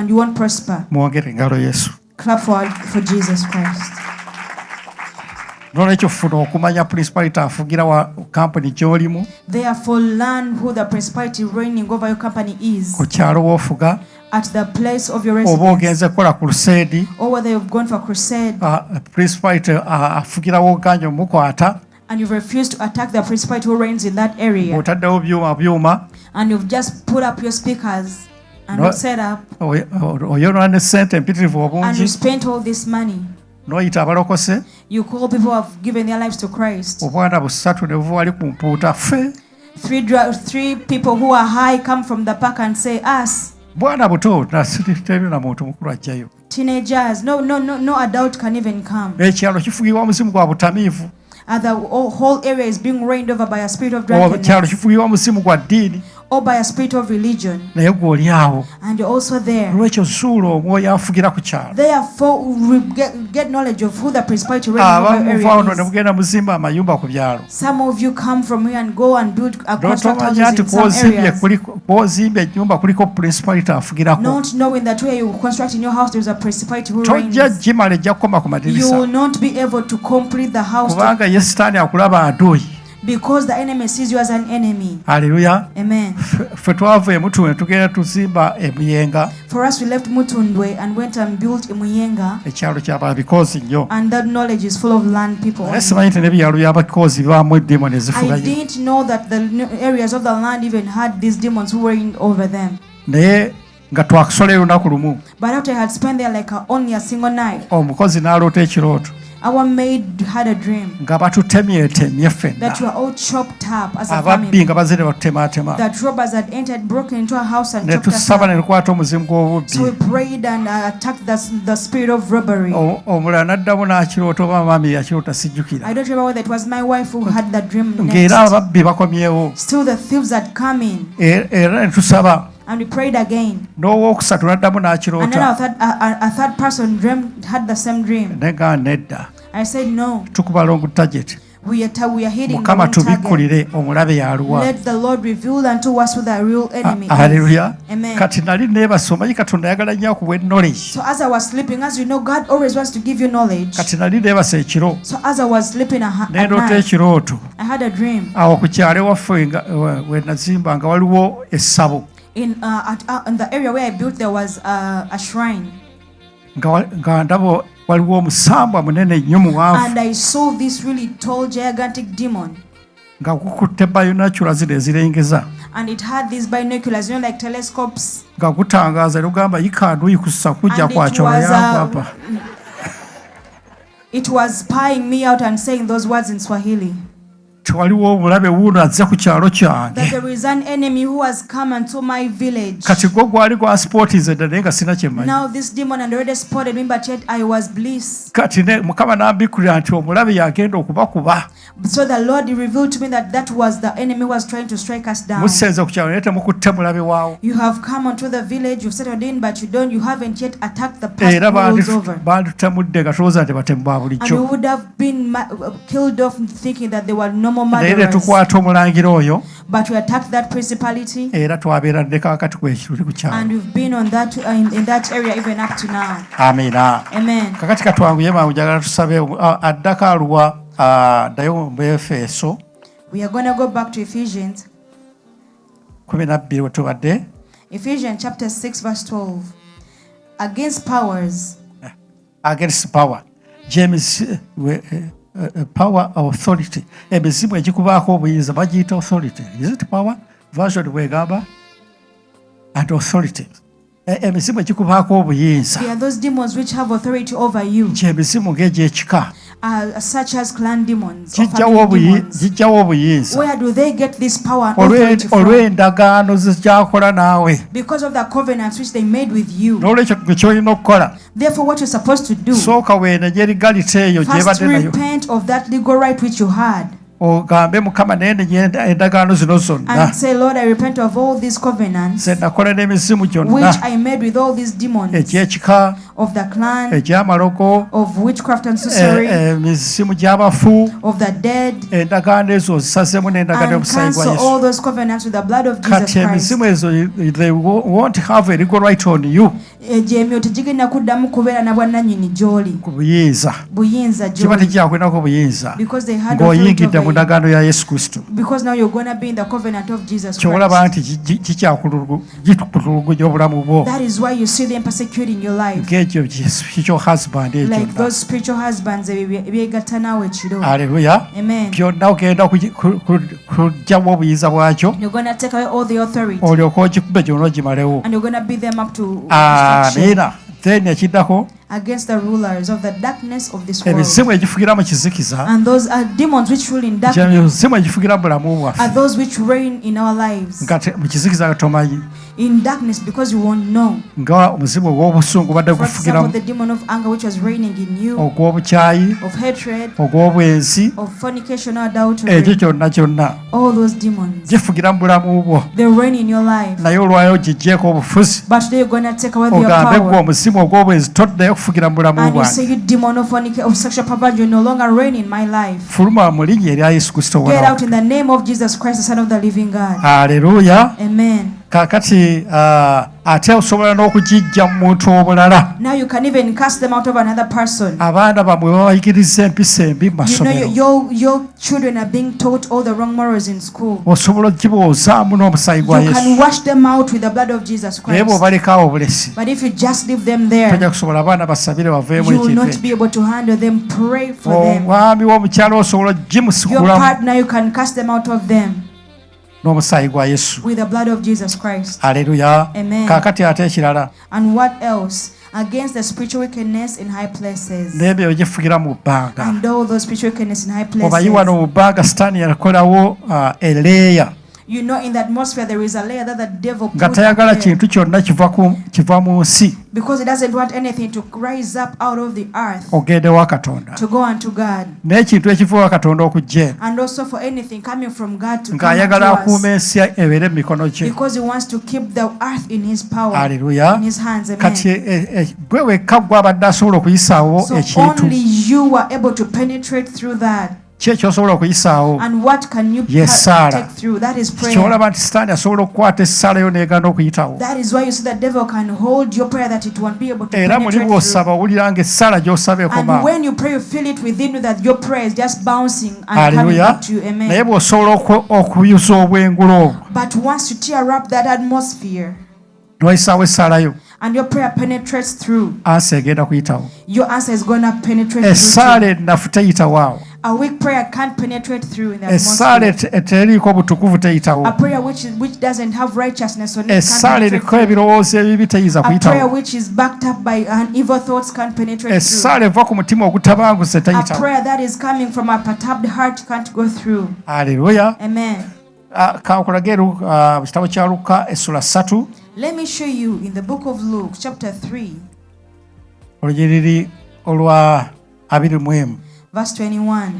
S3: you won't prosper.
S2: Mwongere engalo Yesu.
S3: Clap for Jesus Christ.
S2: Noolwekyo funa okumanya principality afugira wa company gy'olimu,
S3: Therefore, learn who the principality reigning over your company is.
S2: ku kyalo w'ofuga,
S3: at the place of your
S2: oba
S3: residence,
S2: ogenze kukola crusade,
S3: or whether you've gone for a crusade
S2: principality afugirawo oganja omukwata,
S3: and you've refused to attack the principality who reigns in that area,
S2: otaddewo byuma,
S3: and you've just put up your speakers and
S2: No.
S3: you've set up,
S2: oyonona ne ssente empitirivu
S3: and you
S2: obungi,
S3: spent all this money.
S2: n'oyita abalokose,
S3: You call people who have given their lives to Christ.
S2: obwana busatu ne buva wali ku mpuuta ffe.
S3: Three people who are high come from the park and say, us,
S2: Bwana buto teri na muntu mukulu ajjayo.
S3: teenagers, no adult can even come.
S2: Ekyalo kifugibwa omuzimu gwa butamiivu.
S3: The whole area is being reigned over by a spirit of
S2: Ekyalo
S3: drunkenness
S2: kifugibwa omuzimu gwa ddiini.
S3: or by a spirit of religion.
S2: Naye gw'oli awo.
S3: And you're also there.
S2: Lwekyo zuula Omwoyo afugira ku kyalo.
S3: Therefore, get knowledge of who the principality reigning over
S2: Abamu
S3: your
S2: muva wano ne
S3: area is.
S2: mugenda muzimba amayumba ku byalo.
S3: Some of you come from here and go and build construct
S2: Tomanya
S3: houses
S2: nti
S3: in some areas,
S2: kw'ozimba ennyumba kuliko principality afugirako.
S3: not knowing that where you construct in your house there's a principality who reigns.
S2: Tojja gimala ejja kukoma ku
S3: You
S2: madirisa.
S3: will not be able to complete the house
S2: Kubanga ye Sitaani akulaba aduyi.
S3: because the enemy sees you as an enemy.
S2: Haleluya.
S3: Amen.
S2: Ffe twava emutu ne tugenda tuzimba emuyenga.
S3: For us, we left Mutundwe and went and built Imuyenga,
S2: Ekyalo ky'ababikozi nnyo.
S3: and that knowledge is full of land people.
S2: Naye simanyi nti n'ebyalo by'abakoozi bibaamu eddiimo ne
S3: I
S2: zifugayo.
S3: didn't know that the areas of the land even had these demons who reigned over them.
S2: Naye nga twakusola lunaku lumu,
S3: But after I had spent there like only a single night,
S2: omukozi n'aloota ekirooto
S3: our maid had a dream
S2: nga batutemyetemye ffenna.
S3: that we were all chopped up as a
S2: Ababbi
S3: family.
S2: nga bazze ne batutemaatema.
S3: That robbers had entered, broken into a house and
S2: Ne
S3: chopped us
S2: tusaba ne
S3: up.
S2: tukwata omuzimu
S3: So we
S2: gw'obubbi.
S3: prayed and attacked the spirit of robbery.
S2: Omulala n'addamu n'akirooto oba mami yakirota sijjukira.
S3: I don't remember whether it was my wife who had that dream
S2: Ng'era
S3: next.
S2: ababbi bakomyewo.
S3: Still the thieves had come in,
S2: Era ne tusaba.
S3: and we prayed again.
S2: N'owookusatu n'addamu
S3: And then
S2: n'akirota.
S3: a third person had the same dream.
S2: Ne nga nedda.
S3: I said, no,
S2: Tukuba long target.
S3: we are hitting the
S2: Mukama
S3: wrong target.
S2: tubikkulire omulabe yaluwa.
S3: Let the Lord reveal unto us who the real enemy is.
S2: Haleluya.
S3: Amen.
S2: Kati nali neebase omanyi Katonda ayagala nnyo akuwa knowledge.
S3: So as I was sleeping, as you know, God always wants to give you knowledge.
S2: Kati nali neebase ekiro.
S3: So as I was sleeping at
S2: Nendoota
S3: night,
S2: ekirooto.
S3: I had a dream.
S2: Awo ku kyalo waffe we nazimba nga waliwo essabo.
S3: In the area where I built, there was a shrine.
S2: Nga ndaba waliwo omusambwa munene nnyo muwanvu.
S3: And I saw this really tall, gigantic demon.
S2: Nga gukutte binoculars ezirengeza.
S3: And it had these binoculars, like telescopes.
S2: Nga gutangaaza ne gugamba yikadu yikussa kujja
S3: And
S2: kwakyolo yangu apa.
S3: it was spying me out and saying those words in Swahili.
S2: Tewaliwo omulabe wuuno azze ku kyalo kyange.
S3: That there is an enemy who has come unto my village.
S2: Kati gwo gwali gwa sportize dda naye nga sina kyemmanyi.
S3: Now this demon had already spotted me, but yet I was bliss.
S2: Kati Mukama n'ambikkulira nti omulabe yagenda okubakuba.
S3: So the Lord revealed to me that was the enemy who was trying to strike us down.
S2: Musenze ku kyalo naye temukutte mulabe waawo.
S3: You have come onto the village, you've settled in, but you haven't yet attacked the person
S2: Era
S3: who rules over.
S2: banditemudde nga tulowooza nti batemu ba
S3: And you
S2: bulijjo.
S3: would have been killed off thinking that they were normal
S2: Naye ne
S3: murderers.
S2: tukwata omulangira oyo
S3: But we attacked that principality,
S2: era twabeera ne kaakati kwekituli ku kyalo.
S3: and we've been on that in that area even up to now.
S2: Amiina.
S3: Amen.
S2: Kakati katwanguye mangu njagala tusabe addako aluwa ddayo mu Efeso
S3: We are going to go back to Ephesians.
S2: 12 we tubadde.
S3: Ephesians chapter 6 verse 12. Against powers.
S2: Against power. James power authority. Emizimu egikubaako obuyinza bagiyita authority. Is it power? Version bwegamba and authority. Emizimu egikubaako obuyinza.
S3: They are those demons which have authority over you,
S2: Gy'emizimu ng'egy'ekika.
S3: such as clan demons or family demons.
S2: Gijjawo obuyinza.
S3: Where do they get this power and authority from?
S2: Olw'endagaano z'ekyakola naawe.
S3: Because of the covenants which they made with you.
S2: N'olwekyo gwe ky'olina okukola.
S3: Therefore, what you're supposed to do,
S2: Sooka weenenye legality eyo
S3: first
S2: gy'ebadde nayo.
S3: repent of that legal right which you had,
S2: Ogambe Mukama neenenye endagaano zino zonna.
S3: and say, Lord, I repent of all these covenants
S2: Ze nakola n'emizimu
S3: which
S2: gyonna
S3: I made with all these demons
S2: egy'ekika
S3: of the clan,
S2: egy'amalogo,
S3: of witchcraft and sorcery,
S2: emisimu gy'abafu,
S3: of the dead,
S2: endagaano ezo ozisazemu n'endagaano
S3: and
S2: y'omusaayi gwa
S3: cancel
S2: Yesu.
S3: all those covenants with the blood of Jesus
S2: Kati
S3: Christ.
S2: emisimu ezo they won't have a legal right on you.
S3: Egy'emyo tegigenda kuddamu kubeera na bwannannyini gy'oli,
S2: Ku buyinza
S3: buyinza
S2: kiba
S3: gy'oli,
S2: tekyakwinako buyinza
S3: because they had authority
S2: ng'oyingidde
S3: over
S2: mu
S3: you.
S2: ndagaano ya Yesu Kristo.
S3: Because now you're going to be in the covenant of Jesus
S2: Kyolaba
S3: Christ.
S2: nti kikutulugunya obulamu bwo
S3: That is why you see them persecuting your life.
S2: ng'ekyo spiritual husband
S3: Like
S2: egyonna.
S3: those spiritual husbands byegatta naawe ekiro.
S2: Haleluya.
S3: Amen.
S2: Byonna ogenda kugyamu obuyinza bwakyo
S3: You're going to take away all the authority
S2: olyoka ogikube gyonna ogimalewo.
S3: and you're going to beat them up to destruction
S2: Amiina. Then ekiddako
S3: against the rulers of the darkness of this world.
S2: emizimu egifugira mu kizikiza,
S3: And those are demons which rule in darkness,
S2: emizimu egifugira mu bulamu
S3: are
S2: bwaffe
S3: those which reign in our lives.
S2: nga mu kizikiza nga tomanyi,
S3: In darkness, because you won't know.
S2: nga omuzimu ogw'obusungu badde
S3: For example,
S2: gufugiramu,
S3: the demon of anger which was reigning in you,
S2: ogw'obukyayi,
S3: of hatred,
S2: ogw'obwenzi,
S3: of fornication or
S2: ekyo
S3: adultery,
S2: kyonna
S3: all those demons,
S2: gifugira mu bulamu bwo,
S3: they reign in your life.
S2: naye olwayo giggyeko obufuzi
S3: But today you're going to take away their
S2: ogambe gwe
S3: power.
S2: omuzimu ogw'obwenzi toddayo kufugira mu bulamu
S3: And you say,
S2: bwange.
S3: you demon of fornication, of sexual perversion, you no longer reign in my life.
S2: Fuluma mu linnya erya Yesu Kristo
S3: Get
S2: wano.
S3: out in the name of Jesus Christ, the Son of the living God.
S2: Haleluya.
S3: Amen.
S2: Kaakati ate osobola n'okugijja mu muntu omulala.
S3: Now you can even cast them out of another person.
S2: Abaana bamwe babayigiriza empisa embi mu
S3: You know,
S2: masomero.
S3: your children are being taught all the wrong morals in school.
S2: Osobola ogiboozaamu n'omusaayi gwa
S3: You can
S2: Yesu.
S3: wash them out with the blood of Jesus
S2: Naye
S3: Christ.
S2: bw'obalekaawo obulesi,
S3: But if you just leave them there,
S2: tojja kusobola abaana basabire baveemu
S3: you will
S2: ekintu
S3: not
S2: ekyo.
S3: be able to handle them. Pray for them.
S2: Omwami w'omukyalo osobola
S3: Your
S2: ogimusikulamu
S3: partner, you can cast them out of them
S2: n'omusaayi gwa Yesu.
S3: with the blood of Jesus Christ.
S2: Haleluya.
S3: Amen.
S2: Kaakati ate ekirala,
S3: And what else? Against the spiritual wickedness in high places.
S2: n'ebyo ebigifugira mu bbanga.
S3: And all those spiritual wickedness in high
S2: Obayi wano
S3: places.
S2: mu bbanga Sitaani yakolawo eleeya
S3: You know, in the atmosphere, there is a layer that the devil
S2: nga
S3: put
S2: tayagala
S3: up there.
S2: kintu kyonna kiva mu nsi
S3: Because he doesn't want anything to rise up out of the earth
S2: ogende wa Katonda.
S3: to go unto God.
S2: N'ekintu ekiva wa Katonda okujja eno
S3: And also for anything coming from God to come
S2: ng'ayagala
S3: unto
S2: akuuma
S3: us.
S2: ensi ebeere mu mikono gye.
S3: Because he wants to keep the earth in his power,
S2: Haleluya.
S3: in his hands.
S2: Kati
S3: Amen.
S2: gwe wekka gwe abadde asobola okuyisaawo
S3: So
S2: ekintu
S3: only you are able to penetrate through that.
S2: ki ekyosobola okuyisaawo.
S3: And what can you
S2: Yes, Sarah.
S3: take through? That is prayer.
S2: kyolaba nti Sitaani asobola okukwata essaala yo n'egaana okuyitawo.
S3: That is why you see the devil can hold your prayer that it won't be able to
S2: Era muli
S3: penetrate
S2: bw'osaba
S3: through.
S2: owulira ng'essaala gy'osaba
S3: And
S2: ekoma.
S3: when you pray, you feel it within you that your prayer is just bouncing and coming
S2: Haleluya.
S3: back to you.
S2: Naye
S3: Amen.
S2: bw'osobola okuyuza obwengula obwo
S3: But once you tear up that atmosphere
S2: n'oyisaawo essaala yo,
S3: and your prayer penetrates through,
S2: ansi egenda kuyitawo.
S3: your answer is going to penetrate
S2: Essaala
S3: through.
S2: ennafu teyitawo awo.
S3: A weak prayer can't penetrate through in the
S2: Essaala
S3: atmosphere.
S2: eteriiko butukuvu teyitawo.
S3: A prayer which doesn't have righteousness on it
S2: Essaala
S3: can't
S2: eriko
S3: penetrate through.
S2: ebirowoozo ebibi teyinza
S3: A prayer
S2: kuyitawo.
S3: which is backed up by evil thoughts can't penetrate through.
S2: Essaala eva ku mutima ogutabanguse
S3: A
S2: teyitawo.
S3: prayer that is coming from a perturbed heart can't go through.
S2: Haleluya.
S3: Amen.
S2: Kankulage mu kitabo kya Luka essula 3
S3: Let me show you in the book of Luke, chapter 3,
S2: olunyiriri olwa 21.
S3: verse 21.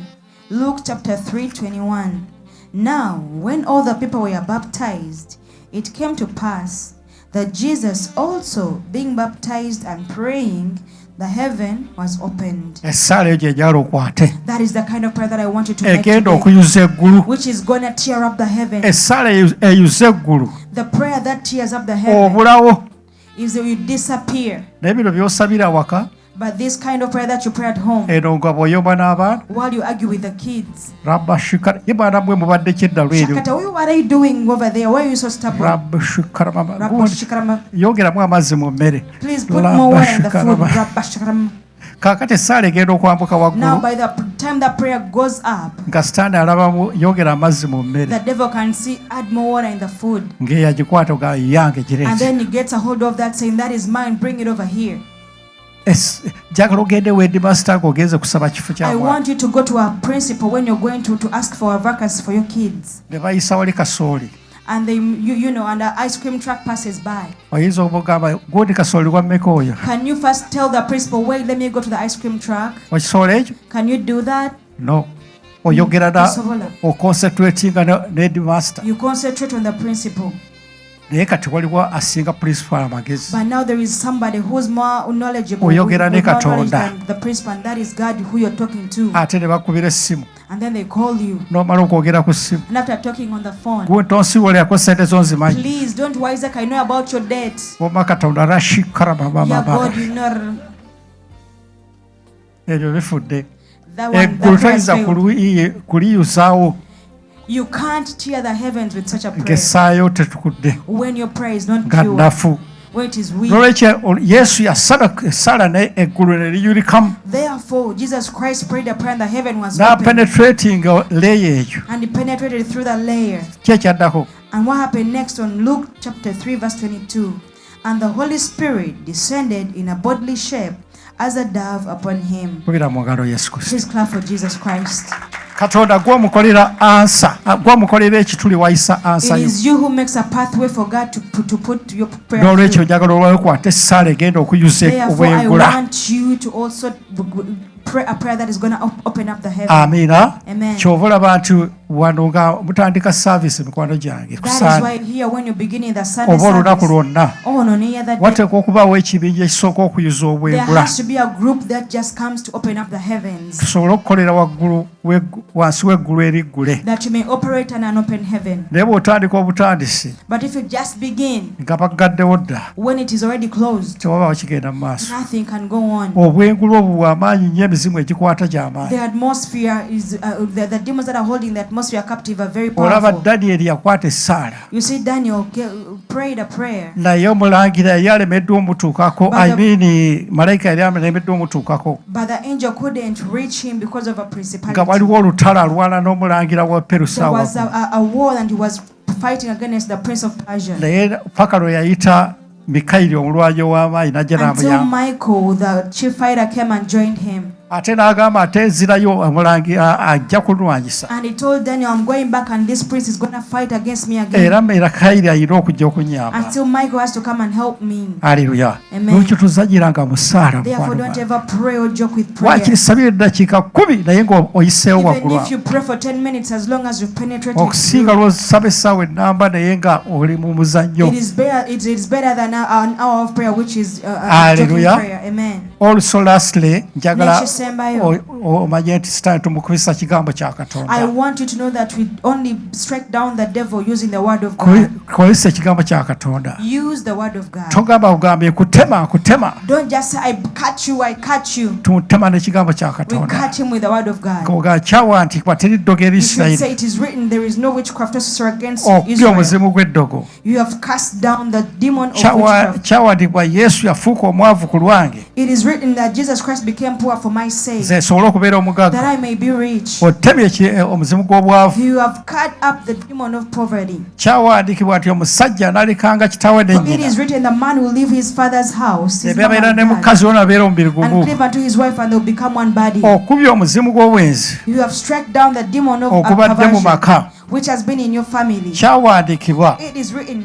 S3: Luke chapter 3, 21. Now, when all the people were baptized, it came to pass that Jesus also, being baptized and praying, the heaven was opened.
S2: Essaala eyo gye gyali okwate.
S3: That is the kind of prayer that I want you to make
S2: Egenda
S3: today,
S2: okuyuza eggulu.
S3: which is going to tear up the heaven.
S2: Essaala eyuza eggulu.
S3: The prayer that tears up the heaven
S2: Obulawo.
S3: is that you disappear.
S2: Naye bino by'osabira awaka,
S3: But this kind of prayer that you pray at home,
S2: eno nga bw'oyomba n'abaana,
S3: while you argue with the kids.
S2: rabba shikara, ye baana mmwe mubadde kyeddalu eryo.
S3: Shakata, what are you doing over there? Why are you so stubborn?
S2: Rabba shikara mama.
S3: Rabba shikarama.
S2: Yongeramu amazzi mu mmere.
S3: Please put more water in the food.
S2: Rabba shikara.
S3: Rabba shikarama.
S2: Kaakati essaala egenda okwambuka
S3: Now,
S2: waggulu
S3: by the time that prayer goes up,
S2: nga Sitaani alabamu yongera amazzi mu mmere
S3: the devil can see add more water in the food.
S2: ng'eyagikwata ga yange
S3: And
S2: gireete.
S3: then he gets a hold of that saying, that is mine, bring it over here.
S2: Njagala ogende weedimasita ng'ogenze kusaba kifo kya
S3: I
S2: mwana.
S3: want you to go to a principal when you're going to ask for a vacancy for your kids.
S2: Ne bayisa wali kasooli.
S3: And they, you know, and the ice cream truck passes by.
S2: Oyinza okugamba gundi kasooli gwa mmeka oyo.
S3: Can you first tell the principal, wait, let me go to the ice cream truck?
S2: Okisobola ekyo?
S3: Can you do that?
S2: No. Oyogera na
S3: Tosobola.
S2: oconcentratinga ne headmaster.
S3: You concentrate on the principal.
S2: naye kati waliwo asinga principal amagezi.
S3: But now there is somebody who's more knowledgeable,
S2: Oyogera ne
S3: with more knowledge
S2: Katonda.
S3: than the principal, and that is God who you're talking to.
S2: Ate ne bakubira essimu.
S3: And then they call you.
S2: N'omala okwogera ku ssimu.
S3: And after talking on the phone,
S2: Gwe tonsiwolerako ssente zonzimanyi.
S3: please don't wise I know about your debt.
S2: Wama Katonda rashikara
S3: Yeah,
S2: baba.
S3: God, you know
S2: Ebyo bifudde.
S3: that one.
S2: Eggulu
S3: That prayer has
S2: toyinza
S3: failed.
S2: kuliyusaawo
S3: You can't tear the heavens with such a prayer
S2: ng'essaayo tetukudde
S3: when your prayer is not
S2: nga
S3: pure,
S2: nnafu.
S3: when it is weak.
S2: Nolwekyo Yesu yasala essala naye eggulu ne liyulikamu
S3: Therefore, Jesus Christ prayed a prayer and the heaven was open,
S2: n'apenetrating leeya eyo.
S3: and he penetrated through the layer.
S2: Ki ekyaddako?
S3: And what happened next on Luke chapter 3 verse 22? And the Holy Spirit descended in a bodily shape as a dove upon him.
S2: Kubira mu ngalo Yesu Kristo.
S3: Please clap for Jesus Christ.
S2: Katonda gw'omukolera ansa, gw'omukolera ekituli wayisa
S3: It
S2: ansa yo.
S3: is you who makes a pathway for God to put your prayer
S2: N'olwekyo
S3: through.
S2: njagala olwakwata essaala egenda okuyuza
S3: Therefore, I
S2: obwengula.
S3: want you to also pray a prayer that is going to open up the heaven.
S2: Amiina.
S3: Amen.
S2: Kyova olaba nti wano nga mutandika saavisi mikwano gyange
S3: That is
S2: kusaana
S3: why here when you're beginning the Sunday
S2: oba olunaku
S3: service,
S2: lwonna
S3: on any other day,
S2: wateekwa okubaawo ekibinja ekisooka okuyuza
S3: there
S2: obwengula
S3: has to be a group that just comes to open up the heavens,
S2: tusobole okukolera waggulu wansi w'eggulu eriggule.
S3: that you may operate on an open heaven.
S2: Naye bw'otandika obutandisi
S3: But if you just begin
S2: nga bagaddewo dda
S3: when it is already closed,
S2: tewabaawo kigenda mu maaso.
S3: nothing can go on.
S2: Obwengulu obwo bw'amaanyi nnyo, emizimu egikwata gy'amaanyi.
S3: The atmosphere is the demons that are holding the atmosphere captive are very
S2: Olaba
S3: powerful.
S2: Danyeri yakwata essaala
S3: You see, Daniel prayed a prayer,
S2: naye omulangira yali alemeddwa omutuukako.
S3: But
S2: malayika yali alemeddwa omutuukako
S3: but the angel couldn't reach him because of a
S2: nga
S3: principality.
S2: waliwo olutalo alwana n'omulangira wa
S3: There
S2: Perusa.
S3: was a war, and he was fighting against the prince of Persia.
S2: Naye paka lwe yayita Mikayiri omulwanyi ow'amaanyi n'ajja
S3: Until
S2: n'amuyamba.
S3: Michael, the chief fighter, came and joined him.
S2: Ate n'agamba ate nzirayo omulangira ajja kulwanyisa.
S3: And he told Daniel, I'm going back, and this prince is going to fight against me again.
S2: Era Mikayiri ayina okujja okunyamba.
S3: Until Michael has to come and help me.
S2: Aleluya.
S3: Amen.
S2: Lwekyo tuzanyiranga mu ssaala.
S3: Therefore, don't ever pray or joke with prayer.
S2: Waakiri sabira eddakiika 10 naye ng'oyiseewo
S3: Even
S2: waggulu
S3: if you pray for 10 minutes, as long as you've penetrated
S2: okusinga
S3: through,
S2: lw'osaba essaawa ennamba naye nga oli mu muzannyo.
S3: it is better than an hour of prayer, which is a joking
S2: Hallelujah.
S3: prayer. Amen.
S2: Also lastly njagala
S3: Nekisembayo.
S2: omanye nti sitaani tumukubisa kigambo kya
S3: I
S2: Katonda.
S3: want you to know that we only strike down the devil using the word of God.
S2: Kozesa ekigambo kya Katonda.
S3: Use the word of God.
S2: Togamba kugambye kutema.
S3: Don't just say, I catch you.
S2: Tumutema n'ekigambo kya
S3: We
S2: Katonda.
S3: catch him with the word of God.
S2: Nga kyawa nti kwateri ddogo
S3: You should say
S2: Erisirayiri
S3: it is written, there is no witchcraft or sorcery against
S2: okubya
S3: Israel.
S2: omuzimu gw'eddogo.
S3: You have cast down the demon of witchcraft.
S2: Kyawandibwa Yesu yafuuka omwavu ku lwange
S3: It is written that Jesus Christ became poor for my sake,
S2: nze nsobole okubeera
S3: that
S2: omugagga.
S3: I may be rich.
S2: Otemye omuzimu gw'obwavu.
S3: You have cut up the demon of poverty.
S2: Kyawandiikibwa nti omusajja analekanga kitaawe ne
S3: For it
S2: nnyina
S3: is written, the man will leave his father's house,
S2: ne
S3: his mother
S2: beebeera ne
S3: and dad,
S2: mukazi we nabeera omubiri
S3: and
S2: gumu.
S3: cleave unto his wife, and they'll become one body.
S2: Okubya omuzimu gw'obwenzi
S3: You have struck down the demon of
S2: ogubadde mu
S3: perversion,
S2: maka.
S3: which has been in your family.
S2: Kyawandiikibwa
S3: It is written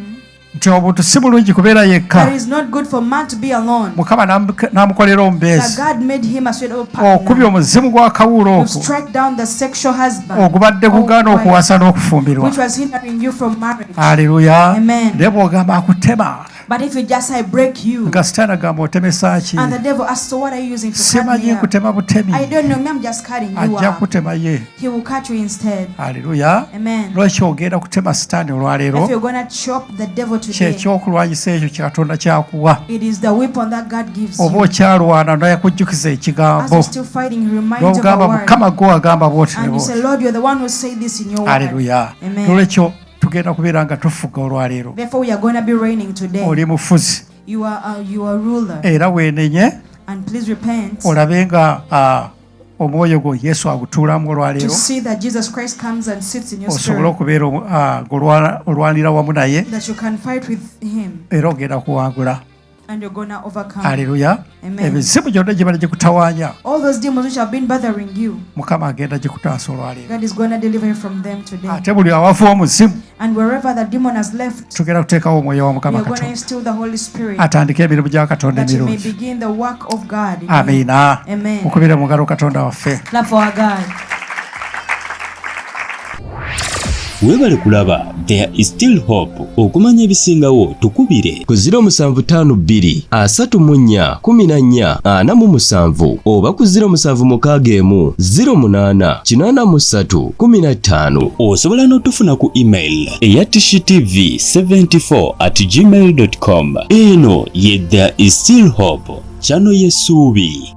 S2: nti obuntu si bulungi kubeera
S3: that
S2: yekka.
S3: it is not good for man to be alone.
S2: Mukama n'amukolera
S3: That
S2: omubeezi.
S3: God made him a suitable
S2: Okubya
S3: partner.
S2: omuzimu gwa kawuula
S3: You
S2: ogwo
S3: struck down the sexual husband,
S2: ogubadde gugaana
S3: or wife,
S2: okuwasa n'okufumbirwa.
S3: which was hindering you from marriage.
S2: Aleluya.
S3: Amen.
S2: Naye bw'ogamba akutema
S3: But if you just say, I break you,
S2: nga sitaani agamba otemesa ki?
S3: and the devil asks, so what are you using to cut me
S2: Simanyi
S3: up?
S2: nkutema butemi.
S3: I don't know, I'm just cutting you
S2: Ajja
S3: up.
S2: kutema ye.
S3: He will cut you instead.
S2: Aleluya.
S3: Amen.
S2: Lwaki ogenda kutema sitaani
S3: If
S2: olwaleero?
S3: you're going to chop the devil today,
S2: Kyekyokulwanyisa ekyo kye Katonda kyakuwa.
S3: it is the weapon that God gives
S2: Oba
S3: you.
S2: okyalwana n'ayakujjukiza
S3: As
S2: ekigambo.
S3: you're still fighting, He reminds you of the
S2: N'ogamba
S3: word.
S2: Mukama gwe wagamba bw'oti ne
S3: And you say,
S2: bw'oti.
S3: Lord, you're the one who said this in your word.
S2: Aleluya.
S3: Amen.
S2: Nolwekyo tugenda kubeera nga tufuga olwaleero.
S3: Therefore, we are going to be reigning today.
S2: Oli mufuzi
S3: You are ruler.
S2: era weenenye
S3: And please repent
S2: olabe nga omwoyo gwo Yesu agutuulamu
S3: to
S2: olwaleero.
S3: see that Jesus Christ comes and sits in your
S2: Osobole
S3: spirit,
S2: okubeera olwanira wamu naye
S3: that you can fight with Him
S2: era ogenda kuwangula.
S3: and you're going to overcome.
S2: Aleluya.
S3: Amen.
S2: Ebizibu gyonna gye bali gikutawaanya
S3: All those demons which have been bothering you,
S2: Mukama agenda gikutaasa olwaleero.
S3: God is going to deliver you from them today.
S2: Ate buli awava omuzimu
S3: And wherever the demon has left,
S2: tugenda kuteekawo omwoyo wa
S3: we
S2: Mukama
S3: are going to
S2: Katonda
S3: instill the Holy Spirit,
S2: atandike emirimu gya Katonda
S3: that you may
S2: emirungi.
S3: begin the work of God. in you.
S2: Amiina.
S3: Amen.
S2: Mukubire mu ngalo Katonda waffe.
S3: Clap for our God.
S1: Weebale kulaba There is Still Hope. Okumanya ebisingawo tukubire
S5: ku 0752 34 14 47 oba ku 0761 08 83 15.
S1: osobola n'otufuna ku email eya tshitv74@gmail.com. eno ye There is Still Hope, channel y'essuubi.